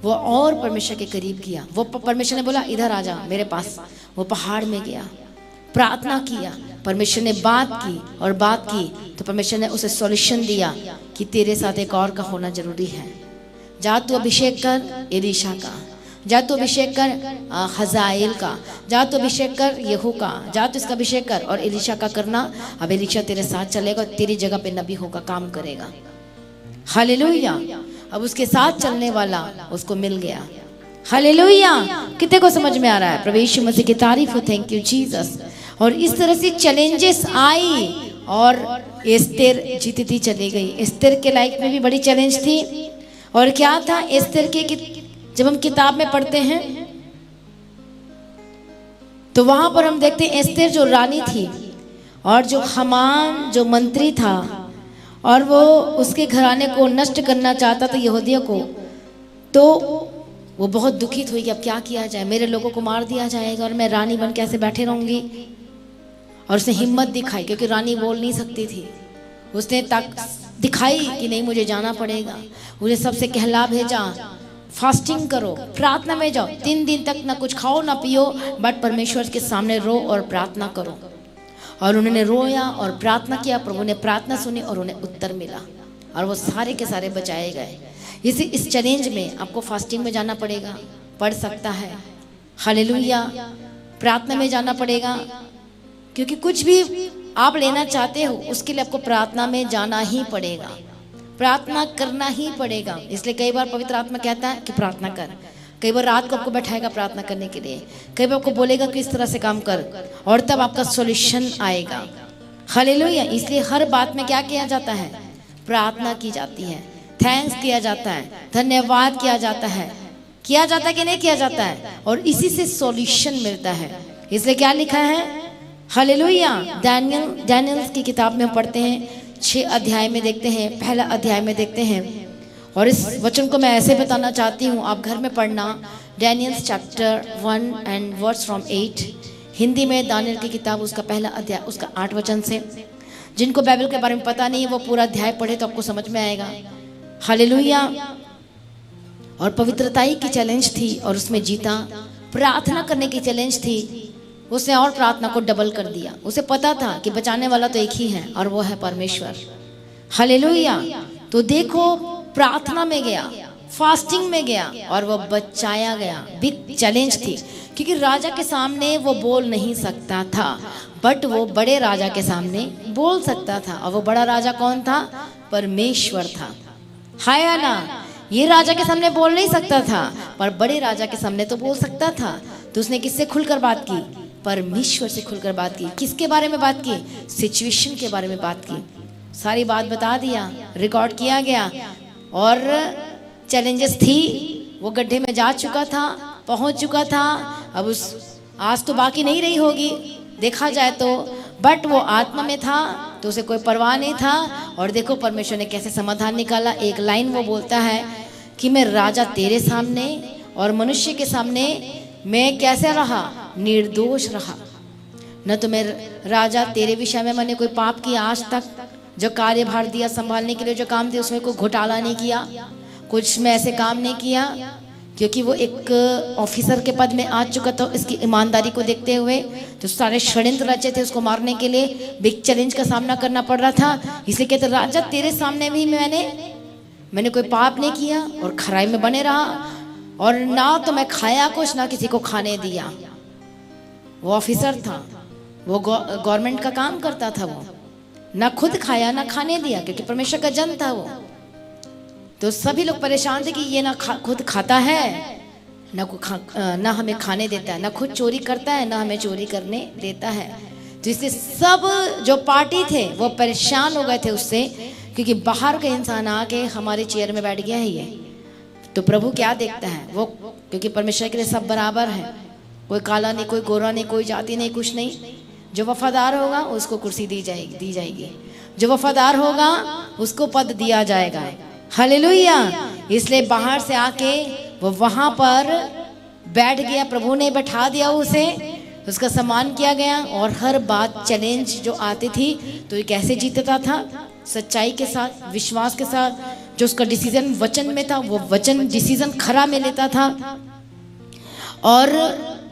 वो और परमेश्वर के करीब किया। वो परमेश्वर ने बोला इधर आ जा मेरे पास। वो पहाड़ में गया, प्रार्थना किया, परमेश्वर ने बात की, और बात की तो परमेश्वर ने उसे सॉल्यूशन दिया कि तेरे साथ एक और का होना जरूरी है। जा तू अभिषेक कर एलीशा का, जा तू अभिषेक कर हजाएल का, जा तू अभिषेक कर यहू का, जा तू इसका अभिषेक कर और एलीशा का करना। अब एलीशा तेरे साथ चलेगा, तेरी जगह पे नबी होगा, काम करेगा। हालेलुया। अब उसके साथ चलने वाला उसको मिल गया। हालेलुया। कितने को समझ में आ रहा है? प्रभु यीशु मसीह की तारीफ हो। Thank you Jesus. और इस तरह से चैलेंजेस आई, और एस्तेर जीतती चली गई। एस्तेर के लाइफ में भी बड़ी चैलेंज थी। और क्या था एस्तेर के जब हम किताब में पढ़ते हैं तो वहां पर हम देखते हैं एस्तेर जो रानी थी, और जो हमान जो मंत्री था, और वो उसके घराने को नष्ट करना चाहता था यहूदियों को। तो वो बहुत दुखित हुई कि अब क्या किया जाए, मेरे लोगों को मार दिया जाएगा और मैं रानी बन के ऐसे बैठे रहूंगी। और उसने हिम्मत दिखाई, क्योंकि रानी बोल नहीं सकती थी। उसने दिखाई कि नहीं मुझे जाना पड़ेगा। उन्हें सबसे कहला भेजा, फास्टिंग करो, प्रार्थना में जाओ, 3 दिन तक ना कुछ खाओ ना पियो, बट परमेश्वर के सामने रो और प्रार्थना करो। और उन्होंने रोया और प्रार्थना किया, प्रभु ने प्रार्थना सुनी और उन्हें उत्तर मिला, और वो सारे के सारे बचाए गए। इस चैलेंज में आपको फास्टिंग में जाना पड़ेगा, पढ़ सकता है। हालेलुया। प्रार्थना में जाना पड़ेगा, क्योंकि कुछ भी आप लेना चाहते हो उसके लिए आपको प्रार्थना में जाना ही पड़ेगा, प्रार्थना करना ही पड़ेगा। इसलिए कई बार पवित्र आत्मा कहता है कि प्रार्थना कर। कई बार रात को आपको बैठाएगा प्रार्थना करने के लिए, कई बार आपको बोलेगा कि इस तरह से काम कर, और तब आपका सॉल्यूशन आएगा। हालेलुया। इसलिए हर बात में क्या किया जाता है? प्रार्थना की जाती है, थैंक्स किया जाता है, धन्यवाद किया जाता है कि नहीं किया जाता है, और इसी से सॉल्यूशन मिलता है। इसलिए क्या लिखा है? हालेलुया। डैनियल्स की किताब में हम पढ़ते हैं 6 अध्याय में देखते हैं, पहला अध्याय में देखते हैं। और इस वचन को मैं ऐसे बताना चाहती हूँ, आप घर में पढ़ना। Daniel's chapter 1 and verse from 8। Hindi में दानियल की किताब उसका पहला अध्याय उसका 8 वचन से। जिनको बाइबल के बारे में पता नहीं है वो पूरा अध्याय पढ़े तो आपको समझ में आएगा। हालेलुया। और पवित्रताई की चैलेंज थी और उसमें जीता। प्रार्थना करने की चैलेंज थी, उसने और प्रार्थना को डबल कर दिया। उसे पता था कि बचाने वाला तो एक ही है और वो है परमेश्वर। हालेलुया। तो देखो, प्रार्थना में गया, फास्टिंग में गया और वो बचाया गया। बिग चैलेंज थी क्योंकि राजा के सामने वो बोल नहीं सकता था, बट वो बड़े राजा के सामने बोल सकता था। और वो बड़ा राजा कौन था? परमेश्वर था। हाय ना, ये राजा के सामने बोल नहीं सकता था पर बड़े राजा के सामने तो बोल सकता था। तो उसने किससे खुलकर बात की? परमेश्वर से खुलकर बात की। किसके बारे में बात की? सिचुएशन के बारे में बात की। सारी बात बता दिया, रिकॉर्ड किया गया। और चैलेंजेस थी, वो गड्ढे में जा चुका था, पहुंच चुका था। अब उस आज तो बाकी नहीं रही होगी देखा जाए तो, बट वो आत्मा में था तो उसे कोई परवाह नहीं था। और देखो परमेश्वर ने कैसे समाधान निकाला। एक लाइन वो बोलता है कि मैं राजा तेरे सामने और मनुष्य के सामने मैं कैसे रहा? निर्दोष रहा। न तो मैं राजा तेरे विषय में मैंने कोई पाप किया आज तक। जो कार्यभार दिया संभालने के लिए, जो काम थे उसमें कोई घोटाला नहीं किया, कुछ में ऐसे काम नहीं किया, क्योंकि वो एक ऑफिसर के पद में आ चुका था। इसकी ईमानदारी को देखते हुए तो सारे षड्यंत्र रचे थे उसको मारने के लिए। बिग चैलेंज का सामना करना पड़ रहा था। इसलिए कहते राजा तेरे सामने भी मैंने कोई पाप नहीं किया और खराई में बने रहा, और ना तो मैं खाया कुछ ना किसी को खाने दिया। वो ऑफिसर था, वो गवर्नमेंट का काम करता था। वो ना खुद खाया ना खाने दिया क्योंकि परमेश्वर का जन था वो। तो सभी लोग परेशान थे कि ये ना खुद खाता है ना हमें खाने देता है, ना खुद चोरी करता है ना हमें चोरी करने देता है। तो इसलिए सब जो पार्टी थे वो परेशान हो गए थे उससे, क्योंकि बाहर का इंसान आके हमारे चेयर में बैठ गया है ये। तो प्रभु क्या देखता है वो, क्योंकि परमेश्वर के लिए सब बराबर है, कोई काला नहीं, कोई गोरा नहीं, कोई जाति नहीं, कुछ नहीं। जो वफादार होगा उसको कुर्सी दी जाएगी, जो वफादार होगा उसको पद दिया जाएगा। हालेलुया। इसलिए बाहर से आके वो वहां पर बैठ गया, प्रभु ने बैठा दिया उसे, उसका सम्मान किया गया। और हर बात चैलेंज जो आती थी तो ये कैसे जीतता था? सच्चाई के साथ, विश्वास के साथ। जो उसका डिसीजन वचन में था वो वचन डिसीजन खरा में लेता था और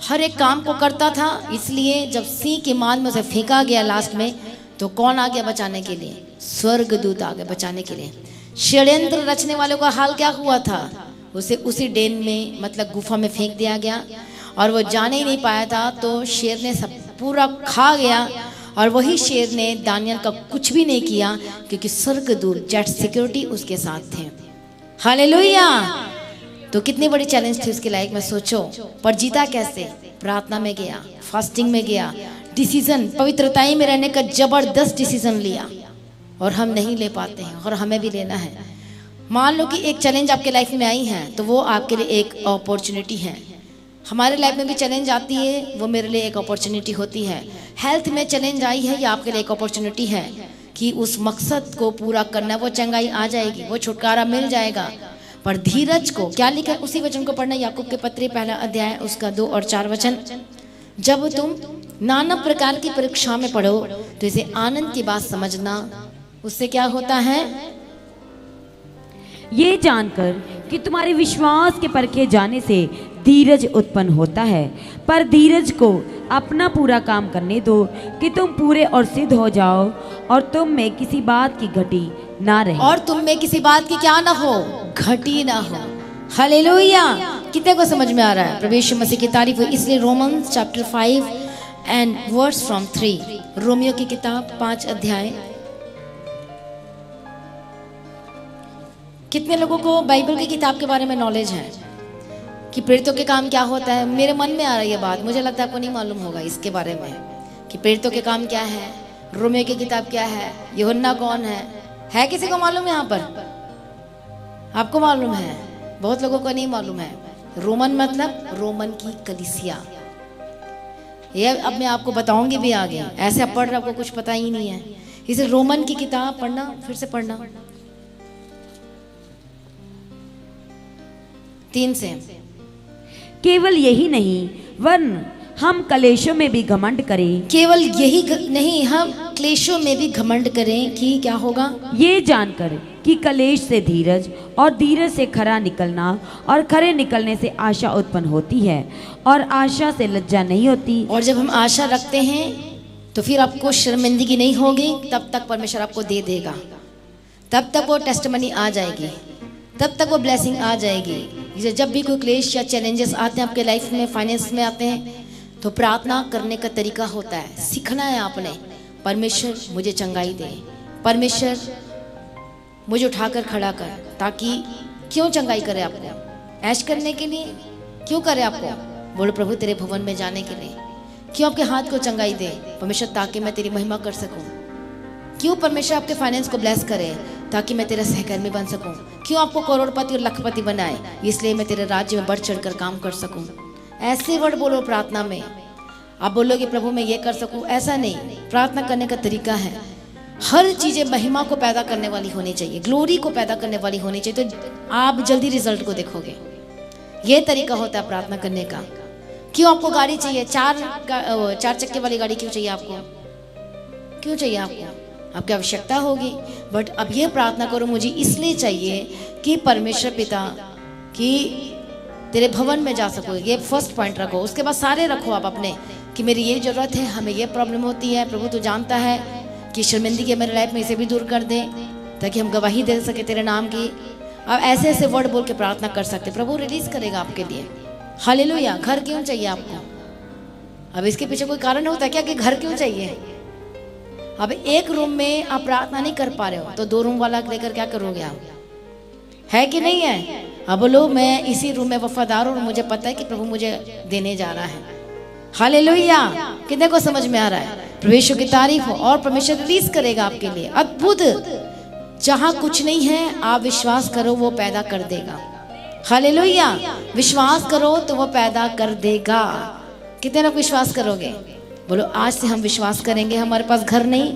हर एक काम को करता था। इसलिए जब सिंह की मान में उसे फेंका गया लास्ट में, तो कौन आ गया बचाने के लिए? स्वर्गदूत आ गए बचाने के लिए। षड्यंत्र रचने वालों का हाल क्या हुआ था? उसे उसी डेन में, मतलब गुफा में फेंक दिया गया और वो जाने ही नहीं पाया था। तो शेर ने सब पूरा खा गया और वही शेर ने दानियल का कुछ भी नहीं किया क्योंकि स्वर्गदूत जेट सिक्योरिटी उसके साथ थे। हालेलुया। तो कितनी बड़ी चैलेंज थी उसके लाइफ में, सोचो। पर जीता कैसे? प्रार्थना में गया, फास्टिंग में गया, डिसीजन पवित्रताई में रहने का जबरदस्त डिसीजन लिया। और हम नहीं ले पाते हैं और हमें भी लेना है। मान लो कि एक चैलेंज आपके लाइफ में आई है तो वो आपके लिए एक अपॉर्चुनिटी है। हमारे लाइफ में भी चैलेंज आती है, वो मेरे लिए एक अपॉर्चुनिटी होती है। हेल्थ में चैलेंज आई है, ये आपके लिए एक अपॉर्चुनिटी है कि उस मकसद को पूरा करना। वो चंगाई आ जाएगी, वो छुटकारा मिल जाएगा। पर धीरज को क्या लिखा है उसी वचन को पढ़ना। याकूब के पत्री पहला अध्याय उसका 2 और 4 वचन। जब तुम नाना प्रकार की परीक्षा में पढ़ो तो इसे आनंद की बात समझना। उससे क्या होता है? ये जानकर कि तुम्हारे विश्वास के परखे जाने से धीरज उत्पन्न होता है, पर धीरज को अपना पूरा काम करने दो कि तुम पूरे और सिद्ध हो जाओ और तुम में किसी बात की घटी ना रहे। और तुम में किसी बात की क्या ना हो? घटी ना हो। हालेलुया। कितने को समझ में आ रहा है? प्रभु यीशु मसीह की तारीफ हो। इसलिए Romans chapter 5 and verse from 3, रोमियो की किताब 5 अध्याय। कितने लोगों को बाइबल की किताब के बारे में नॉलेज है कि प्रेरितों के काम क्या होता है? मेरे मन में आ रही है बात, मुझे लगता है आपको नहीं मालूम होगा इसके बारे में कि प्रेरितों के काम क्या है, रोमियो की किताब क्या है, यूहन्ना कौन है किसी को मालूम है? यहाँ पर आपको मालूम है, बहुत लोगों को नहीं मालूम है। रोमन मतलब रोमन की कलीसिया, ये अब मैं आपको बताऊंगी भी आगे, ऐसे आप पढ़ रहे आपको कुछ पता ही नहीं है। इसे रोमन की किताब पढ़ना, फिर से पढ़ना 3 से। केवल यही नहीं वरन हम कलेशों में भी घमंड करें, केवल यही नहीं, हम क्लेशों में भी घमंड करें कि क्या होगा, ये जानकर कि कलेश से धीरज और धीरज से खरा निकलना और खरे निकलने से आशा उत्पन्न होती है और आशा से लज्जा नहीं होती। और जब हम आशा रखते हैं तो फिर आपको शर्मिंदगी नहीं होगी, तब तक परमेश्वर आपको दे देगा, तब तक वो टेस्टमनी आ जाएगी, तब तक वो ब्लेसिंग आ जाएगी। जब भी कोई क्लेश या चैलेंजेस आते हैं आपके लाइफ में, फाइनेंस में आते हैं, तो प्रार्थना करने का तरीका होता है, सीखना है आपने, परमेश्वर मुझे चंगाई दे, परमेश्वर मुझे उठाकर खड़ा कर। ताकि क्यों चंगाई करे आपको? ऐश करने के लिए? क्यों करे आपको? बोलो प्रभु तेरे भवन में जाने के लिए। क्यों आपके हाथ को चंगाई दे परमेश्वर? ताकि मैं तेरी महिमा कर सकूं। क्यों परमेश्वर आपके फाइनेंस को ब्लेस करे? ताकि मैं तेरा सहकर्मी बन सकूं। क्यों आपको करोड़पति और लखपति बनाए? इसलिए मैं तेरे राज्य में बढ़ चढ़कर काम कर सकूं। ऐसे वर्ड बोलो प्रार्थना में। आप बोलोगे प्रभु मैं ये कर सकूं, ऐसा नहीं। प्रार्थना करने का तरीका है, हर चीजें महिमा को पैदा करने वाली होनी चाहिए, ग्लोरी को पैदा करने वाली होनी चाहिए, तो आप जल्दी रिजल्ट को देखोगे। ये तरीका होता है प्रार्थना करने का। क्यों आपको गाड़ी चाहिए? चार चक्के वाली गाड़ी क्यों चाहिए आपको? क्यों चाहिए आपको? आपकी आवश्यकता होगी, बट अब ये प्रार्थना करो मुझे इसलिए चाहिए कि परमेश्वर पिता कि तेरे भवन में जा सको। ये फर्स्ट पॉइंट रखो। उसके बाद सारे रखो आप अपने, कि मेरी ये जरूरत है, हमें ये प्रॉब्लम होती है, प्रभु तू जानता है कि शर्मिंदगी मेरे लाइफ में इसे भी दूर कर दे, ताकि हम गवाही दे सके तेरे नाम की। आप ऐसे ऐसे वर्ड बोल के प्रार्थना कर सकते, प्रभु रिलीज करेगा आपके लिए। हालेलुया। घर क्यों चाहिए आपको? अब इसके पीछे कोई कारण होता है क्या कि घर क्यों चाहिए? अब एक रूम में आप प्रार्थना नहीं कर पा रहे हो, तो 2 रूम वाला लेकर क्या करोगे आप? है कि नहीं है? अब बोलो मैं इसी रूम में वफादार हूं और मुझे पता है कि प्रभु मुझे देने जा रहा है। हालेलुया। कितने को समझ में आ रहा है? परमेश्वर की तारीफ हो। और परमेश्वर रिलीज करेगा आपके लिए अद्भुत। जहां कुछ नहीं है आप विश्वास करो वो पैदा कर देगा। हालेलुया। विश्वास करो तो वो पैदा कर देगा। कितने लोग विश्वास करोगे? बोलो आज से हम विश्वास करेंगे, हमारे पास घर नहीं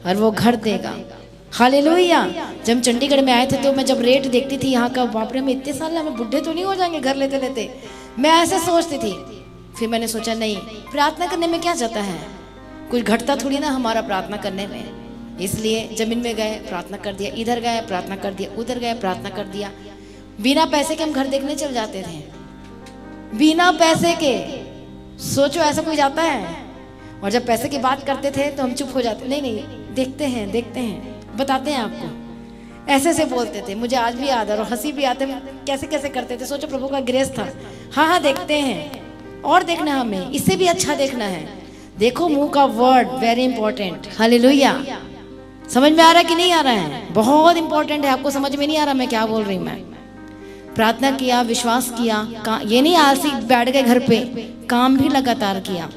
और वो घर देगा। हालेलुया। जब हम चंडीगढ़ में आए थे तो मैं जब रेट देखती थी यहाँ का, बाप रे हम इतने साल हमें बुढ़े तो नहीं हो जाएंगे घर लेते लेते, मैं ऐसे सोचती थी। फिर मैंने सोचा नहीं, प्रार्थना करने में क्या जाता है, कुछ घटता थोड़ी ना हमारा प्रार्थना करने में। इसलिए जमीन में गए प्रार्थना कर दिया, इधर गए प्रार्थना कर दिया, उधर गए प्रार्थना कर दिया। बिना पैसे के हम घर देखने चल जाते थे, बिना पैसे के। सोचो ऐसा कोई जाता है? और जब पैसे की बात करते थे तो हम चुप हो जाते, नहीं नहीं देखते हैं बताते हैं आपको। ऐसे ऐसे बोलते थे, मुझे आज भी याद है और हंसी भी आते कैसे कैसे करते थे। सोचो प्रभु का ग्रेस था। हाँ देखते हैं, और देखना हमें, इससे भी अच्छा देखना है। देखो मुंह का वर्ड वेरी इंपॉर्टेंट। हालेलुया। समझ में आ रहा है कि नहीं आ रहा है? बहुत इंपॉर्टेंट है। आपको समझ में नहीं आ रहा मैं क्या बोल रही हूँ? मैं प्रार्थना किया, विश्वास किया, ये नहीं आलसी बैठ गए घर पे, काम भी लगातार किया,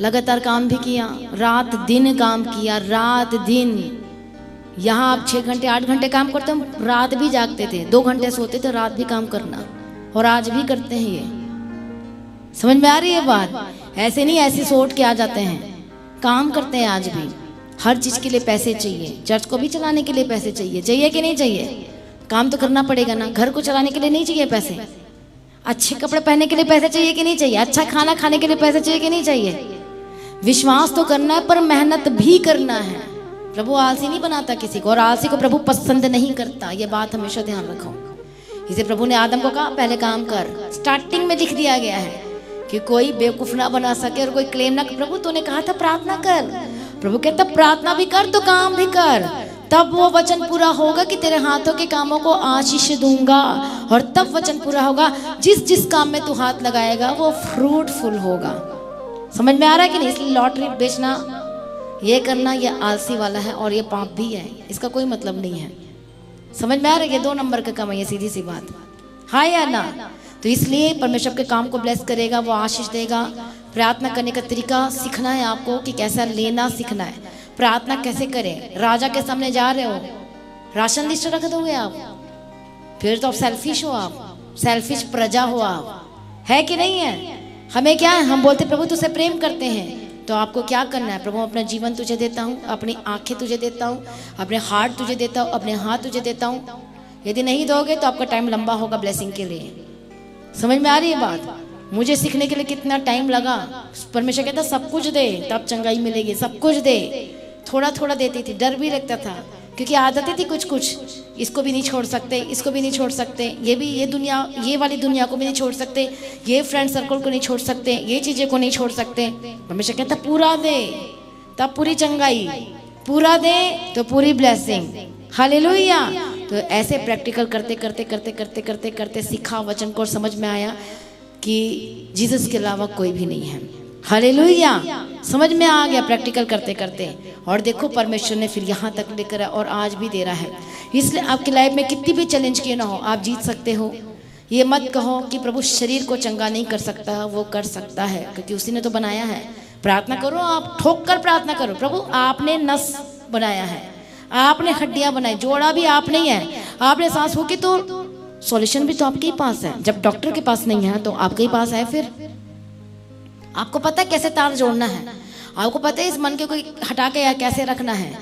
लगातार काम भी किया, रात दिन काम किया, रात दिन। यहाँ आप 6 घंटे 8 घंटे काम करते हो, रात भी जागते थे, 2 घंटे सोते थे, रात भी काम करना। और आज भी करते हैं ये। समझ में आ रही है बात? ऐसे नहीं ऐसे सोच के आ जाते हैं, काम करते हैं आज भी। हर चीज के लिए पैसे चाहिए, चर्च को भी चलाने के लिए पैसे चाहिए। चाहिए कि नहीं चाहिए? काम तो करना पड़ेगा ना। घर को चलाने के लिए नहीं चाहिए पैसे? अच्छे कपड़े पहनने के लिए पैसे चाहिए कि नहीं चाहिए? अच्छा खाना खाने के लिए पैसे चाहिए कि नहीं चाहिए? विश्वास तो करना है पर मेहनत भी करना है। प्रभु आलसी नहीं बनाता किसी को, और आलसी को प्रभु पसंद नहीं करता। ये बात हमेशा ध्यान रखो। इसे प्रभु ने आदम को कहा पहले काम कर। स्टार्टिंग में लिख दिया गया है कि कोई बेवकूफ ना बना सके और कोई क्लेम ना। प्रभु तूने कहा था प्रार्थना कर। प्रभु कहता प्रार्थना भी कर तो काम भी कर, तब वो वचन पूरा होगा कि तेरे हाथों के कामों को आशीष दूंगा। और तब वचन पूरा होगा, जिस जिस काम में तू हाथ लगाएगा वो फ्रूटफुल होगा। समझ में आ रहा है कि नहीं? इसलिए लॉटरी बेचना, ये करना, ये आलसी वाला है और ये पाप भी है, इसका कोई मतलब नहीं है। समझ में आ रहा है? ये 2 नंबर का काम है, ये सीधी सी बात। हाँ या ना? तो इसलिए परमेश्वर के काम को ब्लेस करेगा, वो आशीष देगा। प्रार्थना करने का तरीका सीखना है आपको कि कैसा लेना सीखना है। प्रार्थना कैसे करें? राजा के सामने जा रहे हो, राशन लिस्ट रख दोगे आप? फिर तो आप सेल्फिश हो, आप सेल्फिश प्रजा हो आप, है कि नहीं है? हमें क्या है, हम बोलते प्रभु तुझसे प्रेम करते हैं, तो आपको क्या करना है? प्रभु अपना जीवन तुझे देता हूँ, अपनी आंखें तुझे देता हूँ, अपने हार्ट तुझे देता हूँ, अपने हाथ तुझे देता हूँ। यदि नहीं दोगे तो आपका टाइम लंबा होगा ब्लेसिंग के लिए। समझ में आ रही है बात? मुझे सीखने के लिए कितना टाइम लगा। परमेश्वर कहता सब कुछ दे तब चंगाई मिलेगी, सब कुछ दे। थोड़ा थोड़ा देती थी, डर भी लगता था क्योंकि आदतें थी कुछ कुछ, इसको भी नहीं छोड़ सकते, इसको भी नहीं छोड़ सकते, ये दुनिया, ये वाली दुनिया को भी नहीं छोड़ सकते, ये फ्रेंड सर्कल को नहीं छोड़ सकते, ये चीज़ें को नहीं छोड़ सकते। परमेश्वर कहता पूरा दे तब पूरी चंगाई, पूरा दे तो पूरी ब्लेसिंग। हालेलुया। तो ऐसे प्रैक्टिकल करते करते करते करते करते करते सीखा वचन को और समझ में आया कि जीसस के अलावा कोई भी नहीं है। हालेलुया। समझ में आ गया प्रैक्टिकल करते करते। और देखो परमेश्वर ने फिर यहाँ तक लेकर और आज भी दे रहा है। इसलिए आपकी लाइफ में कितनी भी चैलेंज क्यों ना हो, आप जीत सकते हो। ये मत कहो कि प्रभु शरीर को चंगा नहीं कर सकता, वो कर सकता है क्योंकि उसी ने तो बनाया है। प्रार्थना करो, आप ठोक कर प्रार्थना करो, प्रभु आपने नस बनाया है, आपने हड्डियां बनाई, जोड़ा भी आपने ही है, आपने सांस फूकी तो सॉल्यूशन भी तो आपके ही पास है। जब डॉक्टर के पास नहीं है तो आपके ही पास है। फिर आपको पता है कैसे तार जोड़ना है, आपको पता है इस मन के कोई हटा के या कैसे रखना है।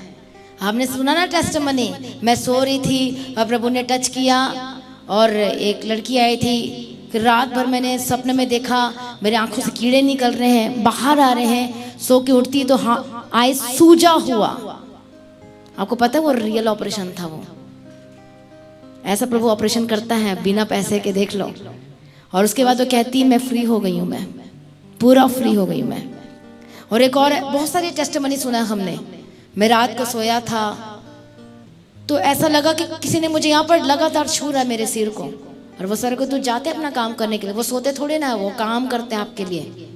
आपने सुना ना टेस्टिमनी, मैं सो रही थी और प्रभु ने टच किया और एक लड़की आई थी, फिर रात भर मैंने सपने में देखा मेरे आंखों से कीड़े निकल रहे हैं, बाहर आ रहे हैं, सो के उठती तो हाँ आई सूजा हुआ। आपको पता है वो रियल ऑपरेशन था। वो ऐसा प्रभु ऑपरेशन करता है बिना पैसे के, देख लो। और उसके बाद वो कहती मैं फ्री हो गई हूँ, मैं पूरा फ्री हो गई मैं। और एक और बहुत सारी टेस्टिमनी सुना हमने। मैं रात को सोया था तो ऐसा लगा कि किसी ने मुझे यहाँ पर लगातार छू रहा है मेरे सिर को। और वो सर को तो जाते अपना काम करने के लिए, वो सोते थोड़े ना, वो काम करते हैं आपके लिए।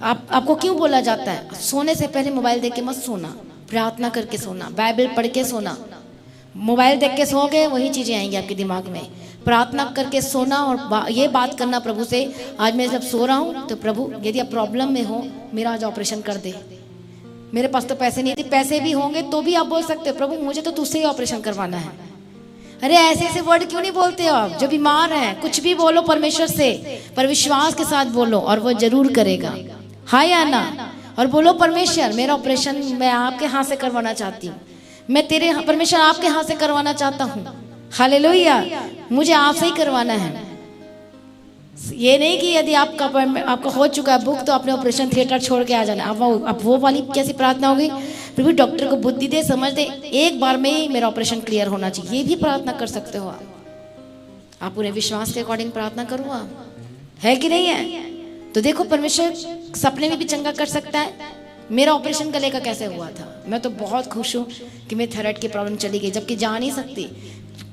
आपको क्यों बोला जाता है सोने से पहले मोबाइल देख के मत सोना, प्रार्थना करके सोना, बाइबल पढ़ के सोना। मोबाइल देख के सोओगे वही चीज़ें आएंगी आपके दिमाग में। प्रार्थना करके सोना और ये बात करना प्रभु से, आज मैं जब सो रहा हूँ तो प्रभु यदि आप प्रॉब्लम में हो मेरा आज ऑपरेशन कर दे। मेरे पास तो पैसे नहीं थे, पैसे भी होंगे तो भी आप बोल सकते हो प्रभु मुझे तो तुझसे ही ऑपरेशन करवाना है। अरे ऐसे ऐसे वर्ड क्यों नहीं बोलते हो आप? जो बीमार हैं कुछ भी बोलो परमेश्वर से, पर विश्वास के साथ बोलो और वो जरूर करेगा। हाँ या ना? और बोलो परमेश्वर मेरा ऑपरेशन मैं आपके हाथ से करवाना चाहती हूँ, मैं तेरे परमेश्वर आपके हाथ से करवाना चाहता हूँ। हालेलुया। मुझे आपसे ही करवाना है। ये नहीं कि यदि आपका हो चुका है बुक तो अपने ऑपरेशन थिएटर छोड़ के आ जाना। अब वो वाली कैसी प्रार्थना होगी? फिर भी डॉक्टर को बुद्धि दे, समझ दे, एक बार में ही मेरा ऑपरेशन क्लियर होना चाहिए। ये भी प्रार्थना कर सकते हो आप पूरे विश्वास के अकॉर्डिंग प्रार्थना करो आप, है कि नहीं है? तो देखो परमेश्वर सपने में भी चंगा कर सकता है। मेरा ऑपरेशन गले का कैसे हुआ था, मैं तो बहुत खुश हूँ कि मेरी थायराइड की प्रॉब्लम चली गई, जबकि जा नहीं सकती।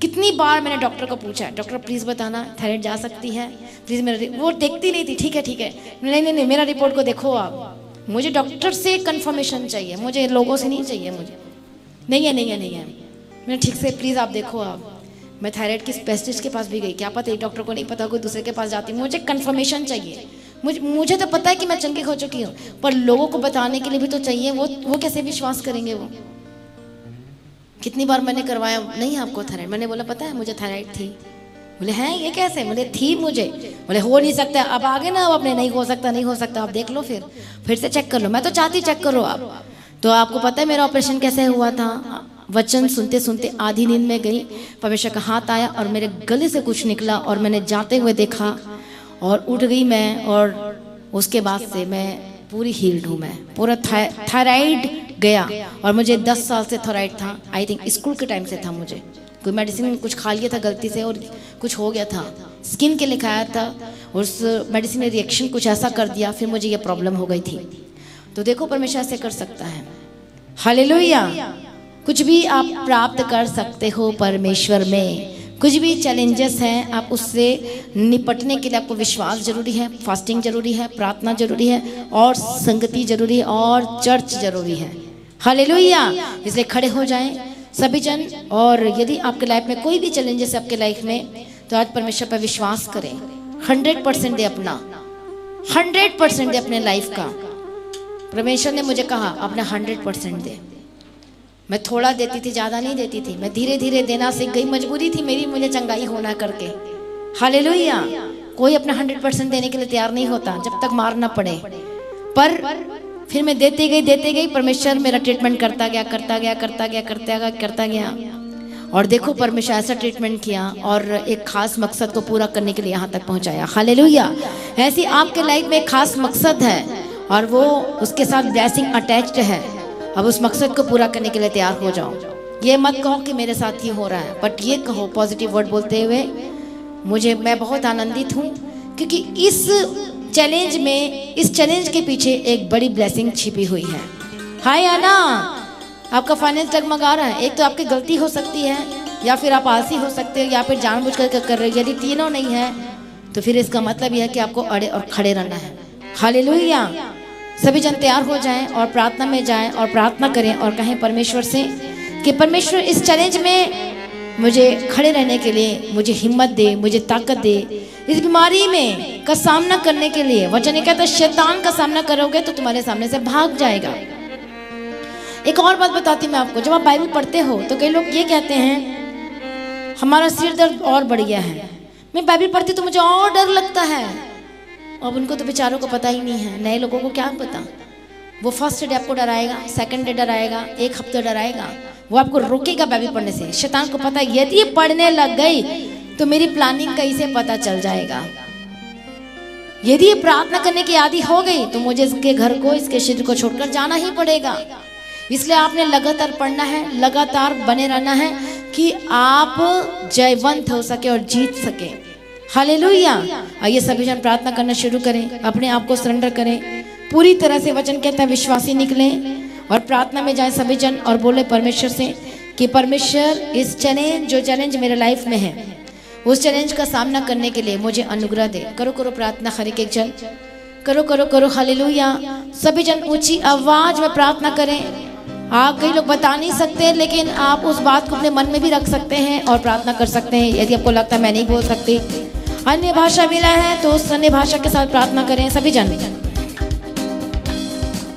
कितनी बार मैंने डॉक्टर को पूछा है डॉक्टर प्लीज़ बताना थायराइड जा सकती है प्लीज़, मेरा वो देखती नहीं थी। ठीक है नहीं मेरा रिपोर्ट को देखो आप, मुझे डॉक्टर से कंफर्मेशन चाहिए, मुझे लोगों से नहीं चाहिए। मुझे नहीं है मैं ठीक से प्लीज़ आप देखो आप। मैं थायराइड की स्पेशलिस्ट के पास भी गई, क्या पता एक डॉक्टर को नहीं पता, कोई दूसरे के पास जाती, मुझे कंफर्मेशन चाहिए। मुझे तो पता है कि मैं चंगी हो चुकी हूँ, पर लोगों को बताने के लिए भी तो चाहिए। वो कैसे विश्वास करेंगे? वो कितनी बार मैंने करवाया, नहीं आपको थायराइड, मैंने बोला पता है मुझे थायराइड थी। बोले हैं ये कैसे? बोले थी मुझे। बोले हो नहीं सकता, अब आगे ना अपने नहीं हो सकता, आप देख लो फिर से चेक कर लो। मैं तो चाहती चेक करो आप। तो आपको पता है मेरा ऑपरेशन कैसे हुआ था? वचन सुनते सुनते आधी नींद में गई, परमेश्वर का हाथ आया और मेरे गले से कुछ निकला और मैंने जाते हुए देखा और उठ गई मैं। और उसके बाद से मैं पूरी हील्ड हूँ। मैं पूरा थायराइड गया और मुझे 10 साल से थायराइड था। आई थिंक स्कूल के टाइम से था। मुझे कोई मेडिसिन कुछ खा लिया था गलती से और कुछ हो गया था, स्किन के लिए खाया था, उस मेडिसिन ने रिएक्शन कुछ ऐसा कर दिया, फिर मुझे ये प्रॉब्लम हो गई थी। तो देखो परमेश्वर ऐसे कर सकता है। हालेलुया। कुछ भी आप प्राप्त कर सकते हो परमेश्वर में। कुछ भी चैलेंजेस हैं आप उससे निपटने के लिए आपको विश्वास जरूरी है, फास्टिंग जरूरी है, प्रार्थना जरूरी है और संगति जरूरी है और चर्च जरूरी है। हालेलुया। इसलिए खड़े हो जाएं सभी जन। और यदि आपके लाइफ में कोई भी चैलेंजेस है आपके लाइफ में तो आज परमेश्वर पर विश्वास करें। 100% दे अपना, 100% दे अपने लाइफ का। परमेश्वर ने मुझे कहा अपना 100% दे। मैं थोड़ा देती थी, ज़्यादा नहीं देती थी, मैं धीरे धीरे देना सीख गई। मजबूरी थी मेरी, मुझे चंगाई होना करके। हालेलुया। कोई अपना 100% देने के लिए तैयार नहीं होता जब तक मारना पड़े। पर फिर मैं देते गई, परमेश्वर मेरा ट्रीटमेंट करता गया। और देखो परमेश्वर ऐसा ट्रीटमेंट किया और एक खास मकसद को पूरा करने के लिए यहाँ तक पहुँचाया। हालेलुया। ऐसी आपके लाइफ में एक खास मकसद है और वो उसके साथ ब्लेसिंग अटैच्ड है। अब उस मकसद को पूरा करने के लिए तैयार हो जाओ। ये मत कहो कि मेरे साथ ही हो रहा है, बट ये कहो पॉजिटिव वर्ड बोलते हुए मैं बहुत आनंदित हूँ क्योंकि इस चैलेंज के पीछे एक बड़ी ब्लेसिंग छिपी हुई है। हाय आना, आपका फाइनेंस डगमगा रहा है। एक तो आपकी गलती हो सकती है, या फिर आप आलसी हो सकते हो, या फिर जानबूझकर कर रहे हो। यदि तीनों नहीं है तो फिर इसका मतलब यह है कि आपको अड़े और खड़े रहना है। हालेलुया। सभी जन तैयार हो जाएं और प्रार्थना में जाएं और प्रार्थना करें और कहें परमेश्वर से कि परमेश्वर इस चैलेंज में मुझे खड़े रहने के लिए मुझे हिम्मत दे, मुझे ताकत दे। इस बीमारी में का सामना करने के लिए वचन ये कहता है शैतान का सामना करोगे तो तुम्हारे सामने से भाग जाएगा। एक और बात बताती मैं आपको, जब आप बाइबल पढ़ते हो तो कई लोग ये कहते हैं हमारा सिर दर्द और बढ़ गया है। मैं बाइबल पढ़ती तो मुझे और डर लगता है। अब उनको तो बेचारों को पता ही नहीं है, नए लोगों को क्या पता। वो फर्स्ट डे आपको डराएगा, सेकंड डे डराएगा, एक हफ्ते डराएगा, वो आपको रोकेगा बाइबल पढ़ने से। शैतान को पता है यदि पढ़ने लग गई तो मेरी प्लानिंग का इसे पता चल जाएगा। यदि ये प्रार्थना करने की आदि हो गई तो मुझे इसके घर को, इसके क्षेत्र को छोड़कर जाना ही पड़ेगा। इसलिए आपने लगातार पढ़ना है, लगातार बने रहना है कि आप जयवंत हो सके और जीत सके। हालेलुया। आइए सभी जन प्रार्थना करना शुरू करें, अपने आप को सरेंडर करें पूरी तरह से। वचन कहता है विश्वासी निकलें और प्रार्थना में जाएं सभी जन और बोले परमेश्वर से कि परमेश्वर इस जो चैलेंज मेरे लाइफ में है उस चैलेंज का सामना करने के लिए मुझे अनुग्रह दे। करो प्रार्थना, हर एक जन करो। हालेलुया। सभी जन ऊंची आवाज में प्रार्थना करें। आप कई लोग बता नहीं सकते, लेकिन आप उस बात को अपने मन में भी रख सकते हैं और प्रार्थना कर सकते हैं। यदि आपको लगता है मैं नहीं बोल सकती, अन्य भाषा मिला है तो उस अन्य भाषा के साथ प्रार्थना करें सभी जन।